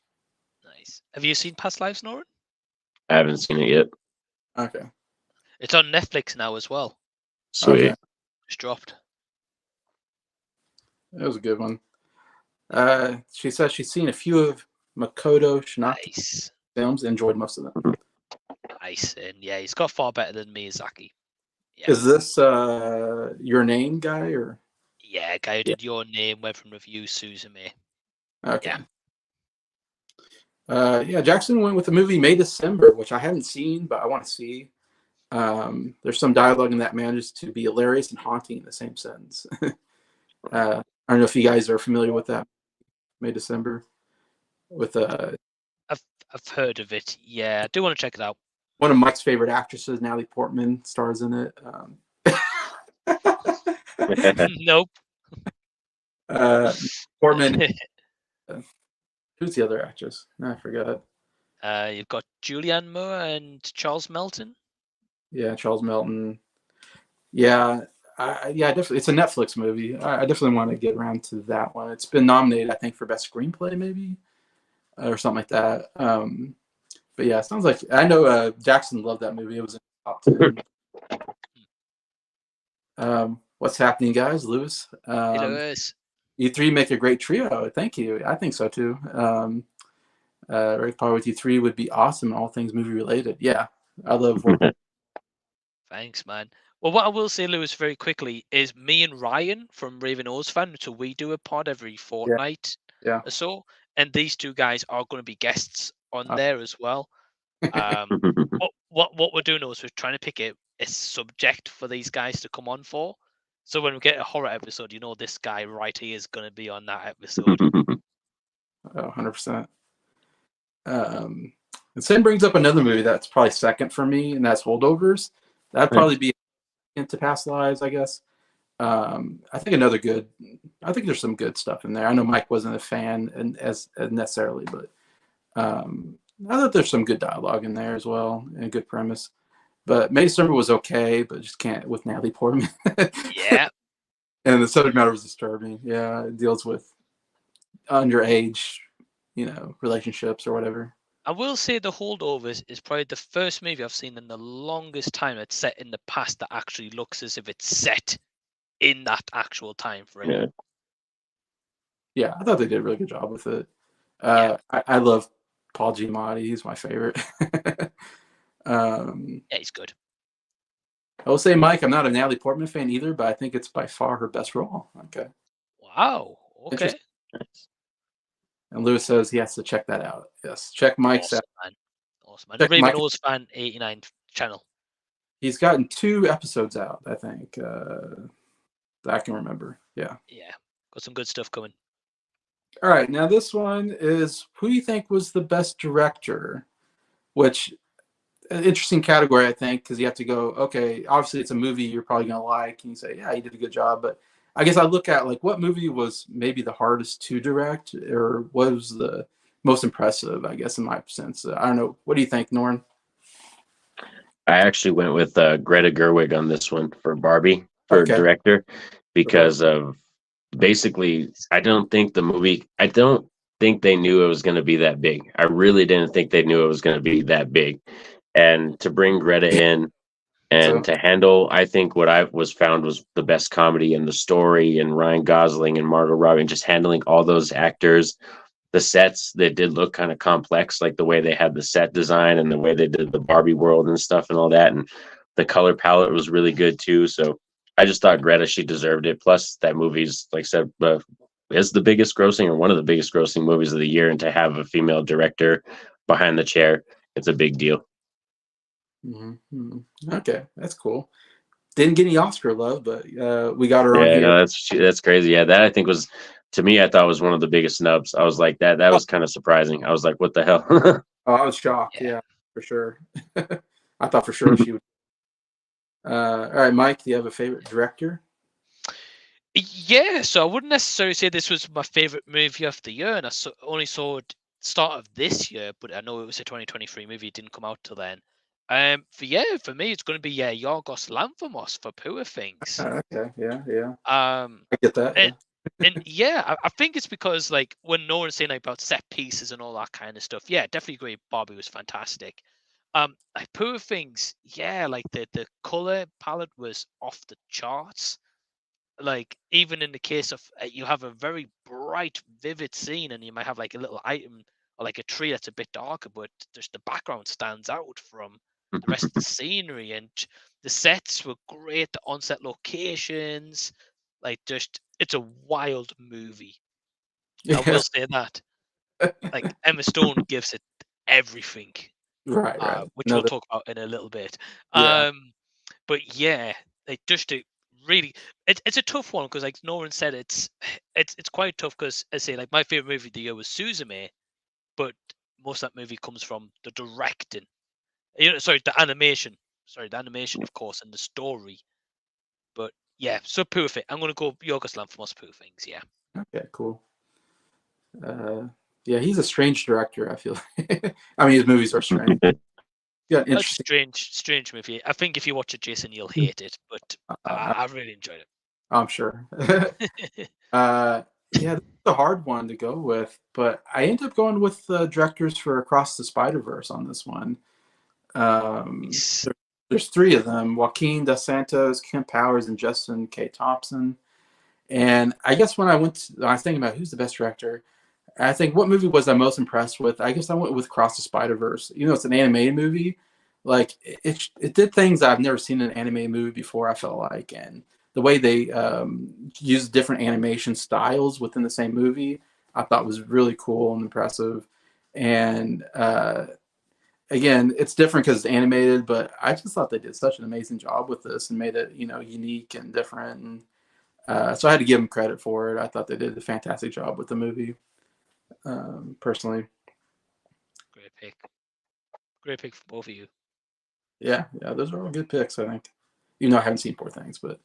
Nice. Have you seen Past Lives, Norin? I haven't seen it yet. Okay. It's on Netflix now as well. Sweet. Okay. It's dropped. That was a good one. She says she's seen a few of Makoto Shinaka's films and enjoyed most of them. Nice. And yeah, he's got far better than Miyazaki. Yeah. Is this Your Name guy, or? Yeah, guy who did Your Name, Web from Review, Suzume. Okay. Yeah, Jackson went with the movie May December, which I haven't seen, but I want to see. There's some dialogue in that manages to be hilarious and haunting in the same sentence. I don't know if you guys are familiar with that May December with I've heard of it. Yeah, I do want to check it out. one of Mike's favorite actresses, Natalie Portman, stars in it. Nope. Portman. Who's the other actress? I forgot. You've got Julianne Moore and Charles Melton. Yeah, Charles Melton. Yeah, definitely. It's a Netflix movie. I definitely want to get around to that one. It's been nominated, I think, for best screenplay, maybe, or something like that. But yeah, it sounds like I know Jackson loved that movie. It was in the top 10. What's happening, guys? Lewis. It is. You three make a great trio. Thank you. I think so too. Rick Power with you three would be awesome. All things movie related. Yeah, I love working. Thanks, man. Well, what I will say, Lewis, very quickly, is me and Ryan from Raven O's Fan, so we do a pod every fortnight Yeah. or so, and these two guys are going to be guests on there as well. What we're doing is we're trying to pick a subject for these guys to come on for. So when we get a horror episode, this guy right here is going to be on that episode. 100%. And Sin brings up another movie that's probably second for me, and that's Holdovers. That'd probably be into Past Lives, I guess. I think I think there's some good stuff in there. I know Mike wasn't a fan and as necessarily, but I thought there's some good dialogue in there as well and a good premise. But May December was okay, but just can't with Natalie Portman. Yeah. And the subject matter was disturbing. Yeah, it deals with underage, relationships or whatever. I will say The Holdovers is probably the first movie I've seen in the longest time that's set in the past that actually looks as if it's set in that actual time frame. Yeah, I thought they did a really good job with it. I love Paul Giamatti. He's my favorite. Yeah, he's good. I will say, Mike, I'm not a Natalie Portman fan either, but I think it's by far her best role. Okay. Wow. Okay. And Lewis says he has to check that out. Yes, check Mike's out. Awesome, man. Raven O's Fan 89 channel. He's gotten 2 episodes out, I think. That I can remember. Yeah. Yeah. Got some good stuff coming. All right. Now this one is who do you think was the best director? Which an interesting category, I think, because you have to go, okay, obviously it's a movie you're probably gonna like, and you say, yeah, he did a good job. But I guess I look at like what movie was maybe the hardest to direct, or what was the most impressive, I guess, in my sense. I don't know. What do you think, Norin? I actually went with Greta Gerwig on this one for Barbie for director because of basically I don't think they knew it was going to be that big. I really didn't think they knew it was going to be that big. And to bring Greta in and to handle, I think what I found was the best comedy and the story, and Ryan Gosling and Margot Robbie, just handling all those actors. The sets, they did look kind of complex, like the way they had the set design and the way they did the Barbie world and stuff and all that. And the color palette was really good too. So I just thought Greta, she deserved it. Plus that movie's, like I said, is the biggest grossing or one of the biggest grossing movies of the year. And to have a female director behind the chair, it's a big deal. Mm-hmm. Okay, that's cool. Didn't get any Oscar love, but we got her on here. No, that's crazy. Yeah, that I think was, to me, I thought was one of the biggest snubs. I was like, that was kind of surprising. I was like, what the hell? Oh, I was shocked. Yeah, for sure. I thought for sure she would. All right, Mike, do you have a favorite director? Yeah, so I wouldn't necessarily say this was my favorite movie of the year, and I only saw it start of this year, but I know it was a 2023 movie. It didn't come out till then. For me, it's going to be Yorgos Lanthimos for Poor Things. Okay, yeah. I get that. And I think it's because like when Norin's saying like, about set pieces and all that kind of stuff, yeah, definitely agree. Barbie was fantastic. Like Poor Things, yeah, like the color palette was off the charts. Like even in the case of you have a very bright, vivid scene, and you might have like a little item or like a tree that's a bit darker, but just the background stands out from the rest of the scenery, and the sets were great. The on-set locations, like just it's a wild movie. I will say that. like Emma Stone gives it everything, Right. which No, we'll talk about in a little bit. yeah. But yeah, like just to really, it's a tough one because like Norin said, it's quite tough because I say like my favorite movie of the year was Suzume, but most of that movie comes from the directing. Sorry, the animation. Sorry, the animation, of course, and the story. But yeah, so perfect. I'm gonna go Yorgos Lanthimos for things. Yeah. Okay, cool. Yeah, he's a strange director, I feel. I mean, his movies are strange. Yeah, It's interesting. strange movie. I think if you watch it, Jason, you'll hate it. But I really enjoyed I'm sure. it. Yeah, this is a hard one to go with, but I ended up going with the directors for Across the Spider-Verse on this one. Nice. There's three of them: Joaquin Dos Santos, Kent Powers, and Justin K. Thompson. And I guess when I was thinking about who's the best director, I think what movie was I most impressed with? I guess I went with Cross the Spider-Verse. You know, it's an animated movie. Like it did things I've never seen in an animated movie before, I felt like. And the way they used different animation styles within the same movie, I thought was really cool and impressive. And again, it's different because it's animated, but I just thought they did such an amazing job with this and made it, unique and different. And so I had to give them credit for it. I thought they did a fantastic job with the movie, personally. Great pick for both of you. Yeah, those are all good picks, I think. Even though I haven't seen Poor Things, but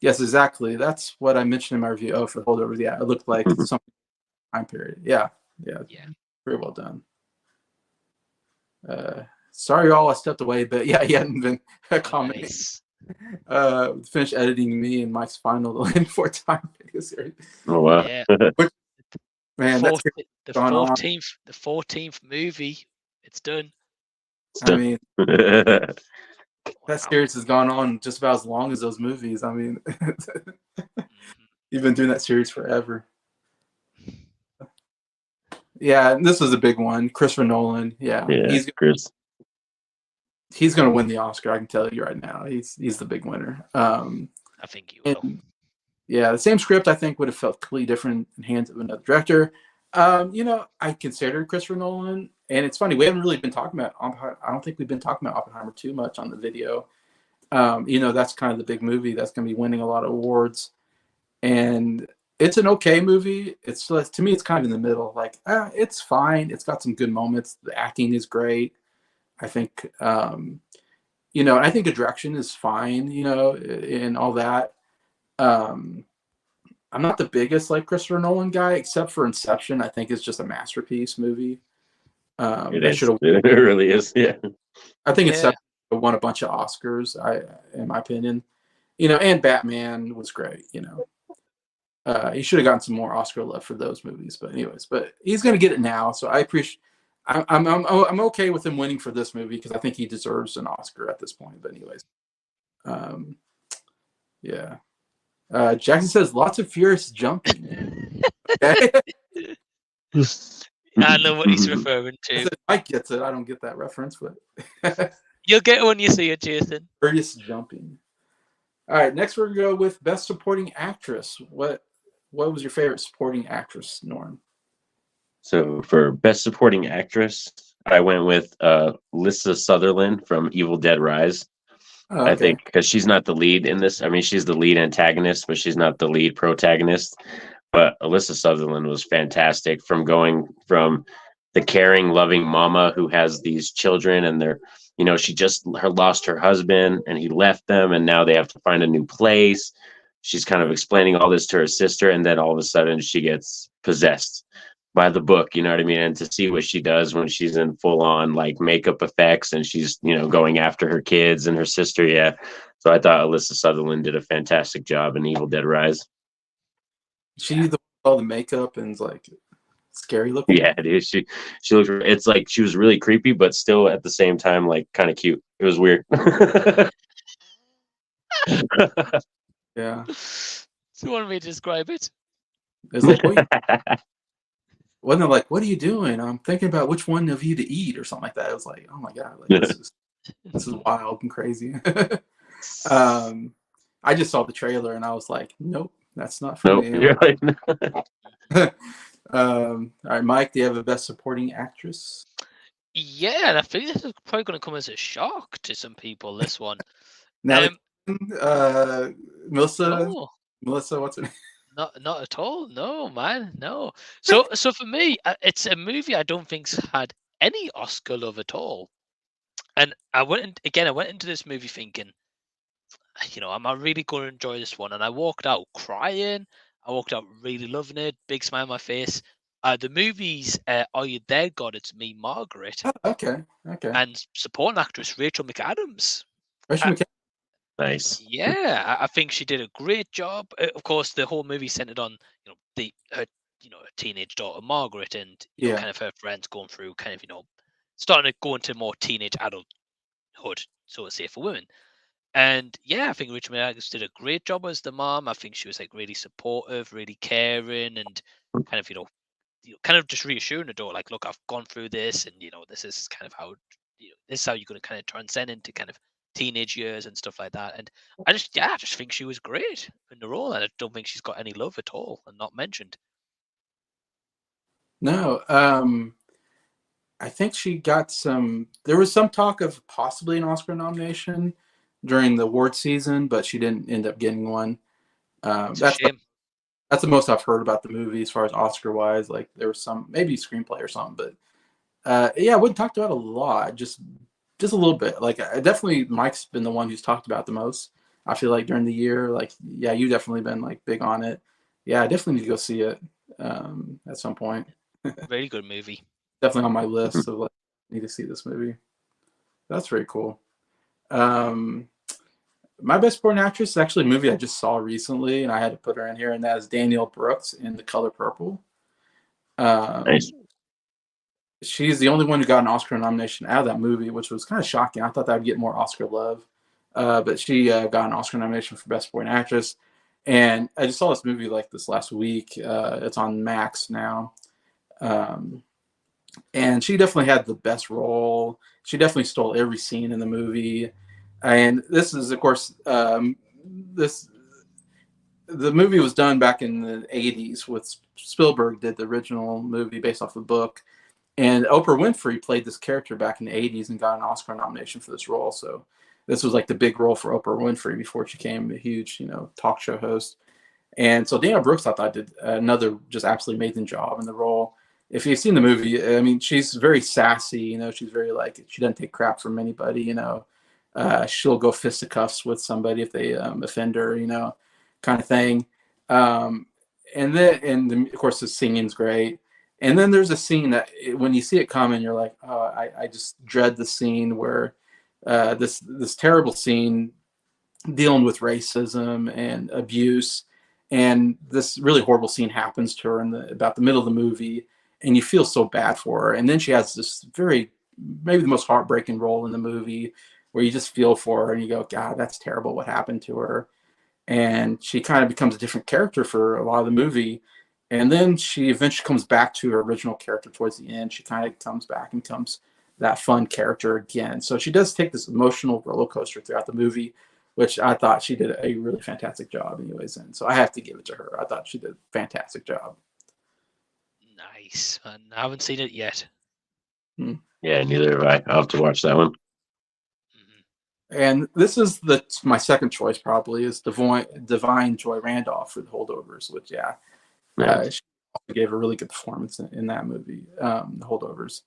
yes, exactly. That's what I mentioned in my review. Oh, for the holdovers, yeah, it looked like some time period. Yeah, very well done. Sorry, all I stepped away, but yeah, he hadn't been commenting. Nice. Finished editing me and Mike's final the for time series. Oh wow! Yeah. Man, that's the gone on. 14th movie. It's done. I mean, Wow. that series has gone on just about as long as those movies. I mean, you've been doing that series forever. Yeah, and this was a big one. Christopher Nolan. Yeah, Chris. He's going to win the Oscar. I can tell you right now. He's the big winner. I think he will. Yeah, the same script I think would have felt completely different in hands of another director. I considered Christopher Nolan, and it's funny, we haven't really been talking about. I don't think we've been talking about Oppenheimer too much on the video. That's kind of the big movie that's going to be winning a lot of awards, and it's an okay movie. It's to me, it's kind of in the middle. Like, it's fine. It's got some good moments. The acting is great. I think, I think the direction is fine. And all that. I'm not the biggest Christopher Nolan guy, except for Inception. I think it's just a masterpiece movie. It is. It really is. Yeah. I think Inception won a bunch of Oscars. In my opinion, and Batman was great. He should have gotten some more Oscar love for those movies. But anyways, he's going to get it now. So I appreciate. I'm okay with him winning for this movie because I think he deserves an Oscar at this point. But anyways, yeah. Jackson says lots of furious jumping. Okay. I know what he's referring to. Mike gets it. I don't get that reference, but you'll get it when you see it, Jason. Furious jumping. All right, next we're gonna go with Best Supporting Actress. What was your favorite supporting actress, Norin? So for Best Supporting Actress, I went with Alyssa Sutherland from Evil Dead Rise. Oh, okay. I think because she's not the lead in this. I mean, she's the lead antagonist, but she's not the lead protagonist. But Alyssa Sutherland was fantastic from going from the caring, loving mama who has these children and they're, she just lost her husband and he left them and now they have to find a new place. She's kind of explaining all this to her sister and then all of a sudden she gets possessed by the book, you know what I mean? And to see what she does when she's in full on makeup effects and she's, going after her kids and her sister. Yeah. So I thought Alyssa Sutherland did a fantastic job in Evil Dead Rise. She all the makeup and scary looking. Yeah, dude. She looked. It's like she was really creepy, but still at the same time kind of cute. It was weird. Yeah. So you want me to describe it? It's wasn't it what are you doing? I'm thinking about which one of you to eat or something like that. It was oh my god, this is wild and crazy. I just saw the trailer and I was like, nope, that's not for me. All right, Mike, do you have a best supporting actress? Yeah, and I think this is probably going to come as a shock to some people. This one, Now, um, Melissa, no, what's her name? not at all. No, man, no. So for me, it's a movie I don't think's had any Oscar love at all. And I went into this movie thinking, am I really going to enjoy this one? And I walked out crying. I walked out really loving it, big smile on my face. The movie's Are You There, God? It's Me, Margaret, Oh, okay. and supporting actress Rachel McAdams. Rachel McAdams. Nice. Yeah, I think she did a great job. Of course, the whole movie centered on her teenage daughter Margaret, and Yeah. kind of her friends going through kind of starting to go into more teenage adulthood, so to say, for women. And yeah, I think Rachel McAdams did a great job as the mom. I think she was like really supportive, really caring, and kind of kind of just reassuring the daughter, like, look, I've gone through this, and this is kind of how this is how you're going to kind of transcend into kind of teenage years and stuff like that. And I just think she was great in the role, and I don't think she's got any love at all, and not mentioned. No, I think she got some. There was some talk of possibly an Oscar nomination during the award season, but she didn't end up getting one. It's a shame. That's the most I've heard about the movie as far as Oscar wise. Like there was some maybe screenplay or something, but yeah, I wouldn't talk about it a lot. Just a little bit. Like I definitely Mike's been the one who's talked about the most. I feel like during the year, like yeah, you definitely been like big on it. Yeah, I definitely need to go see it at some point. Very good movie. Definitely on my list of like need to see this movie. That's very cool. My best supporting actress is actually a movie I just saw recently, and I had to put her in here, and that is Danielle Brooks in The Color Purple. Nice. She's the only one who got an Oscar nomination out of that movie, which was kind of shocking. I thought that would get more Oscar love, but she got an Oscar nomination for Best Supporting Actress. And I just saw this movie like this last week. It's on Max now. And she definitely had the best role. She definitely stole every scene in the movie. And this is, of course, the movie was done back in the 80s with Spielberg did the original movie based off the book. And Oprah Winfrey played this character back in the 80s and got an Oscar nomination for this role. So this was like the big role for Oprah Winfrey before she became a huge, talk show host. And so Danielle Brooks, I thought, did another just absolutely amazing job in the role. If you've seen the movie, I mean, she's very sassy. She's very like she doesn't take crap from anybody. She'll go fisticuffs with somebody if they offend her. Kind of thing. And of course the singing's great. And then there's a scene that when you see it coming, you're like, oh, I just dread the scene where this terrible scene dealing with racism and abuse. And this really horrible scene happens to her in about the middle of the movie, and you feel so bad for her. And then she has this maybe the most heartbreaking role in the movie where you just feel for her and you go, God, that's terrible what happened to her. And she kind of becomes a different character for a lot of the movie. And then she eventually comes back to her original character towards the end. She kind of comes back and becomes that fun character again. So she does take this emotional roller coaster throughout the movie, which I thought she did a really fantastic job anyways. And so I have to give it to her. I thought she did a fantastic job. Nice. And I haven't seen it yet. Yeah, neither have I. I'll have to watch that one. And this is my second choice probably is Divine Joy Randolph for The Holdovers, which she gave a really good performance in that movie, The Holdovers.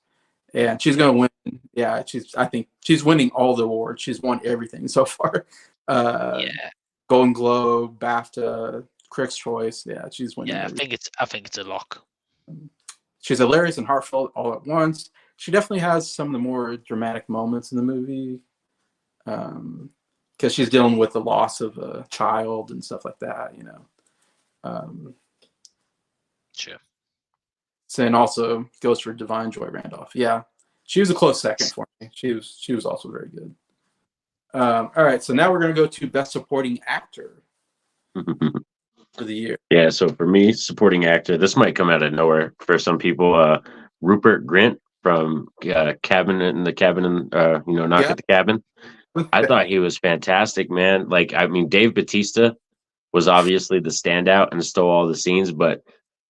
And she's going to win. Yeah, I think she's winning all the awards. She's won everything so far. Golden Globe, BAFTA, Critics' Choice. Yeah, she's winning. Yeah, everything. I think it's a lock. She's hilarious and heartfelt all at once. She definitely has some of the more dramatic moments in the movie. Because she's dealing with the loss of a child and stuff like that, Sure. And also goes for Divine Joy Randolph. Yeah, she was a close second for me. She was also very good. All right, so now we're going to go to Best Supporting Actor for the year. Yeah, so for me, supporting actor, this might come out of nowhere for some people. Rupert Grint from Cabin at the Cabin. I thought he was fantastic, man. Like, I mean, Dave Bautista was obviously the standout and stole all the scenes, but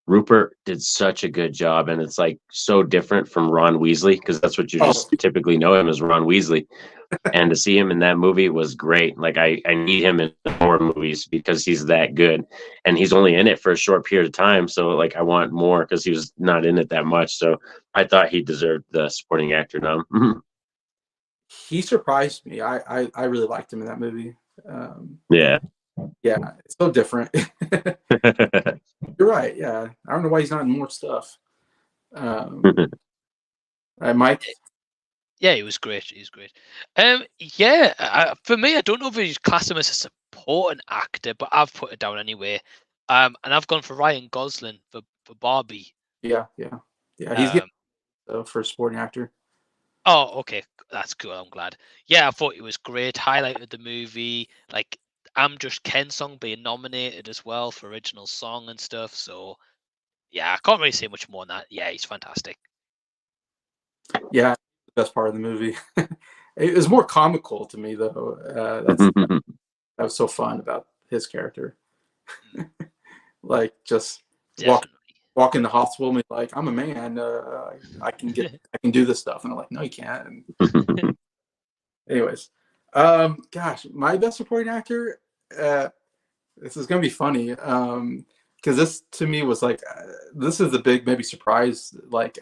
Rupert did such a good job, and it's like so different from Ron Weasley, because that's what you just typically know him as, Ron Weasley. And to see him in that movie was great. Like I need him in more movies because he's that good, and he's only in it for a short period of time. So like I want more because he was not in it that much. So I thought he deserved the supporting actor nom. He surprised me. I really liked him in that movie. Yeah. Yeah, it's so different. You're right. Yeah, I don't know why he's not in more stuff. Mike. Yeah, he was great. He's great. For me, I don't know if you class him as a supporting actor, but I've put it down anyway. And I've gone for Ryan Gosling for Barbie. Yeah. He's getting for supporting actor. Oh, okay, that's cool. I'm glad. Yeah, I thought it was great. Highlighted the movie. Like I'm Just Ken song being nominated as well for original song and stuff. So yeah, I can't really say much more than that. Yeah, he's fantastic. Yeah, the best part of the movie. It was more comical to me though. That was so fun about his character. Like just walk in the hospital and be like, I'm a man. I can do this stuff. And I'm like, no, you can't. And anyways, gosh, my best supporting actor. This is gonna be funny. Because this to me was like, this is a big maybe surprise. Like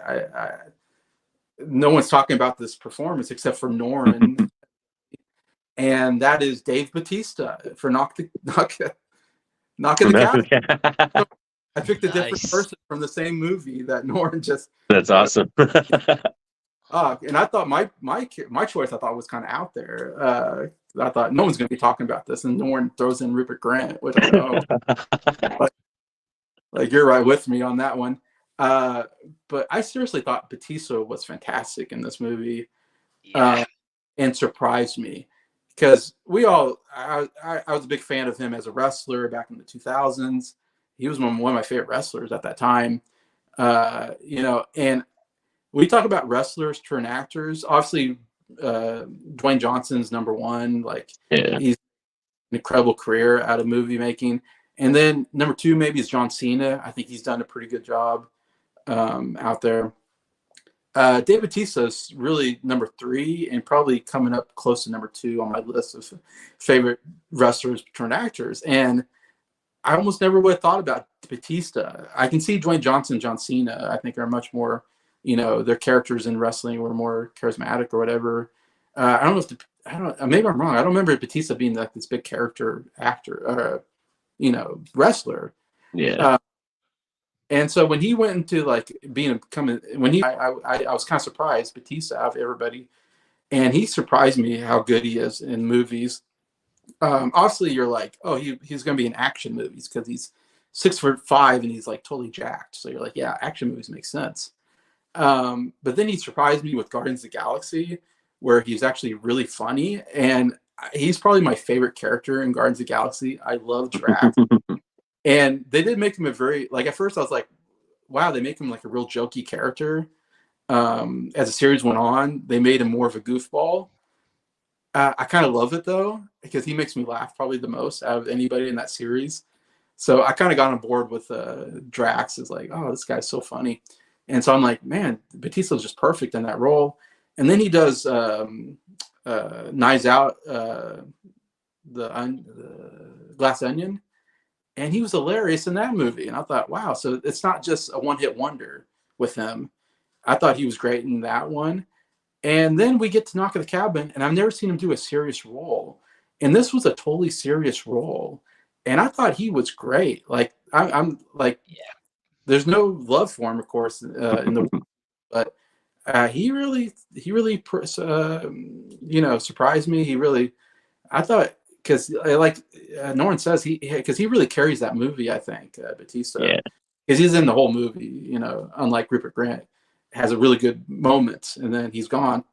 no one's talking about this performance except for Norin, and that is Dave Bautista for Knock the Cabin. So I picked a different person from the same movie that Norin just. That's awesome. And I thought my choice I thought was kind of out there. I thought no one's going to be talking about this, and Norin throws in Rupert Grant, which I know. But, like you're right with me on that one. But I seriously thought Bautista was fantastic in this movie, and surprised me because I was a big fan of him as a wrestler back in the 2000s. He was one of my favorite wrestlers at that time. And we talk about wrestlers turn actors. Obviously, Dwayne Johnson's number one. Like he's an incredible career out of movie making. And then number two maybe is John Cena. I think he's done a pretty good job out there. Dave Bautista is really number three and probably coming up close to number two on my list of favorite wrestlers turned actors. And I almost never would have thought about Bautista. I can see Dwayne Johnson, John Cena, I think are much more, their characters in wrestling were more charismatic or whatever. I don't know maybe I'm wrong. I don't remember Bautista being like this big character actor, wrestler. Yeah. And so when he went into like I was kind of surprised, Bautista out of everybody, and he surprised me how good he is in movies. Obviously you're like, oh, he's going to be in action movies because he's 6'5" and he's like totally jacked. So you're like, yeah, action movies make sense. But then he surprised me with Guardians of the Galaxy, where he's actually really funny, and he's probably my favorite character in Guardians of the Galaxy. I love Drax. And they did make him a very, like, at first I was like, wow, they make him like a real jokey character. As the series went on, they made him more of a goofball. I kind of love it though, because he makes me laugh probably the most out of anybody in that series. So I kind of got on board with Drax. Is like, oh, this guy's so funny. And so I'm like, man, Bautista's just perfect in that role. And then he does Knives Out, the Glass Onion. And he was hilarious in that movie. And I thought, wow, so it's not just a one-hit wonder with him. I thought he was great in that one. And then we get to Knock at the Cabin, and I've never seen him do a serious role. And this was a totally serious role. And I thought he was great. Like, I'm like, there's no love for him, of course, in the but he really surprised me. I thought, because like Norin says, because he really carries that movie, I think, Bautista, because he's in the whole movie, unlike Rupert Grant, has a really good moment, and then he's gone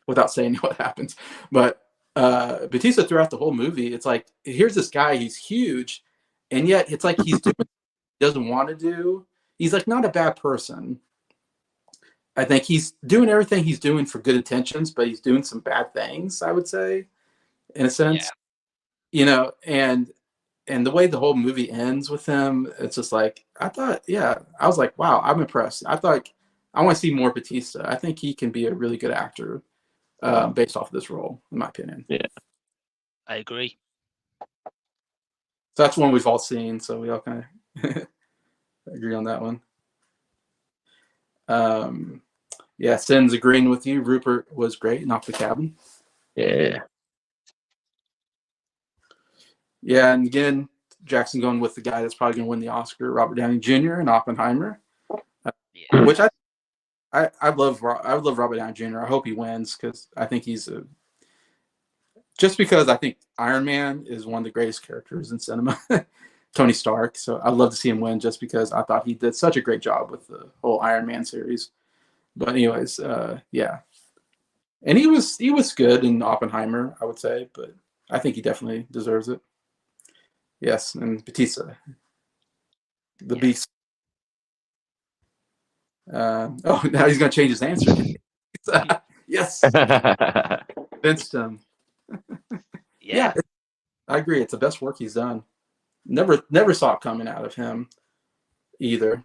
without saying what happens. But Bautista throughout the whole movie, it's like, here's this guy, he's huge, and yet it's like he's doing what he doesn't want to do. He's like not a bad person. I think he's doing everything he's doing for good intentions, but he's doing some bad things, I would say, in a sense. And and the way the whole movie ends with him, it's just like I was like, wow, I'm impressed. I thought I want to see more Batista. I think he can be a really good actor based off of this role, in my opinion. Yeah, I agree. So that's one we've all seen, so we all kind of agree on that one. Yeah, Sin's agreeing with you. Rupert was great in Off the Cabin. yeah. Yeah, and again, Jackson going with the guy that's probably going to win the Oscar, Robert Downey Jr. in Oppenheimer, Yeah. which I love Robert Downey Jr. I hope he wins because I think just because I think Iron Man is one of the greatest characters in cinema, Tony Stark. So I'd love to see him win just because I thought he did such a great job with the whole Iron Man series. But anyways, yeah, and he was good in Oppenheimer, I would say, but I think he definitely deserves it. Yes, and Batista, the Beast. Oh, now he's going to change his answer. Yes, convinced him. Yeah, I agree. It's the best work he's done. Never saw it coming out of him either.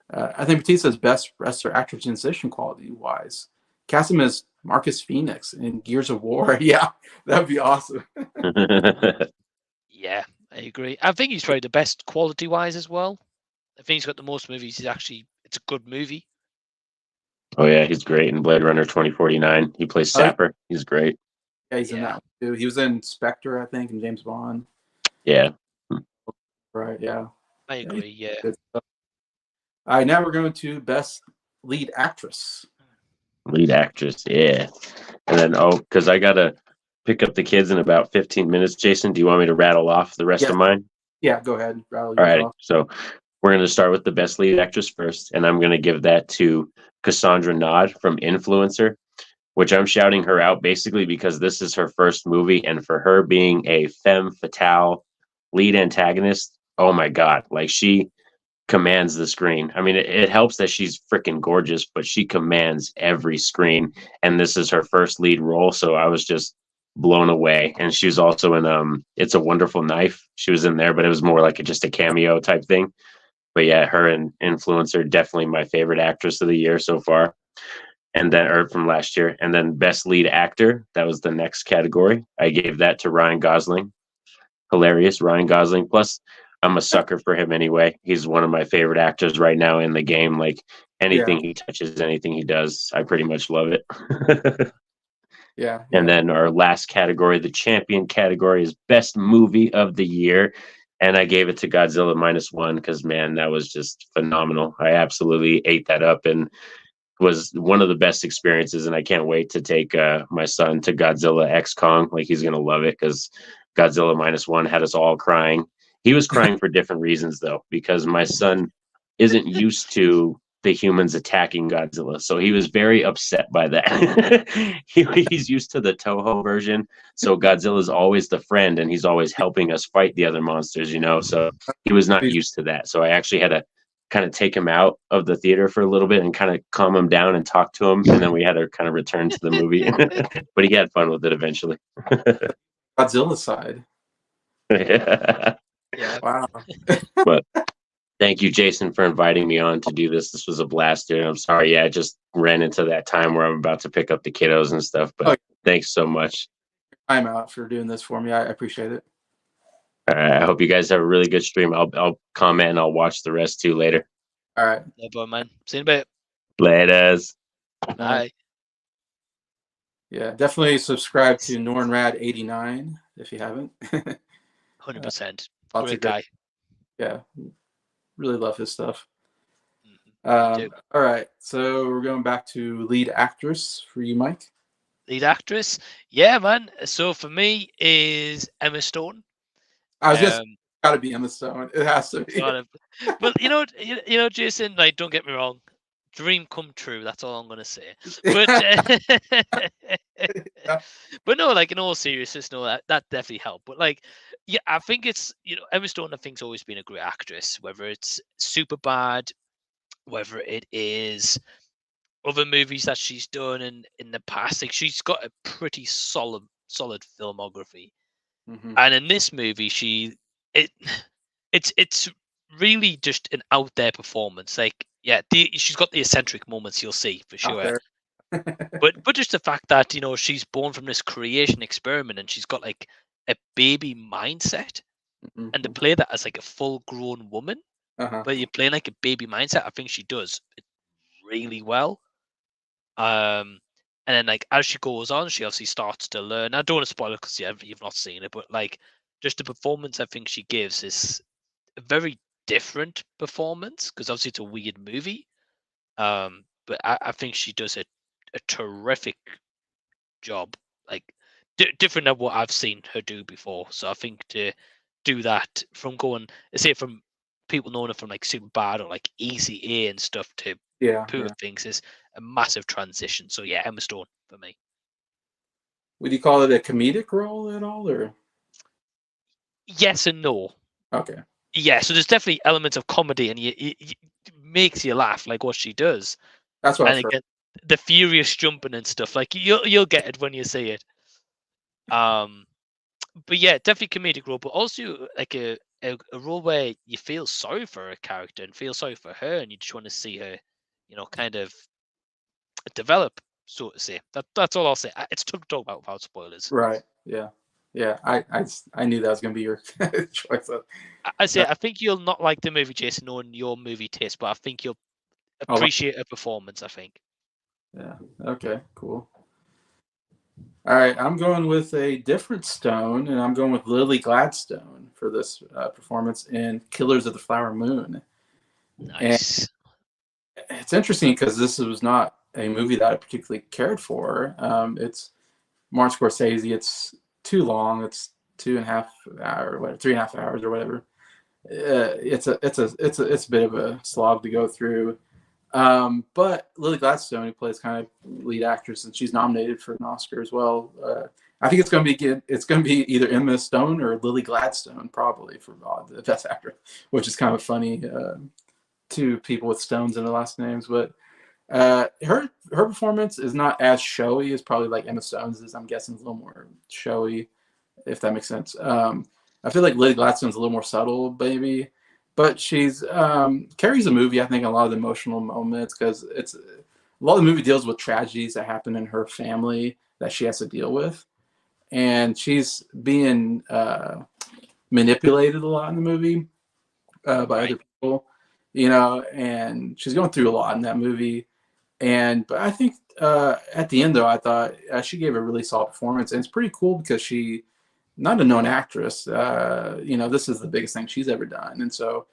I think Batista's best wrestler actor transition quality wise. Cast him as Marcus Phoenix in Gears of War. Yeah, that'd be awesome. Yeah, I agree. I think he's probably the best quality wise as well. I think he's got the most movies. It's a good movie. Oh yeah, he's great in Blade Runner 2049. He plays Sapper. He's great. Yeah, he's in that one too. He was in Spectre, I think, and James Bond. Yeah. Right. Yeah. I agree. Yeah. All right, now we're going to best lead actress. Lead actress, yeah. And then because I gotta pick up the kids in about 15 minutes. Jason, do you want me to rattle off the rest of mine? Yeah, go ahead. All right. Off. So we're gonna start with the best lead actress first, and I'm gonna give that to Cassandra Nod from Influencer, which I'm shouting her out basically because this is her first movie, and for her being a femme fatale lead antagonist, oh my god, like she commands the screen. I mean, it helps that she's freaking gorgeous, but she commands every screen, and this is her first lead role, so I was just blown away. And she was also in It's a Wonderful Knife. She was in there, but it was more like just a cameo type thing. But yeah, her and Influencer, definitely my favorite actress of the year so far. And then, or from last year. And then best lead actor, that was the next category. I gave that to Ryan Gosling. Hilarious, Ryan Gosling. Plus, I'm a sucker for him anyway. He's one of my favorite actors right now in the game. Like anything he touches, anything he does, I pretty much love it. Yeah. And then our last category, the champion category, is best movie of the year. And I gave it to Godzilla -1 because, man, that was just phenomenal. I absolutely ate that up and was one of the best experiences. And I can't wait to take my son to Godzilla X Kong. Like, he's going to love it because Godzilla -1 had us all crying. He was crying for different reasons, though, because my son isn't used to the humans attacking Godzilla. So he was very upset by that. He's used to the Toho version. So Godzilla's always the friend and he's always helping us fight the other monsters, So he was not used to that. So I actually had to kind of take him out of the theater for a little bit and kind of calm him down and talk to him. And then we had to kind of return to the movie. But he had fun with it eventually. Godzilla side. Yeah. Wow. But thank you, Jason, for inviting me on to do this. This was a blast, dude. I'm sorry. Yeah, I just ran into that time where I'm about to pick up the kiddos and stuff. But thanks so much. I'm out for doing this for me. I appreciate it. All right. I hope you guys have a really good stream. I'll comment and I'll watch the rest too later. All right. No problem, man. See you in a bit. Laters. Bye. Yeah, definitely subscribe to NorinRad89 if you haven't. 100%. Lots Great of guy. Yeah, really love his stuff. Mm-hmm. All right, so we're going back to lead actress for you, Mike. Lead actress, yeah, man. So for me is Emma Stone. I was just got to be Emma Stone. It has to be. But you know, Jason. Like, don't get me wrong, dream come true. That's all I'm gonna say. But but no, like in all seriousness, no, that definitely helped. But like, yeah, I think it's Emma Stone. I think's always been a great actress. Whether it's Superbad, whether it is other movies that she's done in the past, like she's got a pretty solid filmography. And in this movie, it's really just an out there performance. Like, yeah, she's got the eccentric moments you'll see for Out sure. there. But just the fact that she's born from this creation experiment and she's got like a baby mindset, and to play that as like a full grown woman, but you're playing like a baby mindset, I think she does it really well. And then like as she goes on, she obviously starts to learn. I don't want to spoil it because you've not seen it, but like just the performance I think she gives is a very different performance because obviously it's a weird movie. But I think she does a terrific job, like different than what I've seen her do before. So I think to do that from going, say, from people knowing her from like Superbad or like Easy A and stuff to Poor Things is a massive transition. So yeah, Emma Stone for me. Would you call it a comedic role at all, or? Yes and no. Okay. Yeah, so there's definitely elements of comedy, and it makes you laugh, like what she does. That's what and I've heard. again, the furious jumping and stuff, like you'll get it when you see it. But yeah, definitely comedic role, but also like a role where you feel sorry for a character and feel sorry for her, and you just want to see her, kind of develop, so to say. That's all I'll say. It's tough to talk about without spoilers. Right. Yeah. Yeah. I knew that was going to be your choice. I say I think you'll not like the movie, Jason, knowing your movie taste, but I think you'll appreciate her performance. I think. Yeah. Okay. Cool. All right. I'm going with a different Stone, and I'm going with Lily Gladstone for this performance in Killers of the Flower Moon. Nice. And it's interesting because this was not a movie that I particularly cared for. It's Martin Scorsese. It's too long. It's 2.5 hours, 3.5 hours, or whatever. It's a bit of a slog to go through. But Lily Gladstone, who plays kind of lead actress, and she's nominated for an Oscar as well. I think it's going to be good. It's going to be either Emma Stone or Lily Gladstone, probably for the best actor, which is kind of funny. Two people with stones in their last names, but her performance is not as showy as probably like Emma Stone's is. I'm guessing it's a little more showy, if that makes sense. I feel like Lily Gladstone's a little more subtle, maybe, but she's carries the movie. I think a lot of the emotional moments because it's a lot of the movie deals with tragedies that happen in her family that she has to deal with, and she's being manipulated a lot in the movie by other people, and she's going through a lot in that movie. But I think at the end, though, I thought she gave a really solid performance, and it's pretty cool because she, not a known actress, this is the biggest thing she's ever done, and so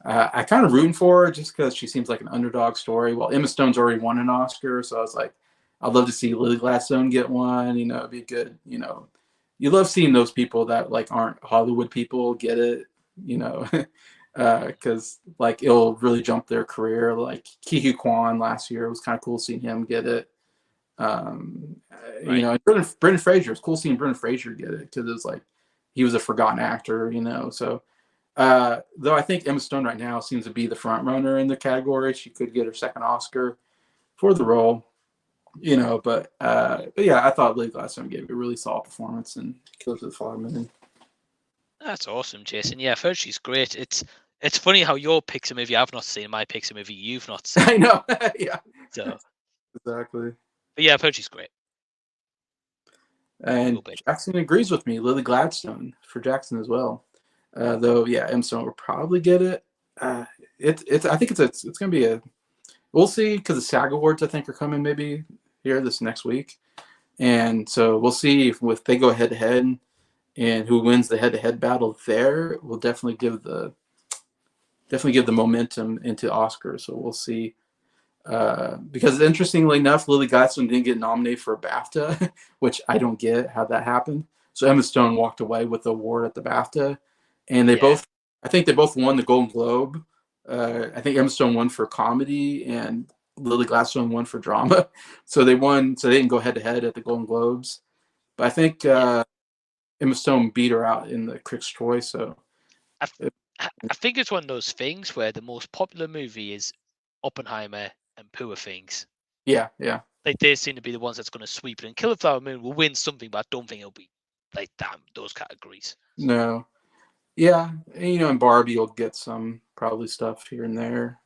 I kind of rooting for her just because she seems like an underdog story. Well, Emma Stone's already won an Oscar, so I was like, I'd love to see Lily Gladstone get one. It'd be good. You love seeing those people that like aren't Hollywood people get it. Because like it'll really jump their career. Like Ki Kwan last year, it was kind of cool seeing him get it. Brendan Fraser, it's cool seeing Brendan Fraser get it because it was like he was a forgotten actor. So though I think Emma Stone right now seems to be the front runner in the category. She could get her second Oscar for the role. But yeah, I thought Lily Gladstone gave a really solid performance in Killers of the Flower Moon. That's awesome, Jason. Yeah, I've heard she's great. It's funny how your pick's a movie I've not seen, my pick's a movie you've not seen. I know. Yeah. So exactly. But yeah, I've heard she's great. And Jackson agrees with me. Lily Gladstone for Jackson as well. Though, yeah, Emma Stone will probably get it. I think it's gonna be we'll see because the SAG Awards I think are coming maybe here this next week, and so we'll see if they go head to head, and who wins the head to head battle there will definitely give the momentum into Oscars. So we'll see. Because interestingly enough, Lily Gladstone didn't get nominated for a BAFTA, which I don't get how that happened. So Emma Stone walked away with the award at the BAFTA, and I think they both won the Golden Globe. I think Emma Stone won for comedy, and Lily Gladstone won for drama. So they won. So they didn't go head to head at the Golden Globes. But I think Emma Stone beat her out in the Critics' Choice. So I think it's one of those things where the most popular movie is Oppenheimer and Poor Things. Yeah. Like they seem to be the ones that's going to sweep it. And Killer Flower Moon will win something, but I don't think it'll be like that those categories. No. Yeah, and Barbie will get some probably stuff here and there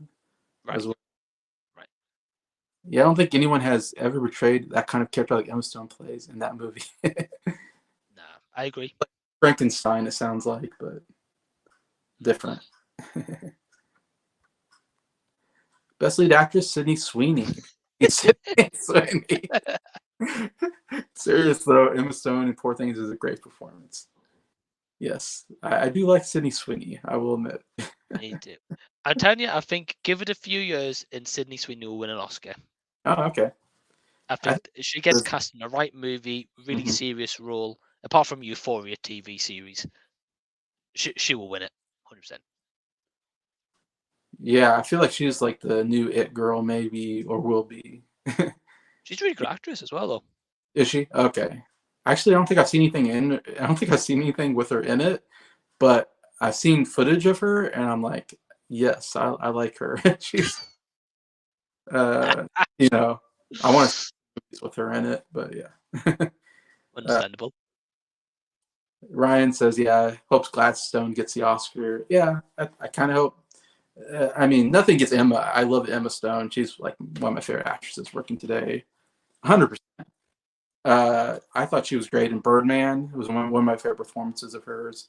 Right. as well. Right. Yeah, I don't think anyone has ever portrayed that kind of character like Emma Stone plays in that movie. Nah, I agree. Frankenstein, it sounds like, but different. Best lead actress, Sydney Sweeney. It's Sydney Sweeney. Serious though, Emma Stone in Poor Things is a great performance. Yes, I do like Sydney Sweeney, I will admit. Me too. I'm telling you, I think give it a few years and Sydney Sweeney will win an Oscar. Oh, okay. I think she gets cast in the right movie, really serious role. Apart from Euphoria TV series, she will win it, 100%. Yeah, I feel like she's like the new It girl, maybe, or will be. She's a really good actress as well, though. Is she? Okay. Actually, I don't think I've seen anything with her in it, but I've seen footage of her, and I'm like, yes, I like her. She's, I want to see movies with her in it, but yeah. Understandable. Ryan says, yeah, hopes Gladstone gets the Oscar. Yeah, I kind of hope. I mean, nothing gets Emma. I love Emma Stone. She's like one of my favorite actresses working today. 100%. I thought she was great in Birdman. It was one of my favorite performances of hers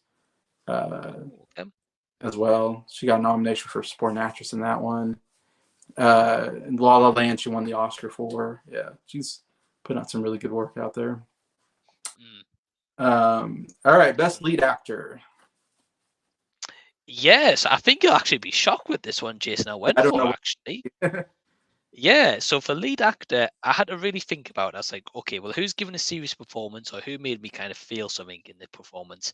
as well. She got a nomination for supporting actress in that one. In La La Land, she won the Oscar for. Yeah, she's put out some really good work out there. All right, best lead actor. Yes, I think you'll actually be shocked with this one, Jason. I went for actually. Yeah, so for lead actor, I had to really think about it. I was like, okay, well, who's given a serious performance or who made me kind of feel something in the performance?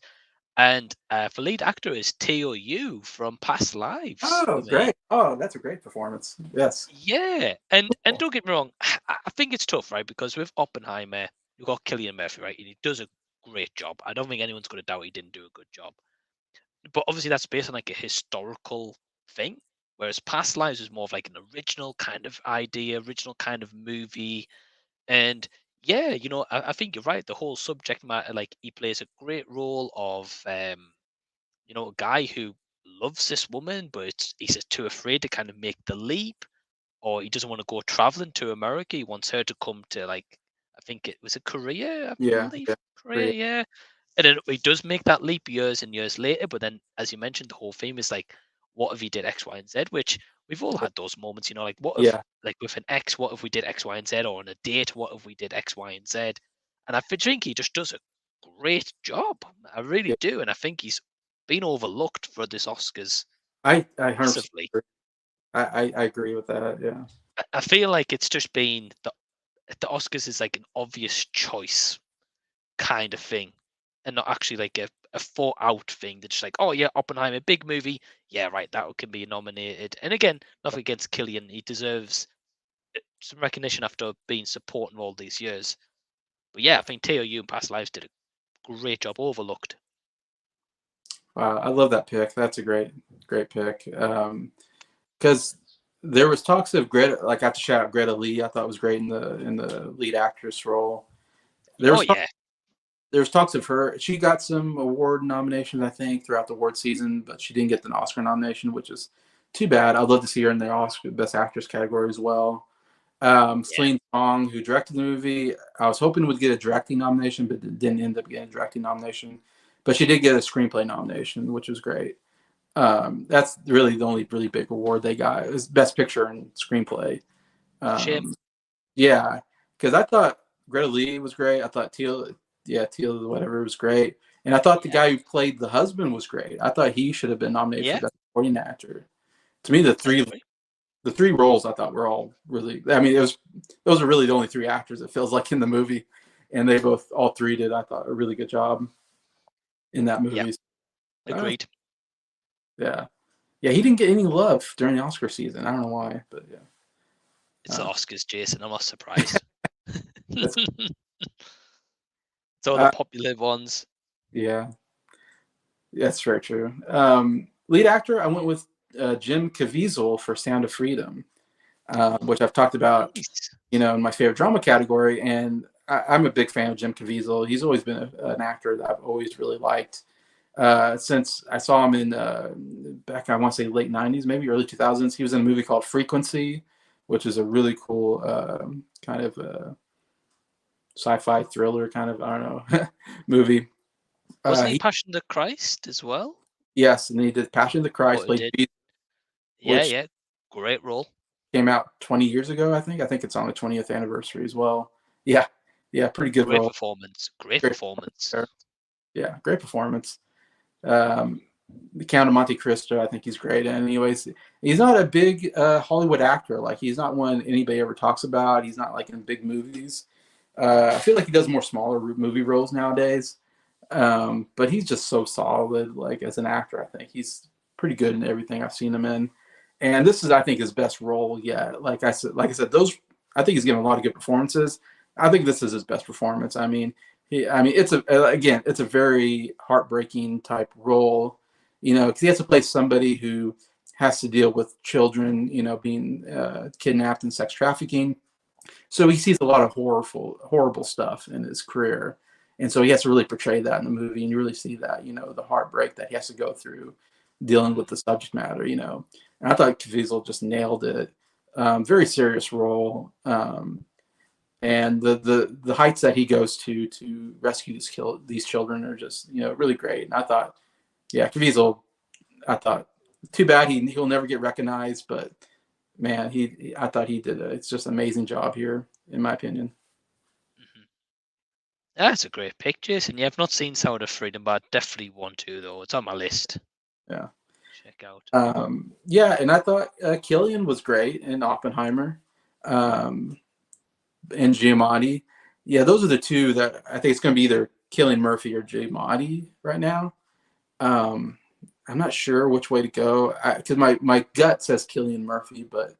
And for lead actor is Teo Yu from Past Lives. Oh, great. Oh, that's a great performance. Yes. Yeah, and don't get me wrong, I think it's tough, right? Because with Oppenheimer, you've got Cillian Murphy, right? And he does a great job. I don't think anyone's going to doubt he didn't do a good job. But obviously that's based on like a historical thing. Whereas Past Lives is more of like an original kind of idea, original kind of movie. And yeah, I think you're right. The whole subject matter, like he plays a great role of a guy who loves this woman, but he's too afraid to kind of make the leap, or he doesn't want to go traveling to America. He wants her to come to I think it was Korea, I believe. Yeah, Korea, yeah. And then he does make that leap years and years later. But then, as you mentioned, the whole theme is like, what if he did X, Y, and Z? Which we've all had those moments, like what if, like with an ex, what if we did X, Y, and Z? Or on a date, what if we did X, Y, and Z? And I think he just does a great job. I really do, and I think he's been overlooked for this Oscars. I agree with that. Yeah. I feel like it's just been the Oscars is like an obvious choice kind of thing, and not actually like a thought out thing. They're just like, oh yeah, Oppenheimer, big movie, yeah, right, that can be nominated. And again, nothing against Cillian, he deserves some recognition after being supporting all these years. But yeah, I think Teo Yu in Past Lives did a great job, overlooked. Wow, I love that pick. That's a great pick. Because there was talks of Greta, like I have to shout out Greta Lee. I thought was great in the lead actress role. There's talks of her. She got some award nominations, I think, throughout the award season, but she didn't get an Oscar nomination, which is too bad. I'd love to see her in the Oscar Best Actress category as well. Celine Song, who directed the movie, I was hoping would get a directing nomination, but didn't end up getting a directing nomination. But she did get a screenplay nomination, which was great. That's really the only really big award they got. It was Best Picture and Screenplay. Yeah, because I thought Greta Lee was great. I thought Teal, whatever, was great. And I thought the guy who played the husband was great. I thought he should have been nominated for Best Supporting Actor. To me, the three roles I thought were all really. I mean, those are really the only three actors it feels like in the movie, and they all three did, I thought, a really good job in that movie. Yep. Agreed. Yeah, he didn't get any love during the Oscar season. I don't know why, but yeah. It's the Oscars, Jason. I'm not surprised. It's all the popular ones. Yeah, that's very true. Lead actor, I went with Jim Caviezel for Sound of Freedom, which I've talked about, in my favorite drama category. And I'm a big fan of Jim Caviezel. He's always been an actor that I've always really liked. Since I saw him in back, I want to say late '90s, maybe early 2000s. He was in a movie called Frequency, which is a really cool kind of sci-fi thriller kind of, I don't know, movie. Wasn't he Passion of the Christ as well? Yes, and he did Passion of the Christ, He did. Jesus, Yeah, great role. Came out 20 years ago, I think. I think it's on the 20th anniversary as well. Yeah, pretty good Great role. performance. Great performance. Yeah, great performance. The Count of Monte Cristo, I think he's great. And anyways, he's not a big Hollywood actor. Like, he's not one anybody ever talks about. He's not like in big movies. I feel like he does more smaller movie roles nowadays. But he's just so solid, like, as an actor. I think he's pretty good in everything I've seen him in. And this is, I think, his best role yet. Like I said, I think he's given a lot of good performances. I think this is his best performance. I mean, it's a very heartbreaking type role, because he has to play somebody who has to deal with children, being kidnapped and sex trafficking. So he sees a lot of horrible stuff in his career. And so he has to really portray that in the movie, and you really see that, the heartbreak that he has to go through dealing with the subject matter, And I thought Caviezel just nailed it. Very serious role. And the heights that he goes to rescue these children are just, really great. And I thought, Caviezel, too bad he'll never get recognized, but man, I thought he did it's just an amazing job here, in my opinion. That's a great pick, Jason. Yeah, I've not seen Sound of Freedom, but I definitely want to, though. It's on my list. Yeah. Check out. And I thought Killian was great in Oppenheimer, and Giamatti. Yeah, those are the two that I think it's going to be either Cillian Murphy or Giamatti right now. I'm not sure which way to go, because my gut says Cillian Murphy, but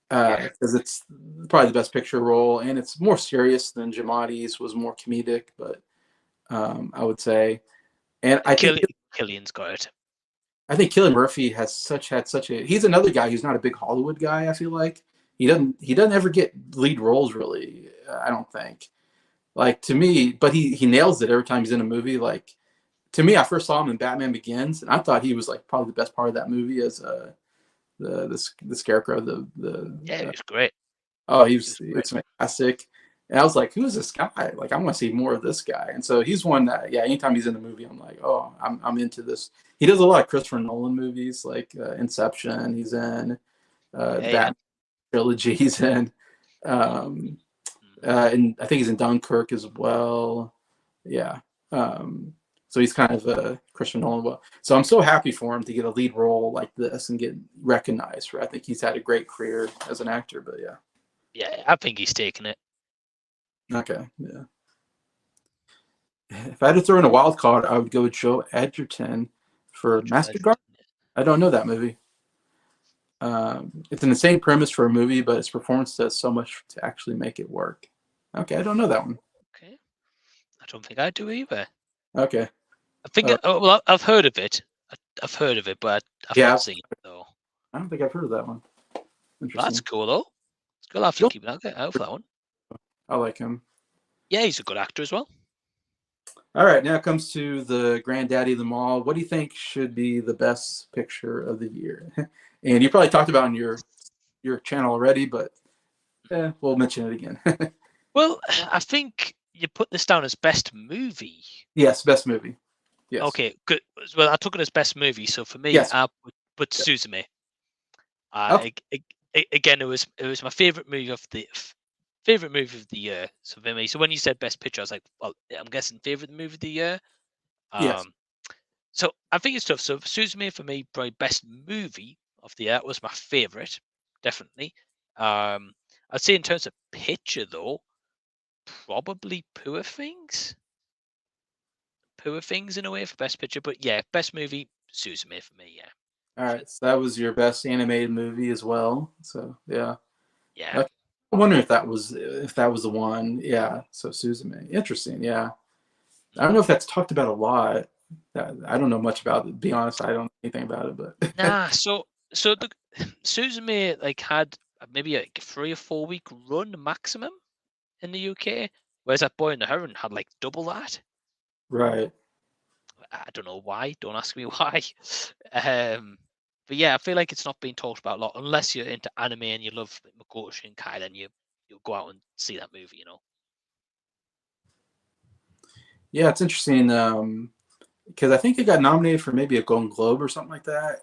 because it's probably the best picture role, and it's more serious than Giamatti's was more comedic, but I would say, and I think Cillian's got it. I think Cillian Murphy he's another guy who's not a big Hollywood guy. I feel like he doesn't ever get lead roles really. I don't think, like, to me, but he nails it every time he's in a movie. Like, to me, I first saw him in Batman Begins, and I thought he was like probably the best part of that movie as the Scarecrow. He was great. Oh, it's fantastic. And I was like, who's this guy? Like, I want to see more of this guy. And so he's one that, anytime he's in the movie, I'm like, oh, I'm into this. He does a lot of Christopher Nolan movies, like Inception. He's in Batman trilogy. He's in, and I think he's in Dunkirk as well. Yeah. So he's kind of a Christopher Nolan. So I'm so happy for him to get a lead role like this and get recognized for. I think he's had a great career as an actor. But yeah. Yeah, I think he's taken it. Okay, yeah. If I had to throw in a wild card, I would go with Joe Edgerton for Mastercard. I don't know that movie. It's an insane premise for a movie, but his performance does so much to actually make it work. Okay, I don't know that one. Okay, I don't think I do either. Okay. I think I've heard of it. I've heard of it, but I've not seen it though. I don't think I've heard of that one. Interesting. That's cool though. It's good. I'll have to keep an eye out for that one. I like him. Yeah, he's a good actor as well. All right, now it comes to the granddaddy of them all. What do you think should be the best picture of the year? And you probably talked about on your channel already, but we'll mention it again. Well, I think you put this down as best movie. Yes, best movie. Yes. Okay, good. Well, I took it as best movie, so for me, I put Suzume. Again, it was my favorite movie of the year. So for me, so when you said best picture, I was like, well, I'm guessing favorite movie of the year. Yes. So I think it's tough. So Suzume for me, probably best movie of the year was my favorite, definitely. I'd say in terms of picture though, probably Poor Things. Poor Things in a way for best picture, but yeah, best movie Suzume for me. Yeah. All right, so that was your best animated movie as well. So yeah. Yeah. I wonder if that was the one. Yeah. So Suzume, interesting. Yeah. I don't know if that's talked about a lot. I don't know much about it. To be honest, I don't know anything about it. But nah. So the Suzume like had maybe a 3 or 4 week run maximum in the UK, whereas that Boy and the Heron had like double that. Right. I don't know why. Don't ask me why. But yeah, I feel like it's not being talked about a lot unless you're into anime and you love Makoto Shinkai. Then you'll go out and see that movie. You know. Yeah, it's interesting because I think it got nominated for maybe a Golden Globe or something like that,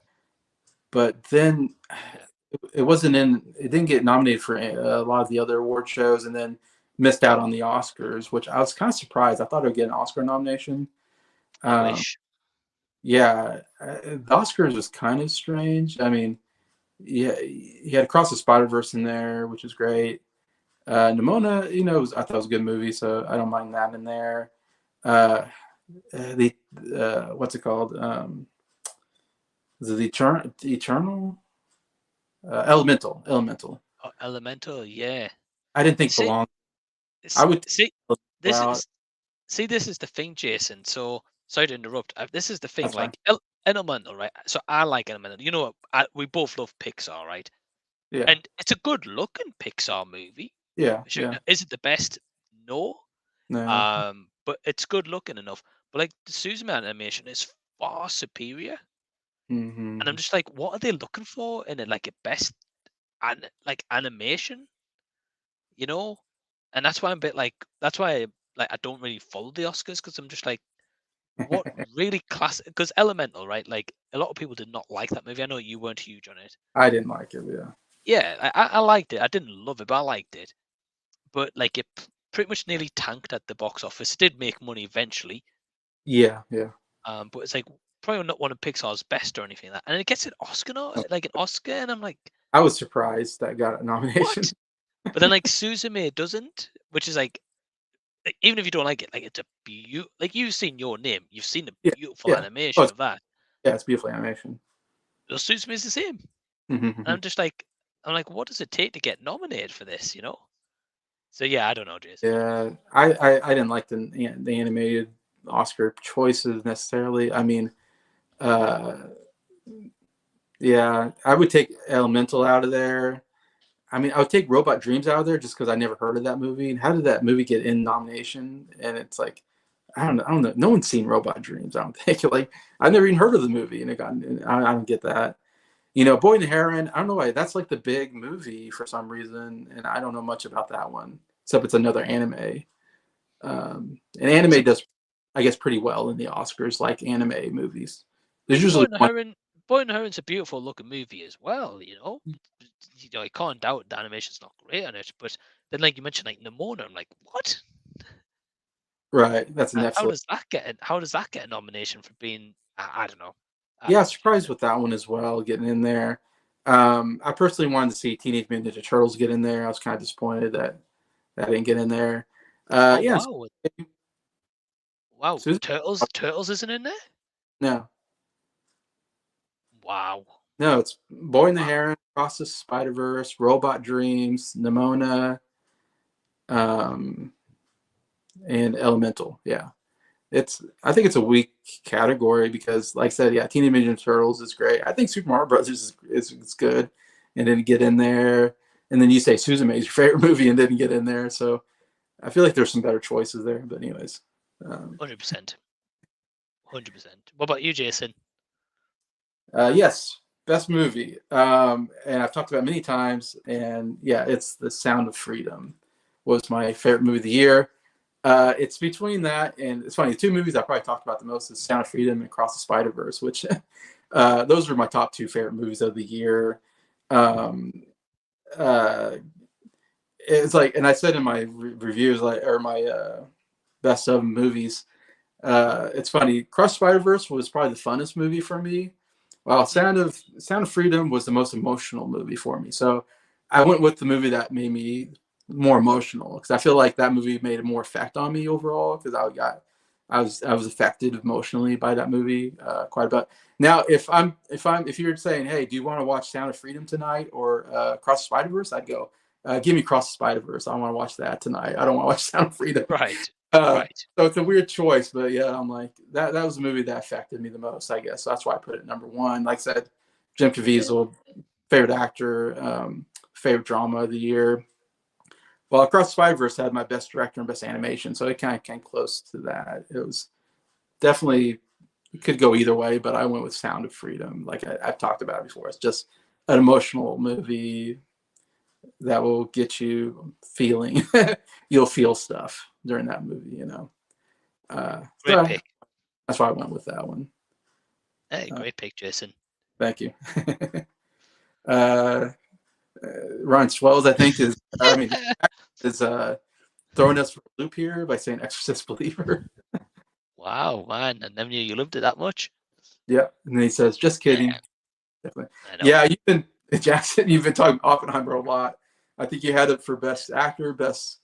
but then it wasn't in. It didn't get nominated for a lot of the other award shows, and then missed out on the Oscars, which I was kind of surprised. I thought it would get an Oscar nomination. I wish. Yeah, the Oscars was kind of strange. I mean, yeah, he had Across the Spider-Verse in there, which is great. Nimona, I thought it was a good movie, so I don't mind that in there. The what's it called? Is it the Eternal? Elemental. Oh, Elemental, yeah. I didn't think See, belong. I would see. This out. is this is the thing, Jason. So sorry to interrupt. This is the thing. That's fine. Like Elemental, right? So I like Elemental. You know, we both love Pixar, right? Yeah, And it's a good looking Pixar movie. yeah, Sure. yeah. Is it the best? No. No, But it's good looking enough. But like the Suzume animation is far superior. And I'm just like, what are they looking for in it? Like a best like animation, you know? And that's why I'm a bit like that's why I don't really follow the Oscars because I'm just like, what really classic? Because Elemental, right? Like a lot of people did not like that movie. I know you weren't huge on it. I didn't like it. Yeah, Yeah, I liked it. I didn't love it, but I liked it. But like it pretty much nearly tanked at the box office. It did make money eventually. yeah. But it's like probably not one of Pixar's best or anything like that. And it gets an Oscar, like an Oscar, and I'm like, I was surprised that got a nomination. what? But then like Suzume doesn't, which is like even if you don't like it, like it's a like you've seen Your Name, you've seen the Yeah, beautiful yeah. animation of that. Yeah, it's beautiful animation. The Suzume is the same. And I'm just like, what does it take to get nominated for this? You know? So yeah, I don't know, Jason. Yeah, I didn't like the animated Oscar choices necessarily. I mean, yeah, I would take Elemental out of there. I mean, I would take Robot Dreams out of there just because I never heard of that movie. And how did that movie get in nomination? And it's like, I don't know. No one's seen Robot Dreams. I don't think. Like, I've never even heard of the movie, and it got. I don't get that. Boy and the Heron. I don't know why. That's like the big movie for some reason, and I don't know much about that one except it's another anime. And anime does, I guess, pretty well in the Oscars, like anime movies. There's usually one. Boy and the Heron's a beautiful looking movie as well, you know. I can't doubt the animation's not great on it, but then like you mentioned, like Nimona, I'm like, what? Right, that's Netflix. How does that get a nomination for being? I don't know. Yeah, surprised with that one as well, getting in there. I personally wanted to see Teenage Mutant Ninja Turtles get in there. I was kind of disappointed that didn't get in there. Yeah. Wow. Susan? Turtles isn't in there? No. Wow. No, it's Boy and the Heron, Across the Spider-Verse, Robot Dreams, Nimona, and Elemental. Yeah. I think it's a weak category because, like I said, yeah, Teenage Mutant Ninja Turtles is great. I think Super Mario Brothers is good and didn't get in there. And then you say Suzume is your favorite movie and didn't get in there. So I feel like there's some better choices there. But anyways. 100%. 100%. What about you, Jason? Yes, best movie. And I've talked about it many times. And yeah, it's The Sound of Freedom was my favorite movie of the year. It's between that and it's funny. The two movies I probably talked about the most is Sound of Freedom and Across the Spider-Verse, which those are my top two favorite movies of the year. It's like, and I said in my reviews, or my best of movies, it's funny. Across Spider-Verse was probably the funnest movie for me, while Sound of Freedom was the most emotional movie for me. So I went with the movie that made me more emotional because I feel like that movie made a more effect on me overall because I was affected emotionally by that movie quite a bit. Now, if you're saying, hey, do you want to watch Sound of Freedom tonight or Across the Spider-Verse, I'd go, give me Across the Spider-Verse. I want to watch that tonight. I don't want to watch Sound of Freedom. Right. Right. So it's a weird choice, but yeah, I'm like that was the movie that affected me the most, I guess. So that's why I put it number one. Like I said, Jim Caviezel, favorite actor, favorite drama of the year. Well, Across the Spider-Verse had my best director and best animation, so it kind of came close to that. It was definitely, it could go either way, but I went with Sound of Freedom. Like I've talked about it before. It's just an emotional movie that will get you feeling. You'll feel stuff during that movie, you know. Great pick. That's why I went with that one. Hey, great pick, Jason. Thank you. Ron Swells, I think, is throwing us for a loop here by saying Exorcist Believer. Wow, man. I never knew you loved it that much. Yeah. And then he says, just kidding. Yeah. Definitely. Yeah, Jackson, you've been talking Oppenheimer a lot. I think you had it for best actor, best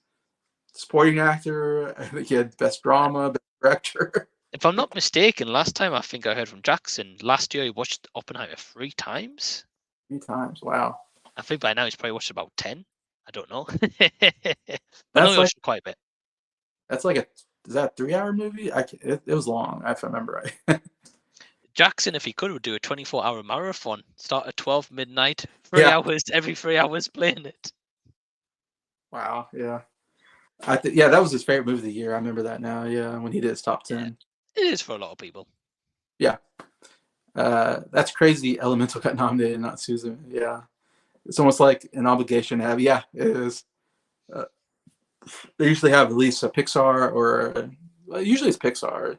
supporting actor. I think you had best drama, best director. If I'm not mistaken, last time I think I heard from Jackson, last year he watched Oppenheimer 3 times. 3 times. Wow. I think by now he's probably watched about 10. I don't know. But I know he Like, watched quite a bit. that's like is that a 3-hour movie? It was long, if I remember right. Jackson, if he could, would do a 24-hour marathon. Start at 12 midnight, 3 hours, every 3 hours playing it. Wow, yeah. Yeah, that was his favorite movie of the year. I remember that now, yeah, when he did his top 10. Yeah, it is for a lot of people. Yeah. That's crazy. Elemental got nominated, not Susan. Yeah. It's almost like an obligation to have. Yeah, it is. They usually have at least a Pixar usually it's Pixar,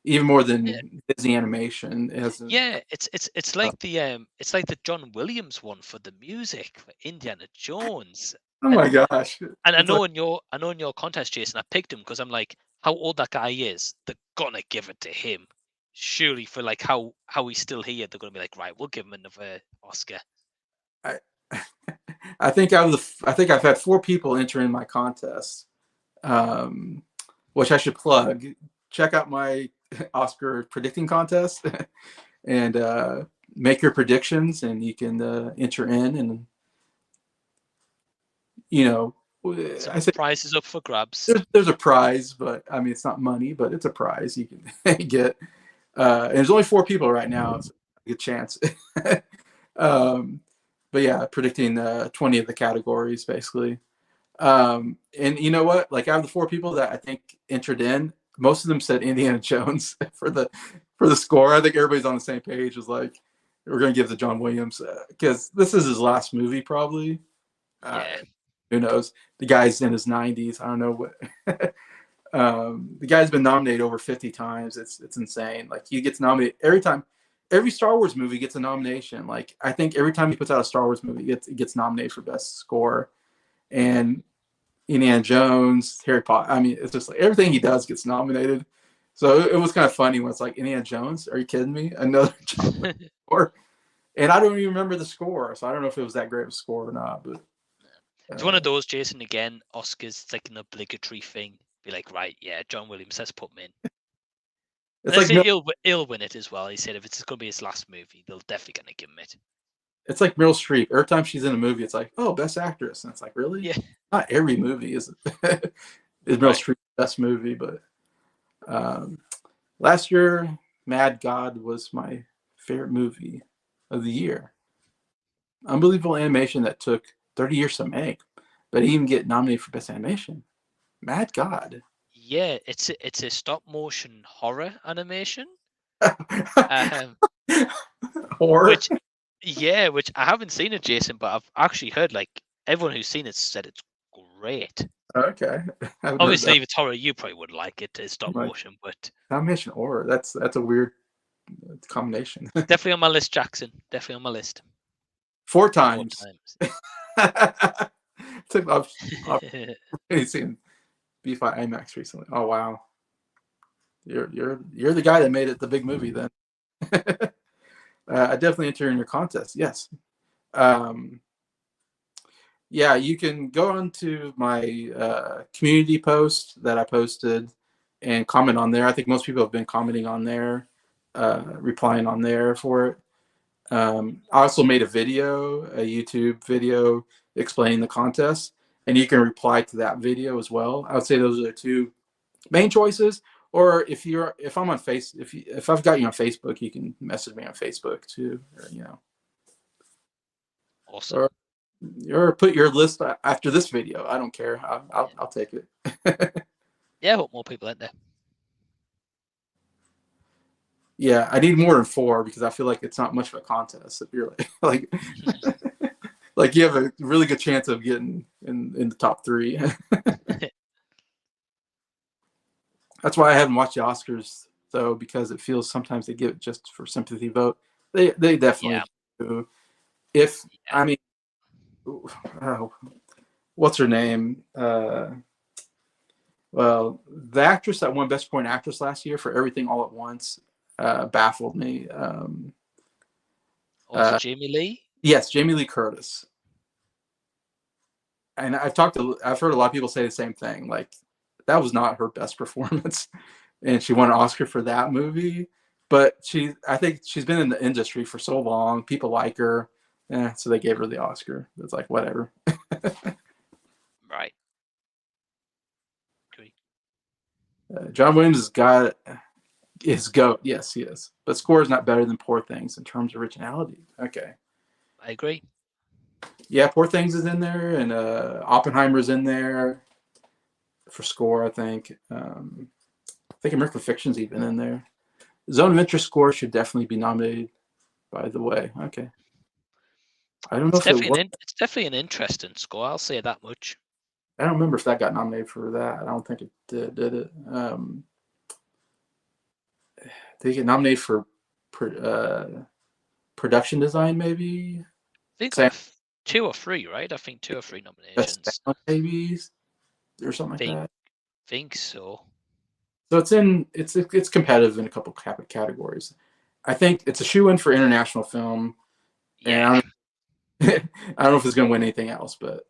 even more than Disney Animation. It's like the John Williams one for the music for Indiana Jones. Oh my gosh! And I know in your contest, Jason, I picked him because I'm like, how old that guy is, they're gonna give it to him. Surely for like how he's still here, they're gonna be like, right, we'll give him another Oscar. I think I've had 4 people enter in my contest, which I should plug. Check out my Oscar predicting contest and make your predictions, and you can enter in, and you know, I say prizes up for grabs. There's a prize, but I mean it's not money, but it's a prize you can get. And there's only 4 people right now. It's a good chance. But yeah, predicting 20 of the categories basically. And you know what? Like out of the 4 people that I think entered in, most of them said Indiana Jones for the score. I think everybody's on the same page. Is like we're gonna give the John Williams because this is his last movie probably. Who knows? The guy's in his 90s. I don't know what. The guy's been nominated over 50 times. It's insane. Like he gets nominated every time. Every Star Wars movie gets a nomination. Like I think every time he puts out a Star Wars movie, it gets nominated for best score. And Indiana Jones, Harry Potter. I mean, it's just like everything he does gets nominated. So it was kind of funny when it's like Indiana Jones. Are you kidding me? Another score. And I don't even remember the score, so I don't know if it was that great of a score or not. But it's one of those, Jason. Again, Oscars. It's like an obligatory thing. Be like, right, yeah, John Williams, let's put him in. It's like he'll win it as well. He said if it's going to be his last movie, they'll definitely going to give him it. It's like Meryl Streep. Every time she's in a movie, it's like, oh, best actress, and it's like, really? Yeah. Not every movie is Meryl Streep's best movie, but last year, Mad God was my favorite movie of the year. Unbelievable animation that took 30 years to make, but he didn't get nominated for best animation. Mad God. Yeah, it's a stop motion horror animation. Horror. Which I haven't seen it, Jason, but I've actually heard like everyone who's seen it said it's great. Okay. Obviously, if it's horror, you probably would like it. It's stop motion, but animation horror. That's a weird combination. Definitely on my list, Jackson. Definitely on my list. 4 times. I've seen B5 IMAX recently. Oh wow. You're the guy that made it the big movie then. I definitely enter in your contest. Yes. Yeah, you can go onto my community post that I posted and comment on there. I think most people have been commenting on there, replying on there for it. I also made a YouTube video explaining the contest, and you can reply to that video as well. I would say those are the 2 main choices. Or if I'm on if I've got you on Facebook, you can message me on Facebook too. Or, Awesome. or put your list after this video. I don't care. I'll take it. Yeah, I hope more people enter. Yeah, I need more than 4 because I feel like it's not much of a contest. If you're like like you have a really good chance of getting in the top 3. That's why I haven't watched the Oscars though, because it feels sometimes they give it just for sympathy vote. They definitely do. If I mean, what's her name? Well, the actress that won Best Supporting Actress last year for Everything All at Once baffled me. Was it Jamie Lee? Yes, Jamie Lee Curtis. And I've heard a lot of people say the same thing. Like, that was not her best performance, and she won an Oscar for that movie. But I think she's been in the industry for so long. People like her, so they gave her the Oscar. It's like whatever. Right. Agree. John Williams is GOAT. Yes, he is. But score is not better than Poor Things in terms of originality. Okay. I agree. Yeah, Poor Things is in there, and Oppenheimer's in there for score, I think. I think American Fiction's even in there. Zone of Interest score should definitely be nominated, by the way. Okay. I don't know if it was. It's definitely an interesting score. I'll say that much. I don't remember if that got nominated for that. I don't think it did it? Did it get nominated for production design, maybe? I think 2 or 3, right? I think 2 or 3 nominations. Maybe, or something like that. Think so. So it's competitive in a couple categories. I think it's a shoe-in for international film. Yeah. And I don't know if it's going to win anything else, but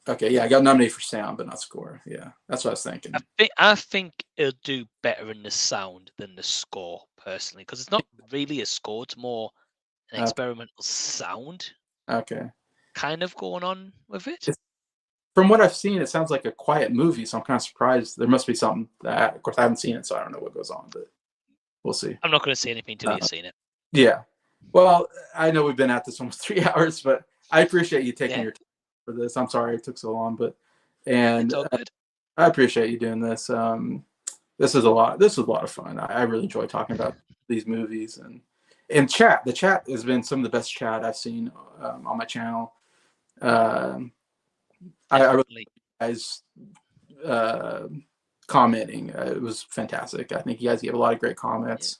okay, yeah, I got nominated for sound, but not score. Yeah, that's what I was thinking. I think it'll do better in the sound than the score, personally, because it's not really a score; it's more an experimental sound. Okay. Kind of going on with it. From what I've seen, it sounds like a quiet movie, so I'm kind of surprised. There must be something that, of course, I haven't seen it, so I don't know what goes on, but we'll see. I'm not going to say anything until you've seen it. Yeah. Well, I know we've been at this almost 3 hours, but I appreciate you taking your time for this. I'm sorry it took so long, but It's all good. I appreciate you doing this. This is a lot of fun. I really enjoy talking about these movies and chat. The chat has been some of the best chat I've seen on my channel. I really guys commenting. It was fantastic. I think you guys gave a lot of great comments.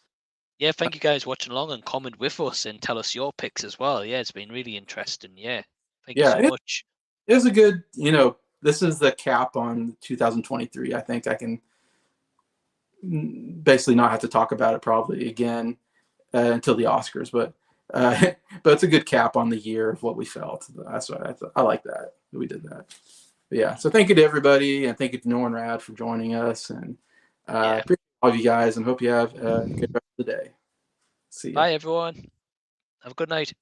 Yeah, thank you guys watching along and comment with us and tell us your picks as well. Yeah, it's been really interesting. Yeah, thank you so much. It was a good, this is the cap on 2023. I think I can basically not have to talk about it probably again until the Oscars, but it's a good cap on the year of what we felt. That's what I like that we did that. But yeah, so thank you to everybody, and thank you to Norin Rad for joining us, and appreciate all of you guys, and hope you have a good rest of the day. See you. Bye, everyone. Have a good night.